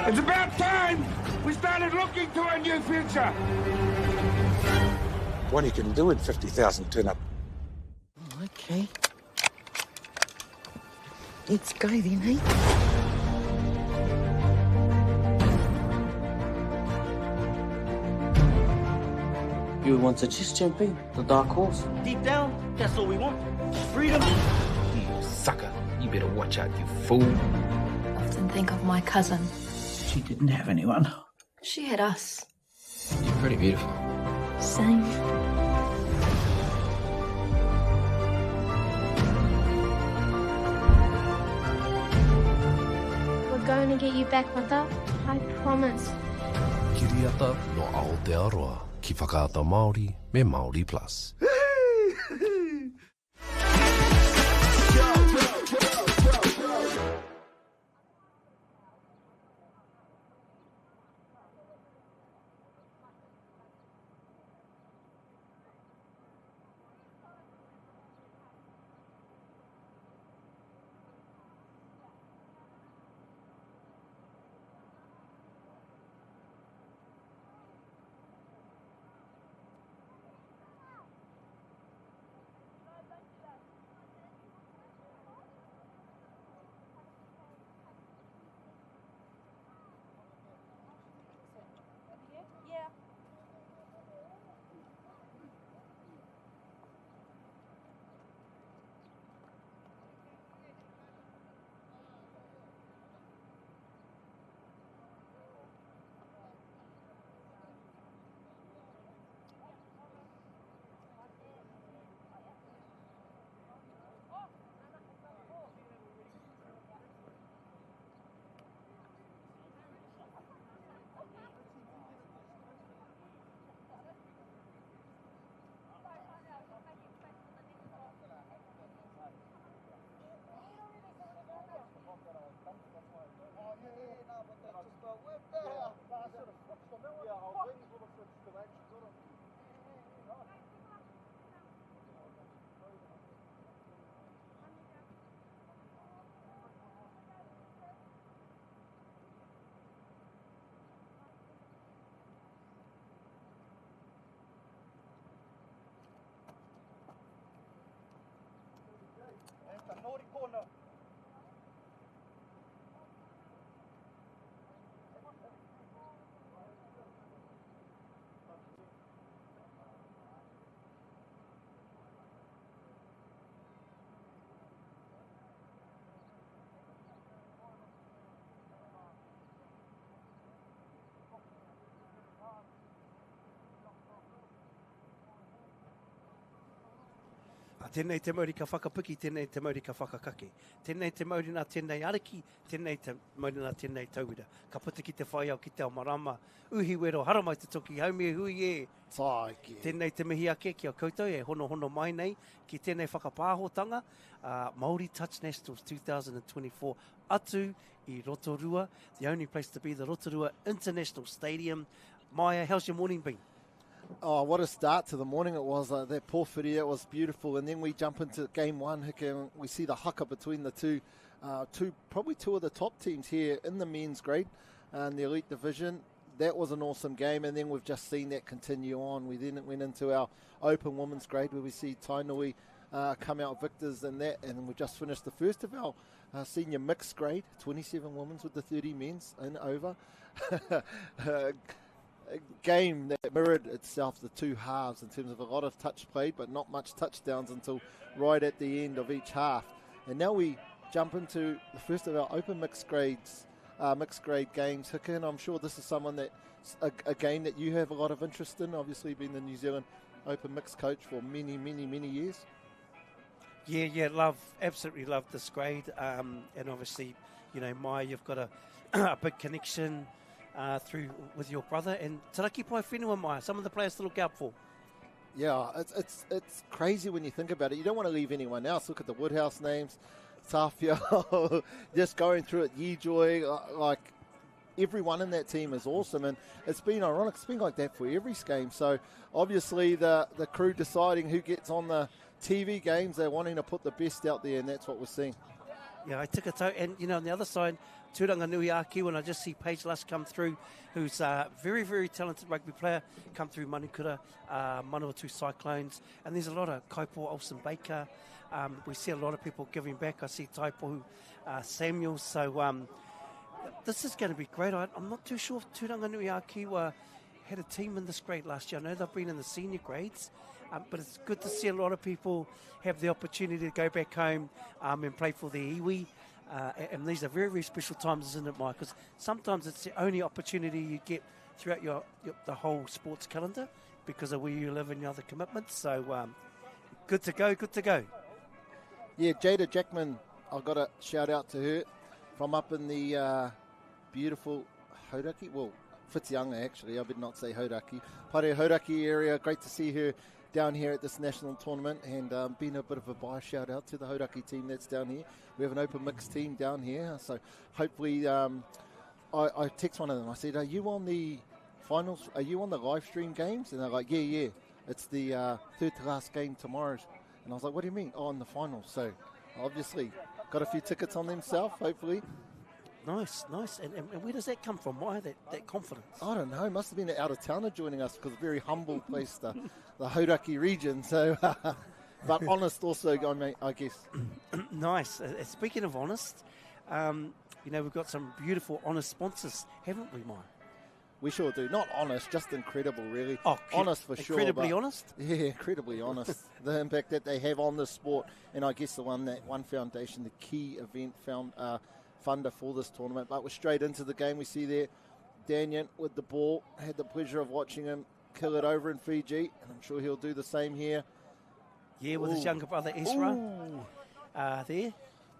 It's about time we started looking to a new future. What you can do in 50,000 turn up. Okay. Let's go then, eh? You want to just jump in, the dark horse? Deep down, that's all we want. Freedom. You sucker. You better watch out, you fool. Often think of my cousin. She didn't have anyone. She had us. You're pretty beautiful. Same. We're going to get you back, Mata. I promise. Kiriata no Aotearoa. Ki whakaata Māori me Māori Plus. Tēnei te mauri ka whakapiki, tēnei te mauri ka whakakake. Tēnei te mauri nā tēnei ariki, tēnei te mauri nā tēnei tauira. Ka puta ki te whai au ki te ao marama. Uhi wero, haramai te toki, haumi e hui e. Taiki. Tēnei te mihi ake ki a koutou, e hono mai nei, ki tēnei whakapāhotanga. Māori Touch Nationals 2024 atu I Rotorua, the only place to be, the Rotorua International Stadium. Maya, how's your morning been? Oh, what a start to the morning it was. That porphyry, it was beautiful. And then we jump into game one, and we see the haka between the two, probably two of the top teams here in the men's grade and the elite division. That was an awesome game, and then we've just seen that continue on. We then went into our open women's grade where we see Tainui come out victors in that, and we just finished the first of our senior mixed grade, 27 women's with the 30 men's in over. A game that mirrored itself, the two halves, in terms of a lot of touch played, but not much touchdowns until right at the end of each half. And now we jump into the first of our open mixed grade games. Hika, and I'm sure this is someone that a game that you have a lot of interest in, obviously being the New Zealand open mixed coach for many years. Yeah, absolutely love this grade. And obviously, Mai, you've got a big connection through with your brother, and Te Paewhenua, Mai, some of the players to look out for. Yeah, it's crazy when you think about it. You don't want to leave anyone else. Look at the Woodhouse names, Safia, just going through it, Yejoy, like everyone in that team is awesome, and it's been ironic. It's been like that for every game. So obviously the crew deciding who gets on the TV games, they're wanting to put the best out there, and that's what we're seeing. Yeah, I took a toe, and on the other side, Tūranga nui a Kiwa, and I just see Paige Lush come through, who's a very talented rugby player, come through Manikura, Manawatu Cyclones, and there's a lot of Kaipo, Olsen Baker. We see a lot of people giving back. I see Taipohu Samuel, so this is going to be great. I'm not too sure if Tūranga nui a Kiwa had a team in this grade last year. I know they've been in the senior grades, but it's good to see a lot of people have the opportunity to go back home and play for their iwi. And these are very special times, isn't it, Mike? Because sometimes it's the only opportunity you get throughout the whole sports calendar because of where you live and your other commitments. So good to go. Yeah, Jada Jackman, I've got a shout out to her from up in the beautiful Hauraki. Well, Whitianga, actually. I would not say Hauraki. Pare Hauraki area. Great to see her down here at this national tournament, and been a bit of a bias shout out to the Hauraki team that's down here. We have an open mixed team down here, so hopefully I text one of them. I said, are you on the finals? Are you on the live stream games? And they're like, yeah. It's the third to last game tomorrow. And I was like, what do you mean? Oh, in the finals. So obviously got a few tickets on themselves, hopefully. Nice. And where does that come from? Why that confidence? I don't know. Must have been an out-of-towner joining us because a very humble place, the Hauraki region. So, but honest also, I guess. Nice. Speaking of honest, we've got some beautiful honest sponsors, haven't we, Mike? We sure do. Not honest, just incredible, really. Oh, honest for sure. Incredibly honest? Yeah, incredibly honest. The impact that they have on the sport. And I guess the One Foundation, the key event funder for this tournament. But we're straight into the game. We see there Daniel with the ball. Had the pleasure of watching him kill it over in Fiji, and I'm sure he'll do the same here. Yeah, with his younger brother Ezra. There.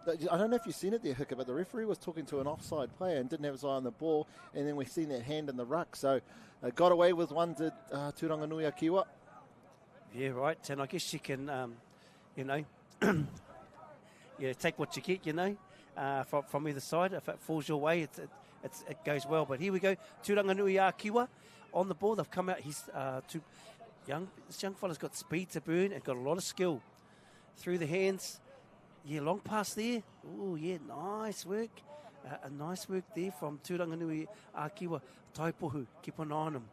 I don't know if you've seen it there, Hika, but the referee was talking to an offside player and didn't have his eye on the ball, and then we've seen that hand in the ruck. So got away with one, did Tūranga nui a Kiwa. Yeah, right. And I guess you can, take what you get, from either side. If it falls your way, it goes well. But here we go. Tūranga nui a Kiwa on the ball. They've come out. He's too young. This young fella's got speed to burn and got a lot of skill. Through the hands. Yeah, long pass there. Oh, yeah, nice work. A nice work there from Tūranga nui a Kiwa. Taipohu, keep an eye on him.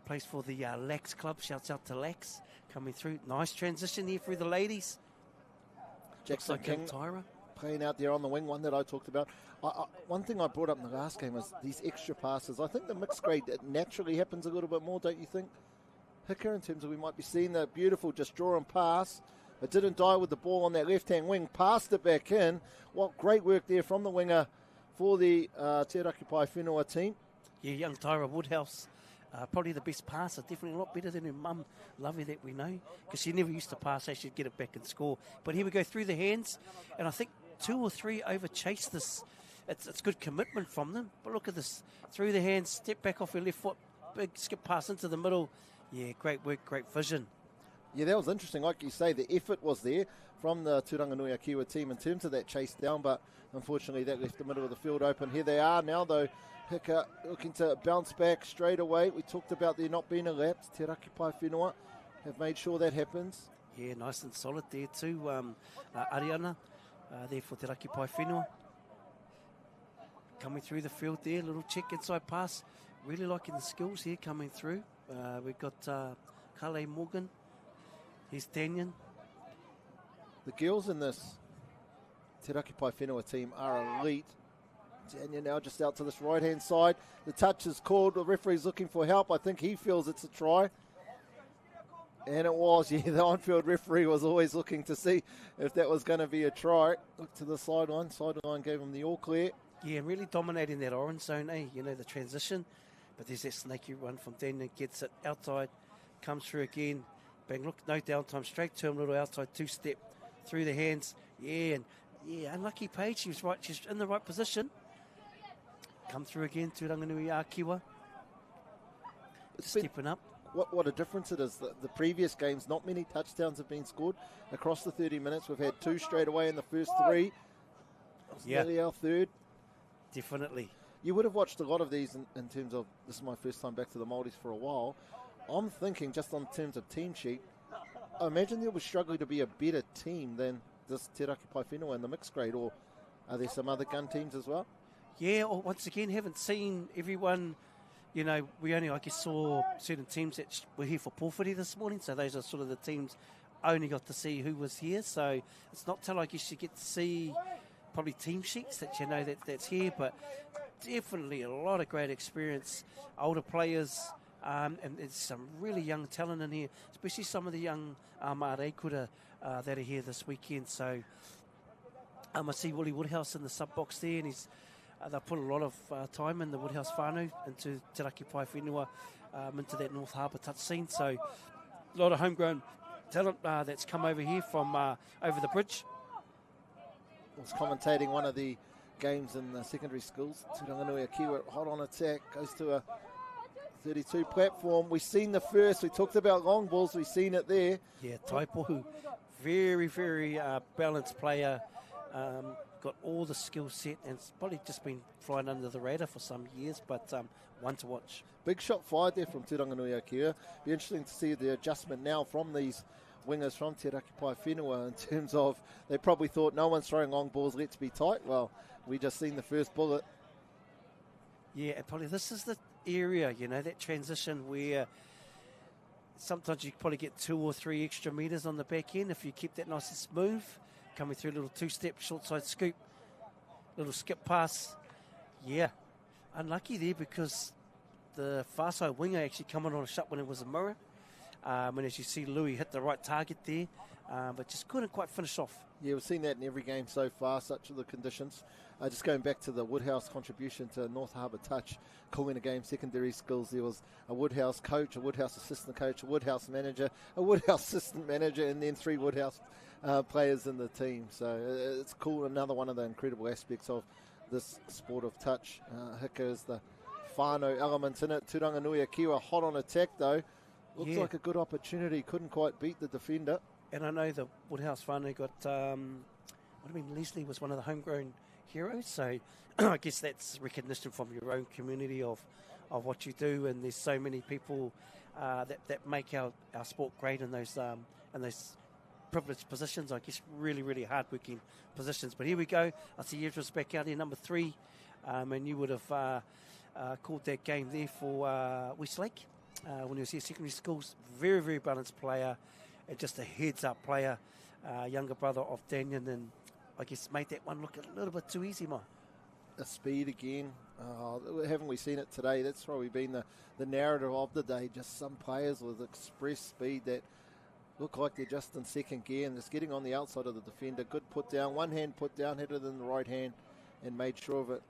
Plays for the Lax Club. Shouts out to Lax coming through. Nice transition here through the ladies. Jackson like King playing out there on the wing, one that I talked about. One thing I brought up in the last game was these extra passes. I think the mixed grade, it naturally happens a little bit more, don't you think, Hika, in terms of we might be seeing the beautiful just draw and pass. It didn't die with the ball on that left-hand wing, passed it back in. What great work there from the winger for the Te Paewhenua team. Yeah, young Tyra Woodhouse Probably the best passer, definitely a lot better than her mum, Lovey, that we know, because she never used to pass, so she'd get it back and score. But here we go through the hands, and I think 2 or 3 over-chased this. It's good commitment from them. But look at this, through the hands, step back off her left foot, big skip pass into the middle. Yeah, great work, great vision. Yeah, that was interesting. Like you say, the effort was there from the Tūranganui-a-Kiwa team in terms of that chase down, but unfortunately that left the middle of the field open. Here they are now, though. Hika looking to bounce back straight away. We talked about there not being a lapse. Te Raki Paewhenua have made sure that happens. Yeah, nice and solid there too. Ariana there for Te Raki Paewhenua. Coming through the field there, little check inside pass. Really liking the skills here coming through. We've got Kale Morgan. Here's Danyan. The girls in this Te Raki Paewhenua team are elite. Danyan now just out to this right-hand side. The touch is called. The referee's looking for help. I think he feels it's a try. And it was. Yeah, the on-field referee was always looking to see if that was going to be a try. Look to the sideline. Sideline gave him the all clear. Yeah, really dominating that orange zone, you know, the transition. But there's that snaky run from Danyan. Gets it outside. Comes through again. Bang, look, no downtime. Straight to him, little outside two-step. Through the hands. Yeah, and unlucky Paige. She was right. She's in the right position. Come through again, Tūranganui-a-Kiwa. Stepping up. What a difference it is. The previous games, not many touchdowns have been scored across the 30 minutes. We've had 2 straight away in the first 3. Yeah. Nearly our third. Definitely. You would have watched a lot of these in terms of, this is my first time back to the Māoris for a while. I'm thinking just on terms of team sheet, I imagine they'll be struggling to be a better team than this Te Raki Paewhenua in the mixed grade, or are there some other gun teams as well? Yeah, or once again, haven't seen everyone. You know, we only, I guess, saw certain teams that were here for Pōwhiri this morning, so those are sort of the teams I only got to see who was here. So it's not till I guess you get to see probably team sheets that you know that's here, but definitely a lot of great experience, older players, and there's some really young talent in here, especially some of the young Māori Kura that are here this weekend. So I see Willie Woodhouse in the sub-box there, and he's they put a lot of time in the Woodhouse whānau into Te Raki Paewhenua, into that North Harbour touch scene. So a lot of homegrown talent that's come over here from over the bridge. I was commentating one of the games in the secondary schools. Tūranganui-a-Kiwa hot on attack, goes to a 32 platform. We've seen the first. We talked about long balls. We've seen it there. Yeah, Taipohu, very, very balanced player. Got all the skill set, and it's probably just been flying under the radar for some years, but one to watch. Big shot fired there from Tūranganui-a-Kiwa. Be interesting to see the adjustment now from these wingers from Te Raki Paewhenua in terms of, they probably thought no one's throwing long balls, let's be tight. Well, we just seen the first bullet. Yeah, and probably this is the area, you know, that transition where sometimes you probably get 2 or 3 extra metres on the back end if you keep that nice and smooth. Coming through a little 2-step, short side scoop, little skip pass. Yeah, unlucky there because the far side winger actually coming on a shot when it was a mirror. And as you see, Louis hit the right target there, but just couldn't quite finish off. Yeah, we've seen that in every game so far, such are the conditions. Just going back to the Woodhouse contribution to North Harbour Touch, calling a game, secondary skills, there was a Woodhouse coach, a Woodhouse assistant coach, a Woodhouse manager, a Woodhouse assistant manager, and then 3 Woodhouse players in the team. So it's cool, another one of the incredible aspects of this sport of touch. Hika is the whānau element in it. Tūranganui-a-Kiwa hot on attack though. Looks like a good opportunity, couldn't quite beat the defender. And I know the Woodhouse whānau got, Leslie was one of the homegrown heroes, so I guess that's recognition from your own community of what you do, and there's so many people that make our sport great in those privileged positions, I guess really, really hard-working positions. But here we go. I see Ezra's back out here, number 3, and you would have called that game there for Westlake when he was here, secondary schools. Very, very balanced player, and just a heads-up player, younger brother of Danyan, and I guess made that one look a little bit too easy, Mike. A speed again. Haven't we seen it today? That's probably been the narrative of the day. Just some players with express speed that look like they're just in second gear and just getting on the outside of the defender. Good put down. One hand put down, hit it in the right hand and made sure of it.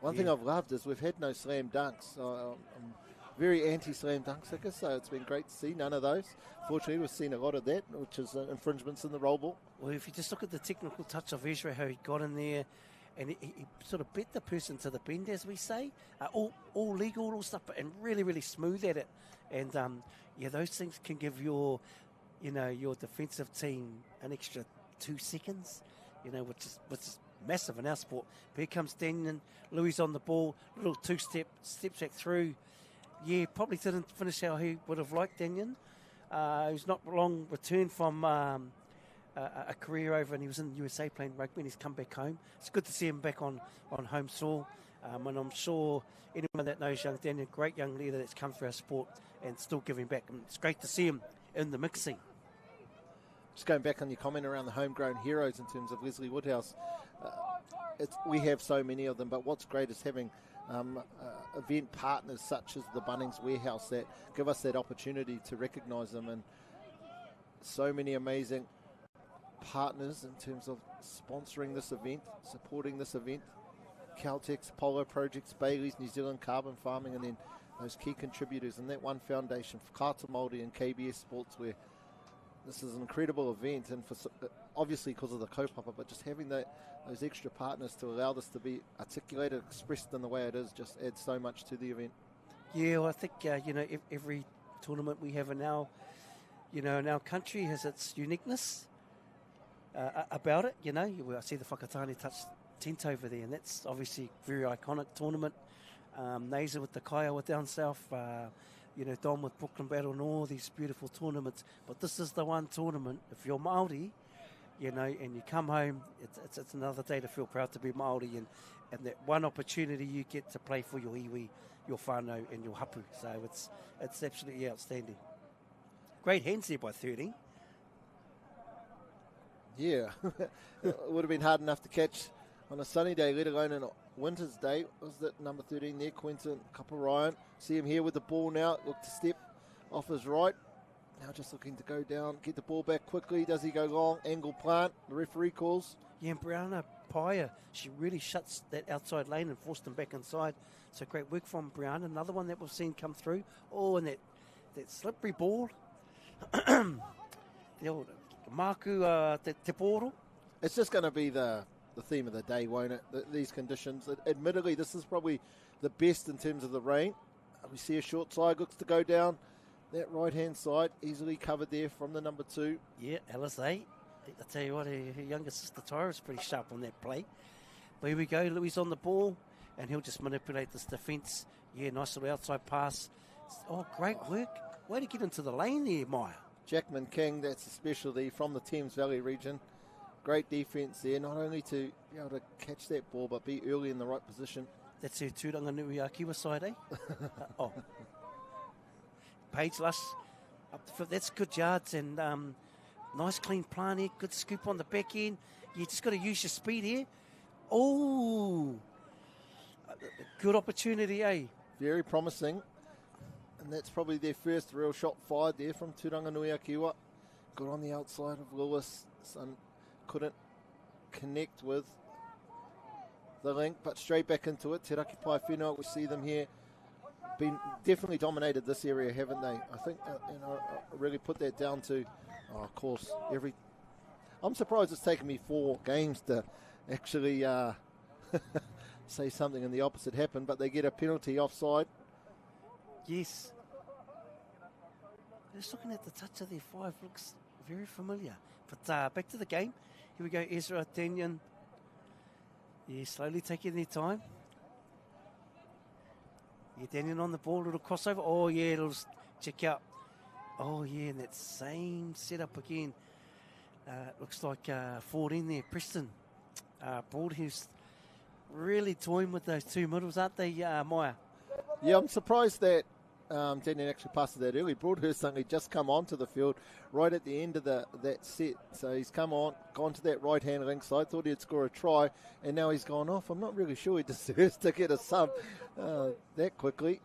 One thing I've loved is we've had no slam dunks. I'm very anti-slam dunk stickers, so it's been great to see. None of those. Fortunately, we've seen a lot of that, which is infringements in the roll ball. Well, if you just look at the technical touch of Ezra, how he got in there, and he sort of bet the person to the bend, as we say. All legal, all stuff, and really, really smooth at it. And, those things can give your defensive team an extra 2 seconds, which is massive in our sport. But here comes Daniel, Louis on the ball, little two-step, steps back through. Yeah, probably didn't finish how he would have liked, Daniel. He's not long returned from a career over, and he was in the USA playing rugby, and he's come back home. It's good to see him back on home soil. And I'm sure anyone that knows young Daniel, great young leader that's come through our sport and still giving back. And it's great to see him in the mixing. Just going back on your comment around the homegrown heroes in terms of Leslie Woodhouse, we have so many of them, but what's great is having event partners such as the Bunnings Warehouse that give us that opportunity to recognise them, and so many amazing partners in terms of sponsoring this event, supporting this event. Caltex, Polo Projects, Bailey's, New Zealand Carbon Farming, and then those key contributors, and that one foundation for Kata Māori and KBS Sports, where this is an incredible event, and for obviously because of the kaupapa, but just having those extra partners to allow this to be articulated, expressed in the way it is, just adds so much to the event. Yeah, well, I think every tournament we have in our country has its uniqueness about it. I see the Whakatane Touch tent over there, and that's obviously a very iconic tournament. Naser with the Kaiawa down south. Don with Brooklyn Battle and all these beautiful tournaments. But this is the one tournament, if you're Māori, and you come home, it's another day to feel proud to be Māori, and that one opportunity you get to play for your iwi, your whānau and your hapū. So it's absolutely outstanding. Great hands there by 13. Yeah, it would have been hard enough to catch on a sunny day, let alone on a winter's day. Was that number 13 there, Quentin Kappa-Ryan? See him here with the ball now. Look to step off his right. Now just looking to go down, get the ball back quickly. Does he go long? Angle plant. The referee calls. Yeah, and Brianna Paia, she really shuts that outside lane and forced him back inside. So great work from Brianna. Another one that we've seen come through. Oh, and that slippery ball. The old Maku Te Porou. It's just going to be the theme of the day, won't it? These conditions. Admittedly, this is probably the best in terms of the rain. We see a short side, looks to go down that right-hand side, easily covered there from the number 2. Yeah, LSA. I tell you what, her younger sister Tyra's pretty sharp on that play. But here we go, Louis on the ball, and he'll just manipulate this defence. Yeah, nice little outside pass. Oh, great work. Way to get into the lane there, Maya. Jackman King, that's a specialty from the Thames Valley region. Great defence there, not only to be able to catch that ball, but be early in the right position. That's her Tūranga Nui Kiwa side, eh? Paige Lush, up the foot. That's good yards, and nice clean plant here. Good scoop on the back end. You just got to use your speed here. Oh, good opportunity, eh? Very promising. And that's probably their first real shot fired there from Tūranga Nui-a-Kiwa. Good on the outside of Lewis. Son couldn't connect with the link, but straight back into it. Te Raki Paewhenua, we see them here. Been definitely dominated this area, haven't they? I think, really put that down to, of course, I'm surprised it's taken me 4 games to actually say something and the opposite happened, but they get a penalty offside. Yes. Just looking at the touch of their 5, looks very familiar. But back to the game. Here we go, Ezra, Danyan. Yeah, slowly taking their time. Yeah, Danyan on the ball, little crossover. Oh, yeah, it'll check out. Oh, yeah, and that same setup again. Looks like 14 there, Preston. Broadhurst really toying with those 2 middles, aren't they, Maya? Yeah, I'm surprised that Danyan actually passed that early. Broadhurst only just come onto the field right at the end of that set. So he's gone to that right-hand link side, thought he'd score a try, and now he's gone off. I'm not really sure he deserves to get a sub that quickly.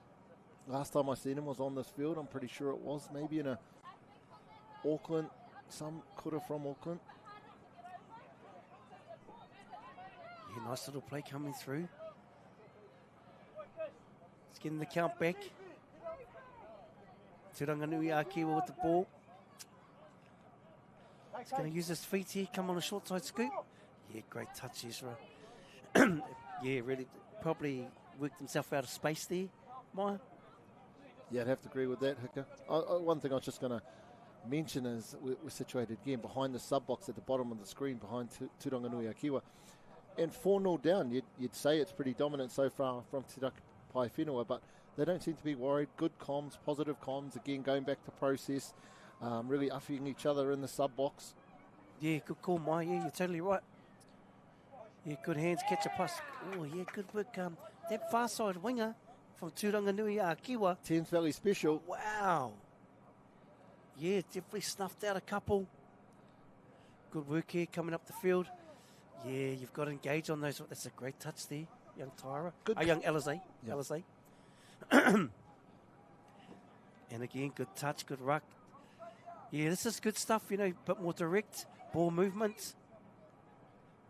Last time I seen him was on this field. I'm pretty sure it was maybe in a Auckland, some could have from Auckland. Yeah, nice little play coming through. It's getting the count back. Tūranganui-a-Kiwa with the ball. He's going to use his feet here, come on a short side scoop. Yeah, great touch, Ezra. Yeah, really, probably worked himself out of space there, Maya. Yeah, I'd have to agree with that, Hika. One thing I was just going to mention is we're situated again behind the sub-box at the bottom of the screen behind Tūranganui-a-Kiwa. And 4-0 down, you'd say it's pretty dominant so far from Te Paewhenua, but they don't seem to be worried. Good comms, positive comms, again going back to process, really uffing each other in the sub-box. Yeah, good call, Maya. Yeah, you're totally right. Yeah, good hands, catch a pass. Oh, yeah, good work. That far side winger from Tūranganui-a-Kiwa. Thames Valley special. Wow. Yeah, definitely snuffed out a couple. Good work here coming up the field. Yeah, you've got to engage on those. That's a great touch there, young Tyra. Good. Young Alizé. Yep. Alizé. And again, good touch, good ruck. Yeah, this is good stuff, you know, a bit more direct, ball movement.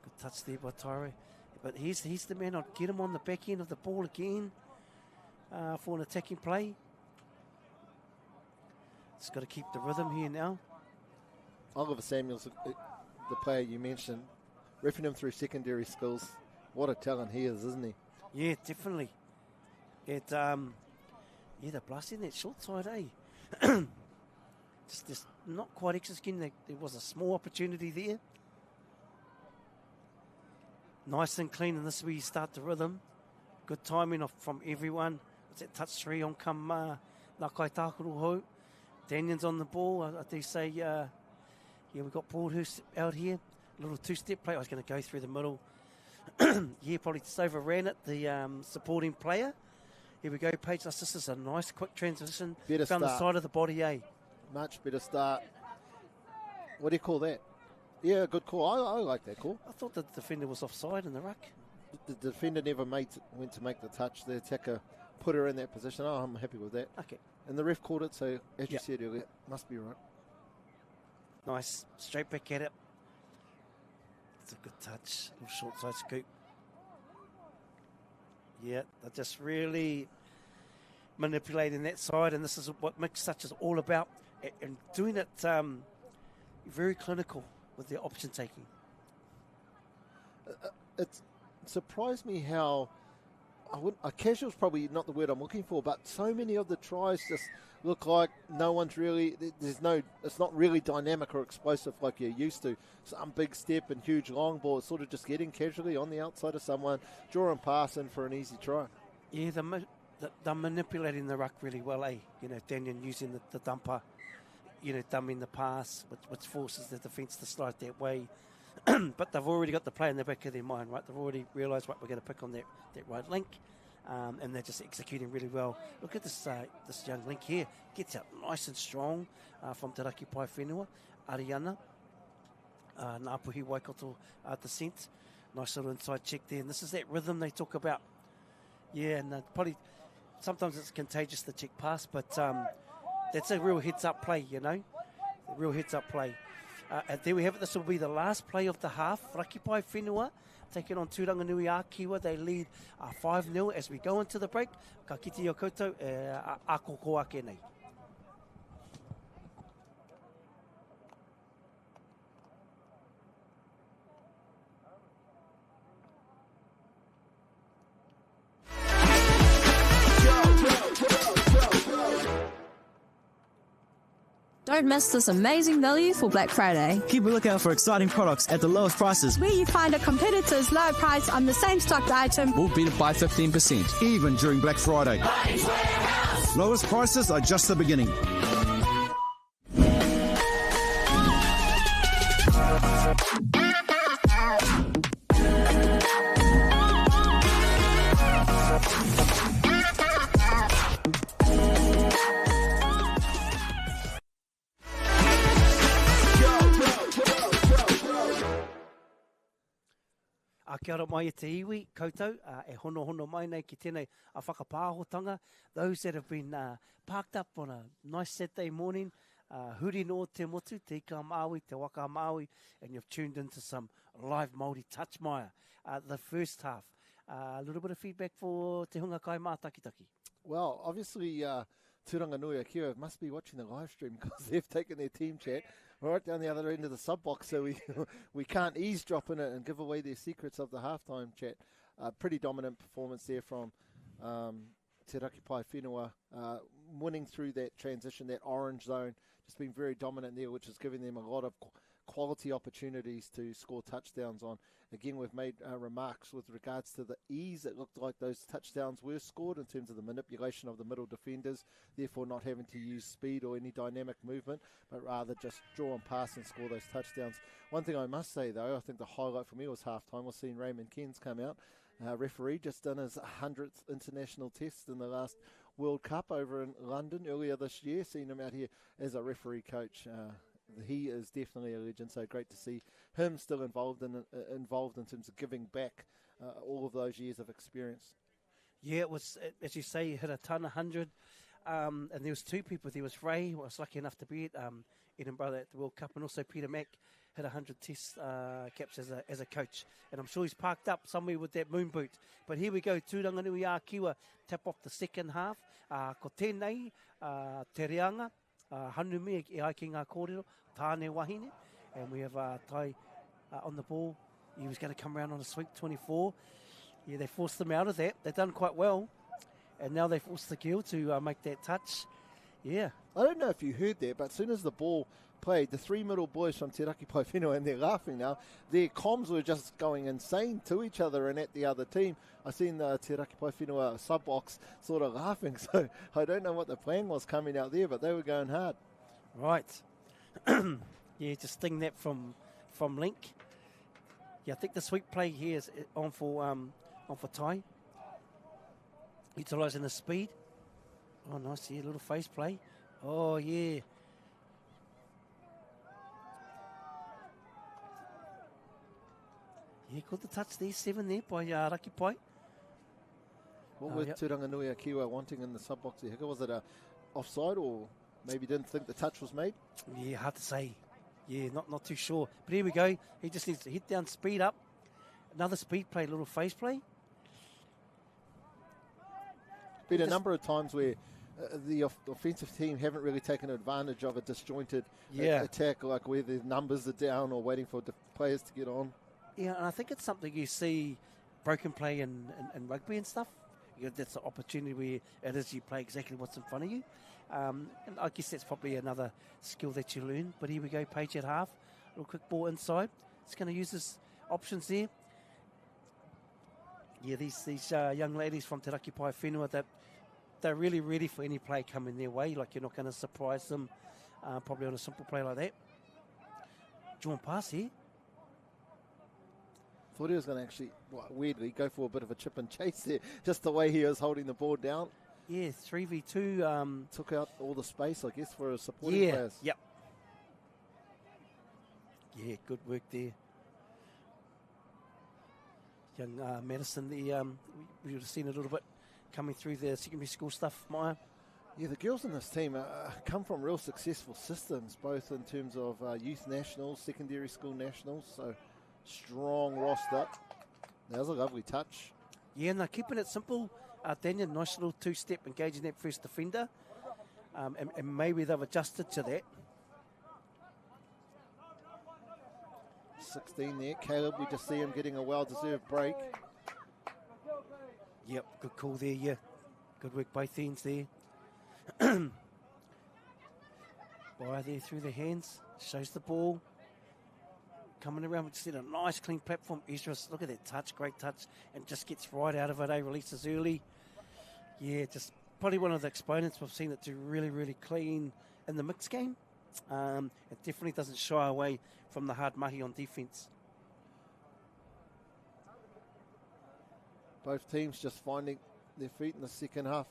Good touch there by Tyra. But he's the man. I'll get him on the back end of the ball again for an attacking play. Just got to keep the rhythm here now. Oliver Samuels, the player you mentioned, riffing him through secondary schools. What a talent he is, isn't he? Yeah, definitely. Yeah, they're blasting that short side, eh? just not quite executing. There was a small opportunity there. Nice and clean, and this is where you start the rhythm. Good timing from everyone. It's that touch 3 on come Ngā Kaitakuroho. Daniel's on the ball. I do say, yeah, we've got Porou out here. A little two-step play. I was going to go through the middle. Yeah, probably just overran it, the supporting player. Here we go, Paige. This is a nice quick transition. Better Found start. the side of the body, eh? Much better start. What do you call that? Yeah, good call. I like that call. I thought the defender was offside in the ruck. The defender never went to make the touch. The attacker put her in that position. Oh, I'm happy with that. Okay. And the ref called it, so as you said earlier, must be right. Nice. Straight back at it. It's a good touch. Little short side scoop. Yeah, they're just really manipulating that side, and this is what mixed touch is all about, and doing it very clinical with their option taking. It surprised me how a casual's probably not the word I'm looking for, but so many of the tries just look like no one's really. It's not really dynamic or explosive like you're used to. Some big step and huge long ball. It's sort of just getting casually on the outside of someone, draw and pass in for an easy try. Yeah, they're manipulating the ruck really well, eh? You know, Daniel using the dumper, you know, dumbing the pass, which forces the defence to slide that way. But they've already got the play in the back of their mind, right? They've already realised, right, we're going to pick on that right link. And they're just executing really well. Look at this young link here. Gets out nice and strong from Te Paewhenua, Ariana. Ngāpuhi Waikato descent. Nice little inside check there. And this is that rhythm they talk about. Yeah, and probably sometimes it's contagious, the check pass, but that's a real heads-up play, you know. A real heads-up play. And there we have it. This will be the last play of the half. Raki Paewhenua taking on Tūranganui-a-Kiwa. They lead 5-0 as we go into the break. Ka kite o koutou, a koko ake nei. Don't miss this amazing value for Black Friday. Keep a lookout for exciting products at the lowest prices. Where you find a competitor's low price on the same stocked item. We'll beat it by 15%. Even during Black Friday. Lowest prices are just the beginning. Kia ora mai te iwi, koutou, e hono mai nei ki tēnei a whakapāhotanga. Those that have been parked up on a nice Saturday morning, huri no te motu, te ika Māui, te waka Māui, and you've tuned into some live Māori Touch Maya. The first half, a little bit of feedback for te hunga kai mā takitaki. Well, obviously Tūranga Nui a Kiwa must be watching the live stream because they've taken their team chat right down the other end of the sub box, so we can't eavesdrop in it and give away their secrets of the halftime chat. Pretty dominant performance there from Te Raki Paewhenua, winning through that transition, that orange zone, just being very dominant there, which is giving them a lot of quality opportunities to score touchdowns on. Again, we've made remarks with regards to the ease. It looked like those touchdowns were scored in terms of the manipulation of the middle defenders, therefore not having to use speed or any dynamic movement, but rather just draw and pass and score those touchdowns. One thing I must say, though, I think the highlight for me was halftime, was seeing Raymond Cairns come out. Referee, just done his 100th international test in the last World Cup over in London earlier this year. Seeing him out here as a referee coach. He is definitely a legend, so great to see him still involved in terms of giving back all of those years of experience. Yeah, it was, as you say, he hit a ton, 100. And there was two people. There was Ray, who was lucky enough to be at Edinburgh at the World Cup, and also Peter Mack hit 100 test caps as a coach. And I'm sure he's parked up somewhere with that moon boot. But here we go, Tūranga Nui-a-Kiwa tap off the second half. Ko tēnei, te reanga, hanumi e ai ki ngā kōrero, tāne wahine. And we have Tai on the ball. He was going to come around on a sweep 24. Yeah, they forced them out of that. They've done quite well. And now they forced the girl to make that touch. Yeah. I don't know if you heard that, but as soon as the ball played, the three middle boys from Te Raki Paewhenua, and they're laughing now, their comms were just going insane to each other and at the other team. I seen the Te Raki Paewhenua sub-box sort of laughing, so I don't know what the plan was coming out there, but they were going hard. Right. Yeah, just sting that from Link. Yeah, I think the sweep play here is on for Tai. Utilising the speed. Oh, nice, yeah, little face play. Oh, yeah. Yeah, got the touch there, 7 there by Raki Pai. What was Tūranga Nui-a-Kiwa wanting in the sub-box there? Was it a offside or maybe didn't think the touch was made? Yeah, hard to say. Yeah, not too sure. But here we go. He just needs to hit down, speed up. Another speed play, little face play. Been a number of times where the offensive team haven't really taken advantage of a disjointed attack, like where the numbers are down or waiting for the players to get on. Yeah, and I think it's something you see broken play in rugby and stuff. That's the opportunity where it is you play exactly what's in front of you. And I guess that's probably another skill that you learn. But here we go, Page at half. Little quick ball inside. It's going to use his options there. Yeah, these young ladies from Te Raki Paewhenua, they're really ready for any play coming their way. Like, you're not going to surprise them probably on a simple play like that. Drawn pass here. Thought he was going to actually, weirdly, go for a bit of a chip and chase there, just the way he was holding the ball down. Yeah, 3v2. Took out all the space, I guess, for his supporting players. Yep. Yeah, good work there. Young Madison, we would have seen a little bit coming through the secondary school stuff, Maya. Yeah, the girls in this team come from real successful systems, both in terms of youth nationals, secondary school nationals, so strong roster. That was a lovely touch. Yeah, and they're keeping it simple. Daniel, nice little two-step engaging that first defender. And maybe they've adjusted to that. 16 there. Caleb, we just see him getting a well-deserved break. Yep, good call there, yeah. Good work both ends there. By there through the hands. Shows the ball. Coming around, we just see a nice clean platform. Esdras, look at that touch, great touch, and just gets right out of it, releases early. Yeah, just probably one of the exponents we've seen it do really, really clean in the mixed game. It definitely doesn't shy away from the hard mahi on defence. Both teams just finding their feet in the second half.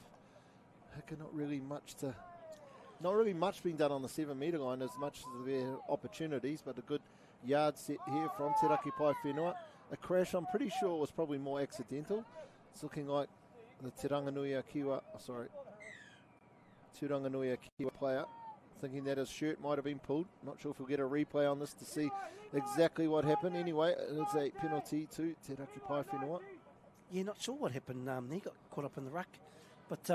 Not really much being done on the 7-metre line as much as their opportunities, but a good yard set here from Te Raki Paewhenua. A crash, I'm pretty sure, was probably more accidental. It's looking like the Tūranga Nui-a-Kiwa player thinking that his shirt might have been pulled. Not sure if we'll get a replay on this to see exactly what happened. Anyway, it's a penalty to Te Raki Paewhenua. Yeah, not sure what happened. He got caught up in the ruck. But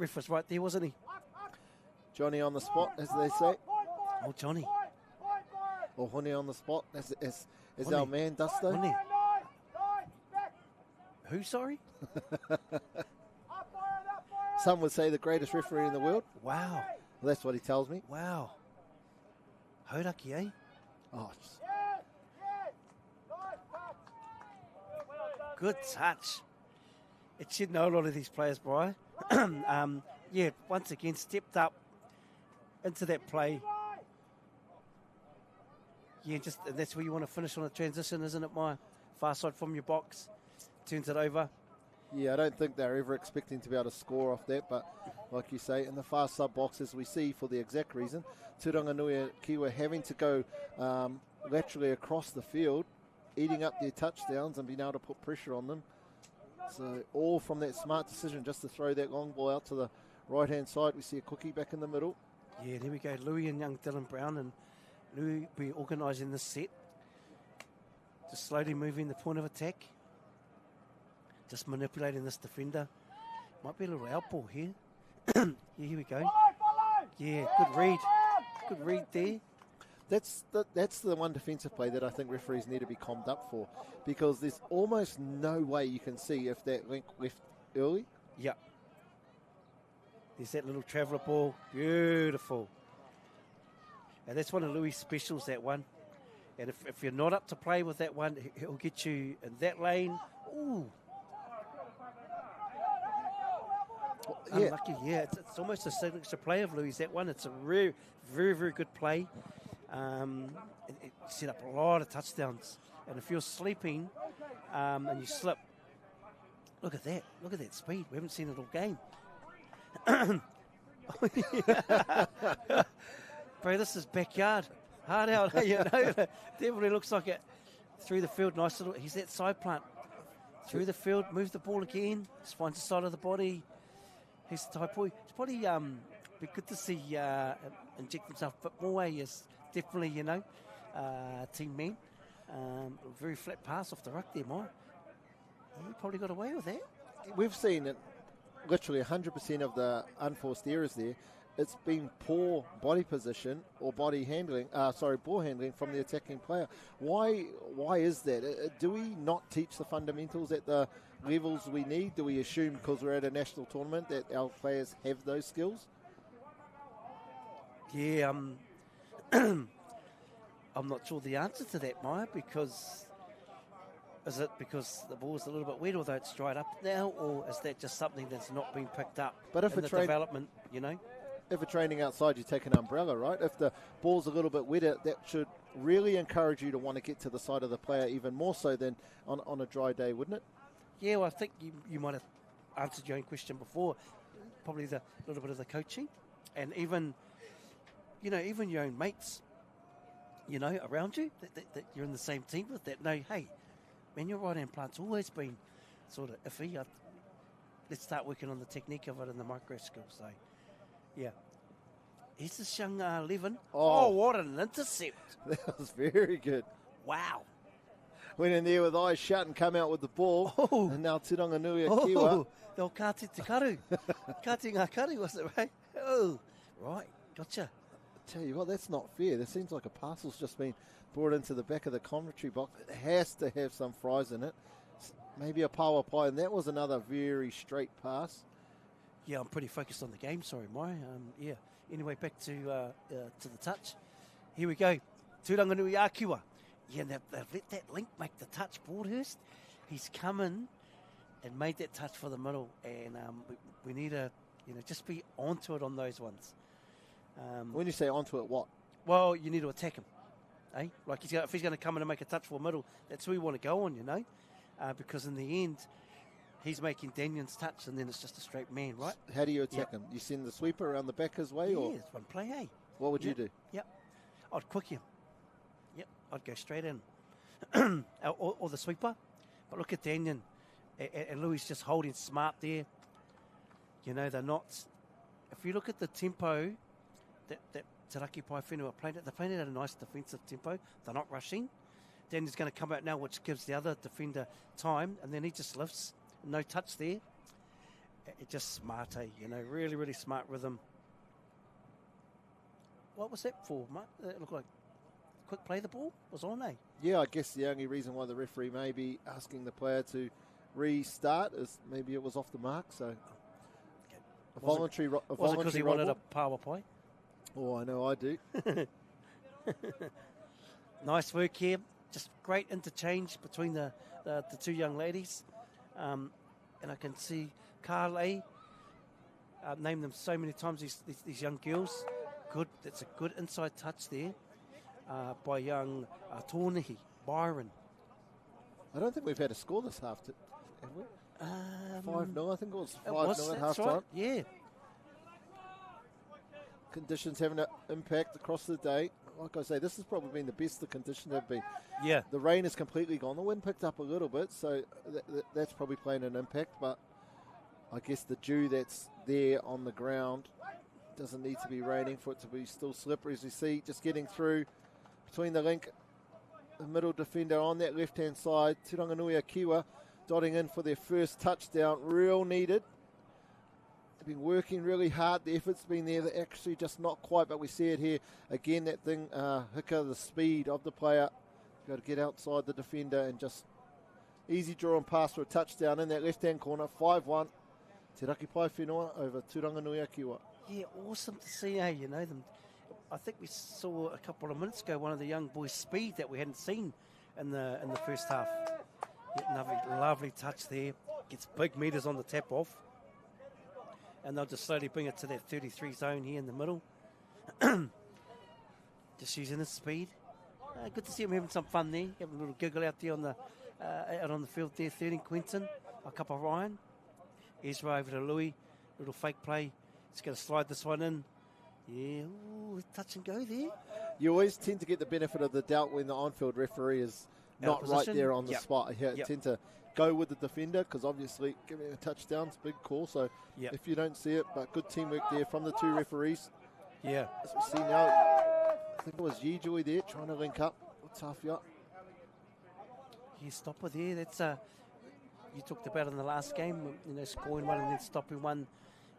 Ref was right there, wasn't he? Johnny on the spot, as they say. Oh, Johnny. Or Hine on the spot, as Hine. our man Dusto. Hine. Who, sorry? Some would say the greatest referee in the world. Wow. Well, that's what he tells me. Wow. Raki, eh? Oh, good touch. It should know a lot of these players, Brian. Yeah, once again, stepped up into that play. Yeah, and that's where you want to finish on a transition, isn't it, Maya? Far side from your box, turns it over. Yeah, I don't think they're ever expecting to be able to score off that, but like you say, in the far sub box, as we see for the exact reason, Tūranga having to go laterally across the field, eating up their touchdowns and being able to put pressure on them. So all from that smart decision just to throw that long ball out to the right-hand side. We see a cookie back in the middle. Yeah, there we go. Louis and young Dylan Brown, and Louis will be organising this set. Just slowly moving the point of attack. Just manipulating this defender. Might be a little out ball here. Yeah, here we go. Yeah, good read. Good read there. That's the one defensive play that I think referees need to be calmed up for, because there's almost no way you can see if that link left early. Yeah. There's that little traveller ball. Beautiful. And that's one of Louis' specials, that one. And if you're not up to play with that one, he'll get you in that lane. Ooh. Yeah. Unlucky, yeah. It's almost a signature play of Louis, that one. It's a very, very, very good play. It set up a lot of touchdowns. And if you're sleeping and you slip, look at that. Look at that speed. We haven't seen it all game. Bro, this is backyard. Hard out, you know. Definitely looks like it. Through the field, nice little. He's that side plant. Through the field, move the ball again. Just finds the side of the body. He's the type boy. It's probably be good to see inject himself a bit more. He is definitely, you know, team man. Very flat pass off the ruck there, Mike. He probably got away with that. We've seen it, literally 100% of the unforced errors there. It's been poor body position or ball handling from the attacking player. Why is that? Do we not teach the fundamentals at the levels we need? Do we assume because we're at a national tournament that our players have those skills? Yeah, I'm not sure the answer to that, Maya, because is it because the ball's a little bit wet, although it's dried up now, or is that just something that's not been picked up in the development, you know? If we're training outside, you take an umbrella, right? If the ball's a little bit wetter, that should really encourage you to want to get to the side of the player even more so than on a dry day, wouldn't it? Yeah, well, I think you might have answered your own question before. Probably the little bit of the coaching, and even, you know, even your own mates, you know, around you that you're in the same team with, that know, hey, man, your right-hand plant's always been sort of iffy. Let's start working on the technique of it and the micro skills. So, yeah. Here's this young Levin. Oh, what an intercept. That was very good. Wow. Went in there with eyes shut and come out with the ball. Oh. And now Kiwa. They'll kati te karu. Kati ngā karu, was it, right? Oh, right. Gotcha. I tell you what, that's not fair. There seems like a parcel's just been brought into the back of the commentary box. It has to have some fries in it. Maybe a power pie. And that was another very straight pass. Yeah, I'm pretty focused on the game. Sorry, Mai. Yeah. Anyway, back to the touch. Here we go. Tūranga. Yeah, they've let that link make the touch. Broadhurst, he's come in and made that touch for the middle, and we need to, you know, just be onto it on those ones. When you say onto it, what? Well, you need to attack him, eh? Like if he's going to come in and make a touch for the middle, that's who we want to go on, you know, because in the end, he's making Danion's touch, and then it's just a straight man, right? How do you attack him? You send the sweeper around the back his way, yeah, or it's one play, eh? What would you do? Yep, I'd quick him. Yep, I'd go straight in, or the sweeper. But look at Danion, and Louis just holding smart there. You know, they're not. If you look at the tempo that Te Raki Paewhenua played, they're playing at a nice defensive tempo. They're not rushing. Danion's going to come out now, which gives the other defender time, and then he just lifts. No touch there. Just smart, you know, really, really smart rhythm. What was that for, Mark? It looked like quick play the ball was on, eh? Yeah, I guess the only reason why the referee may be asking the player to restart is maybe it was off the mark, so a voluntary was it because he wanted a power play? Oh, I know I do. Nice work here. Just great interchange between the two young ladies. And I can see Carly, named them so many times, these young girls. Good. That's a good inside touch there by young Tōnehi, Byron. I don't think we've had a score this half, have we? 5-0, I think it was 5-0 at half time. Right. Yeah. Conditions having an impact across the day. Like I say, this has probably been the best the conditions have been. Yeah. The rain has completely gone. The wind picked up a little bit, so that's probably playing an impact. But I guess the dew that's there on the ground doesn't need to be raining for it to be still slippery, as we see. Just getting through between the link, the middle defender on that left-hand side. Tūranga dotting in for their first touchdown. Real needed. They've been working really hard. The effort's been there. They're actually just not quite, but we see it here. Again, that thing, Hika, the speed of the player. Got to get outside the defender and just easy draw and pass for a touchdown in that left-hand corner. 5-1. Te Raki Paewhenua over Tūranga-Nui-a-Kiwa. Yeah, awesome to see, you know, them. I think we saw a couple of minutes ago one of the young boys' speed that we hadn't seen in the first half. Yeah, lovely touch there. Gets big meters on the tap off. And they'll just slowly bring it to that 33 zone here in the middle. Just using his speed. Good to see him having some fun there. Having a little giggle out there out on the field there. 13 Quentin. A couple of Ryan. Ezra over to Louis. Little fake play. He's going to slide this one in. Yeah, ooh, touch and go there. You always tend to get the benefit of the doubt when the on-field referee is not right there on the spot. You tend to go with the defender because obviously giving a touchdown's a big call. So if you don't see it, but good teamwork there from the two referees. Yeah. As we see now, I think it was Yijui there trying to link up with Tafia. Yeah, stopper there. That's you talked about in the last game, you know, scoring one and then stopping one,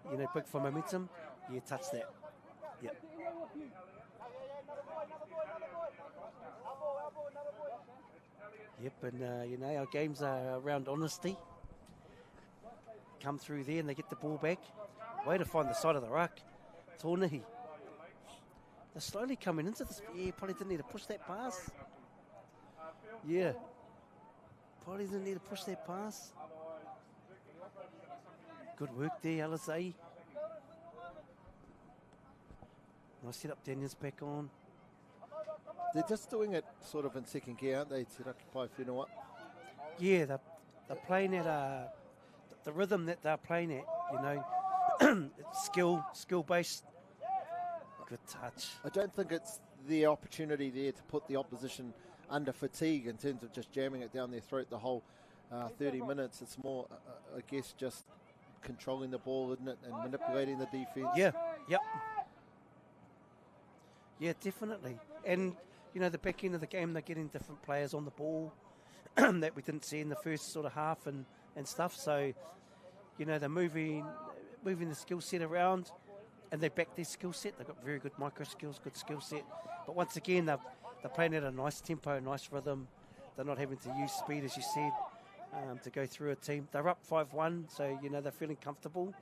you know, big for momentum. Yeah, touch that. Yep. Yep, and you know, our games are around honesty. Come through there and they get the ball back. Way to find the side of the ruck. Tōnehi. They're slowly coming into this. Yeah, probably didn't need to push that pass. Yeah. Probably didn't need to push that pass. Good work there, Alizé. Nice set up, Daniel's back on. They're just doing it sort of in second gear, aren't they, Te Raki Paewhenua? Yeah, they're playing at the rhythm that they're playing at, you know. It's skill-based. Good touch. I don't think it's the opportunity there to put the opposition under fatigue in terms of just jamming it down their throat the whole 30 minutes. It's more, I guess, just controlling the ball, isn't it, and manipulating the defence. Yeah, yep. Yeah, definitely. And, you know, the back end of the game, they're getting different players on the ball that we didn't see in the first sort of half and stuff. So, you know, they're moving the skill set around and they back their skill set. They've got very good micro skills, good skill set. But once again, they're playing at a nice tempo, nice rhythm. They're not having to use speed, as you said, to go through a team. They're up 5-1, so, you know, they're feeling comfortable.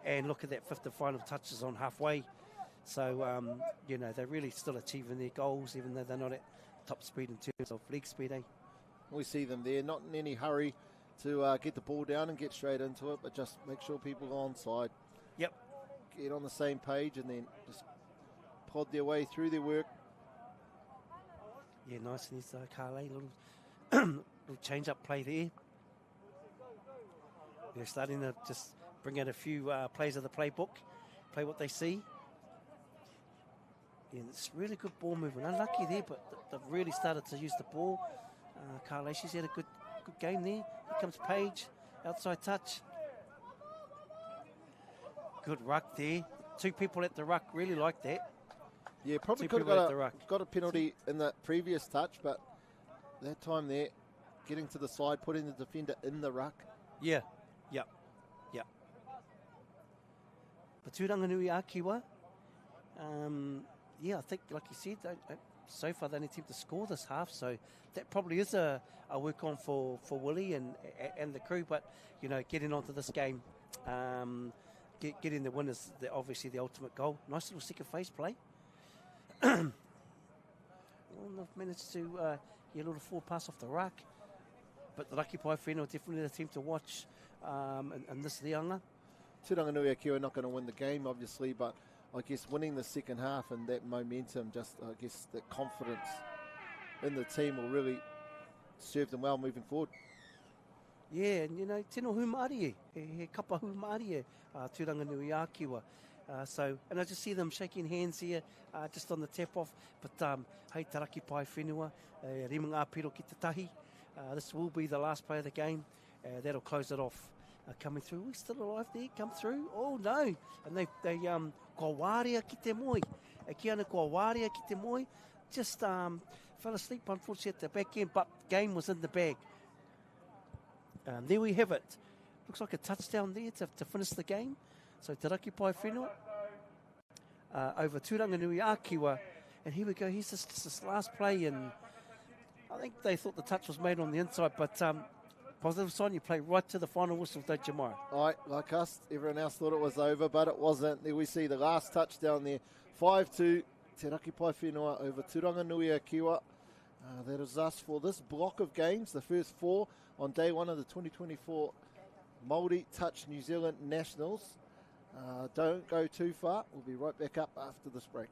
And look at that fifth and final touches on halfway. So, you know, they're really still achieving their goals, even though they're not at top speed in terms of league speed, eh? We see them there, not in any hurry to get the ball down and get straight into it, but just make sure people are on side. Yep. Get on the same page and then just plod their way through their work. Yeah, nice. And there's Carly, little change-up play there. They're starting to just bring out a few plays of the playbook, play what they see. Yeah, it's really good ball movement. Unlucky there, but they've really started to use the ball. Carly, she's had a good game there. Here comes Paige, outside touch. Good ruck there. Two people at the ruck, really like that. Yeah, probably could have got a penalty in that previous touch, but that time there, getting to the side, putting the defender in the ruck. Yeah, yep. But Tūranga nui a Kiwa. Yeah, I think, like you said, so far they only team to score this half, so that probably is a work on for Willie and the crew. But you know, getting onto this game, getting the win is obviously the ultimate goal. Nice little second phase play. Well, they've managed to get a little forward pass off the ruck, but the Raki Paewhenua definitely the team to watch in this Lianga. Tūranga nui a Kiwa not going to win the game, obviously, but I guess winning the second half and that momentum, just I guess that confidence in the team will really serve them well moving forward. Yeah, and you know, tino hu maari he kapa hu maari Tūranga nui a Kiwa. So, and I just see them shaking hands here, just on the tap off. But hey, te Raki Paewhenua, rima ngā piro ki te tahi. This will be the last play of the game. That'll close it off. Coming through, we still alive there? Come through? Oh no! And they kua wārea ki te moi. Ki ana kua wārea ki te moi. Just fell asleep unfortunately at the back end, but game was in the bag. There we have it. Looks like a touchdown there to finish the game. So te Raki Paewhenua over Tūranga nui a Kiwa. And here we go, here's this last play, and I think they thought the touch was made on the inside, but positive sign, you play right to the final whistle, don't you, Mara? Right, like us, everyone else thought it was over, but it wasn't. There we see the last touchdown there, 5-2, Te Raki Paewhenua over Tūranga nui a Kiwa. That is us for this block of games, the first 4 on day 1 of the 2024 Māori Touch New Zealand Nationals. Don't go too far. We'll be right back up after this break.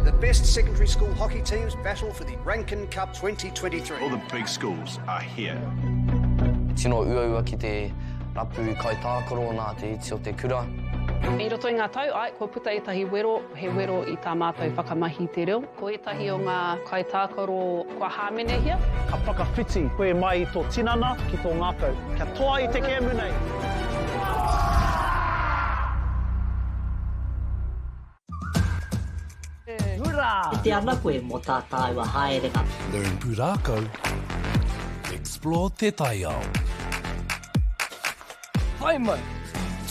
The best secondary school hockey teams battle for the Rankin Cup 2023. All the big schools are here. Tino uaua ki te rapu Waitākere Ngati tio te kura. I roto i ngā tau, ko puta etahi wero, he wero i tā mātou whakamahi te reo. Ko etahi o ngā kaitākaro kua hāmene hia. Ka whakawhiti koe mai i tō tinana ki tō ngākau. Kia toa i te kēmu nei. Hurrā! I te ana koe mō tā Tainui haerenga. Learn pūrākau. Explore te taiao. Hai mai!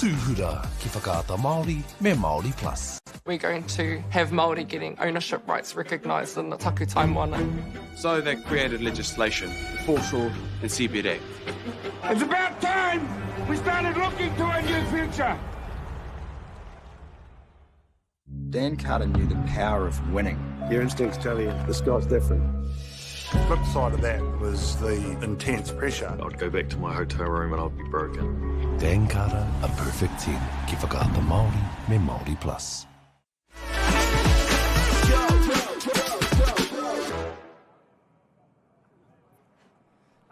Tūhura ki whakaata Māori me Māori Plus. We're going to have Māori getting ownership rights recognised in the taku taimwana. So they created legislation, Foreshore and Seabed Act. It's about time we started looking to a new future. Dan Carter knew the power of winning. Your instincts tell you the sky's different. The flip side of that was the intense pressure. I'd go back to my hotel room and I'd be broken. Dan Carter, a perfect 10. Ki whakaata Māori me Māori Plus.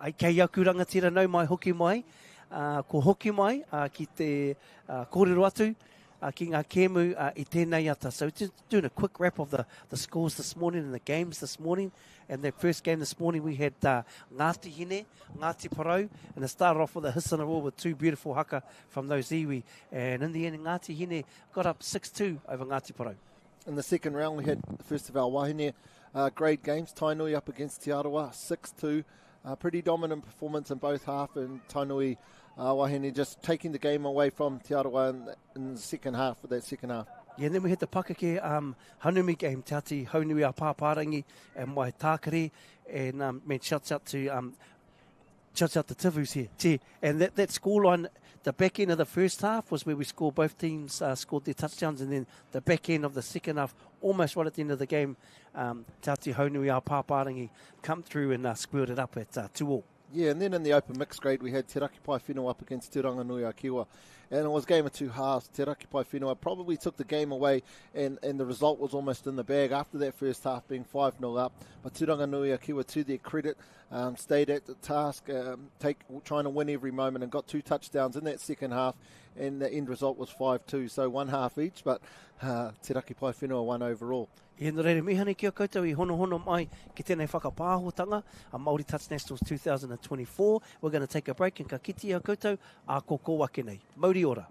Ai kei aku rangatira nau mai hoki mai. Ko hoki mai ki te kōrero atu. Ki ngā kēmu I tēnei ata. So just doing a quick wrap of the scores this morning and the games this morning. And the first game this morning we had Ngati Hine, Ngati Porou, and it started off with a hiss and a roar with 2 beautiful haka from those iwi. And in the end, Ngati Hine got up 6-2 over Ngati Porou. In the second round, we had the first of our wahine grade games. Tainui up against Te Arawa, 6-2. Pretty dominant performance in both half, and Tainui wahine just taking the game away from Te Arawa in the second half, for that second half. Yeah, and then we had the Pakake Hanumi game, Te Ātihaunui-a-Pāpārangi and Waitākere, and man, shouts out to Tivus here. And that scoreline, the back end of the first half was where we scored, both teams scored their touchdowns, and then the back end of the second half, almost right at the end of the game, Te Ātihaunui-a-Pāpārangi come through and squared it up at 2-2. Yeah, and then in the open mixed grade, we had Te Raki Paewhenua up against Tūranga nui a Kiwa. And it was a game of 2 halves. Te Raki Paewhenua probably took the game away, and the result was almost in the bag after that first half being 5-0 up. But Tūranga nui a Kiwa, to their credit, stayed at the task, trying to win every moment, and got 2 touchdowns in that second half. And the end result was 5-2, so 1 half each, but Te Raki Paewhenua won overall. E no reire mihane kia koutou I hono mai ki tēnei whakapāhotanga a Māori Touch Nationals 2024. We're going to take a break and ka kiti a koutou a koko wake nei. Mauri ora.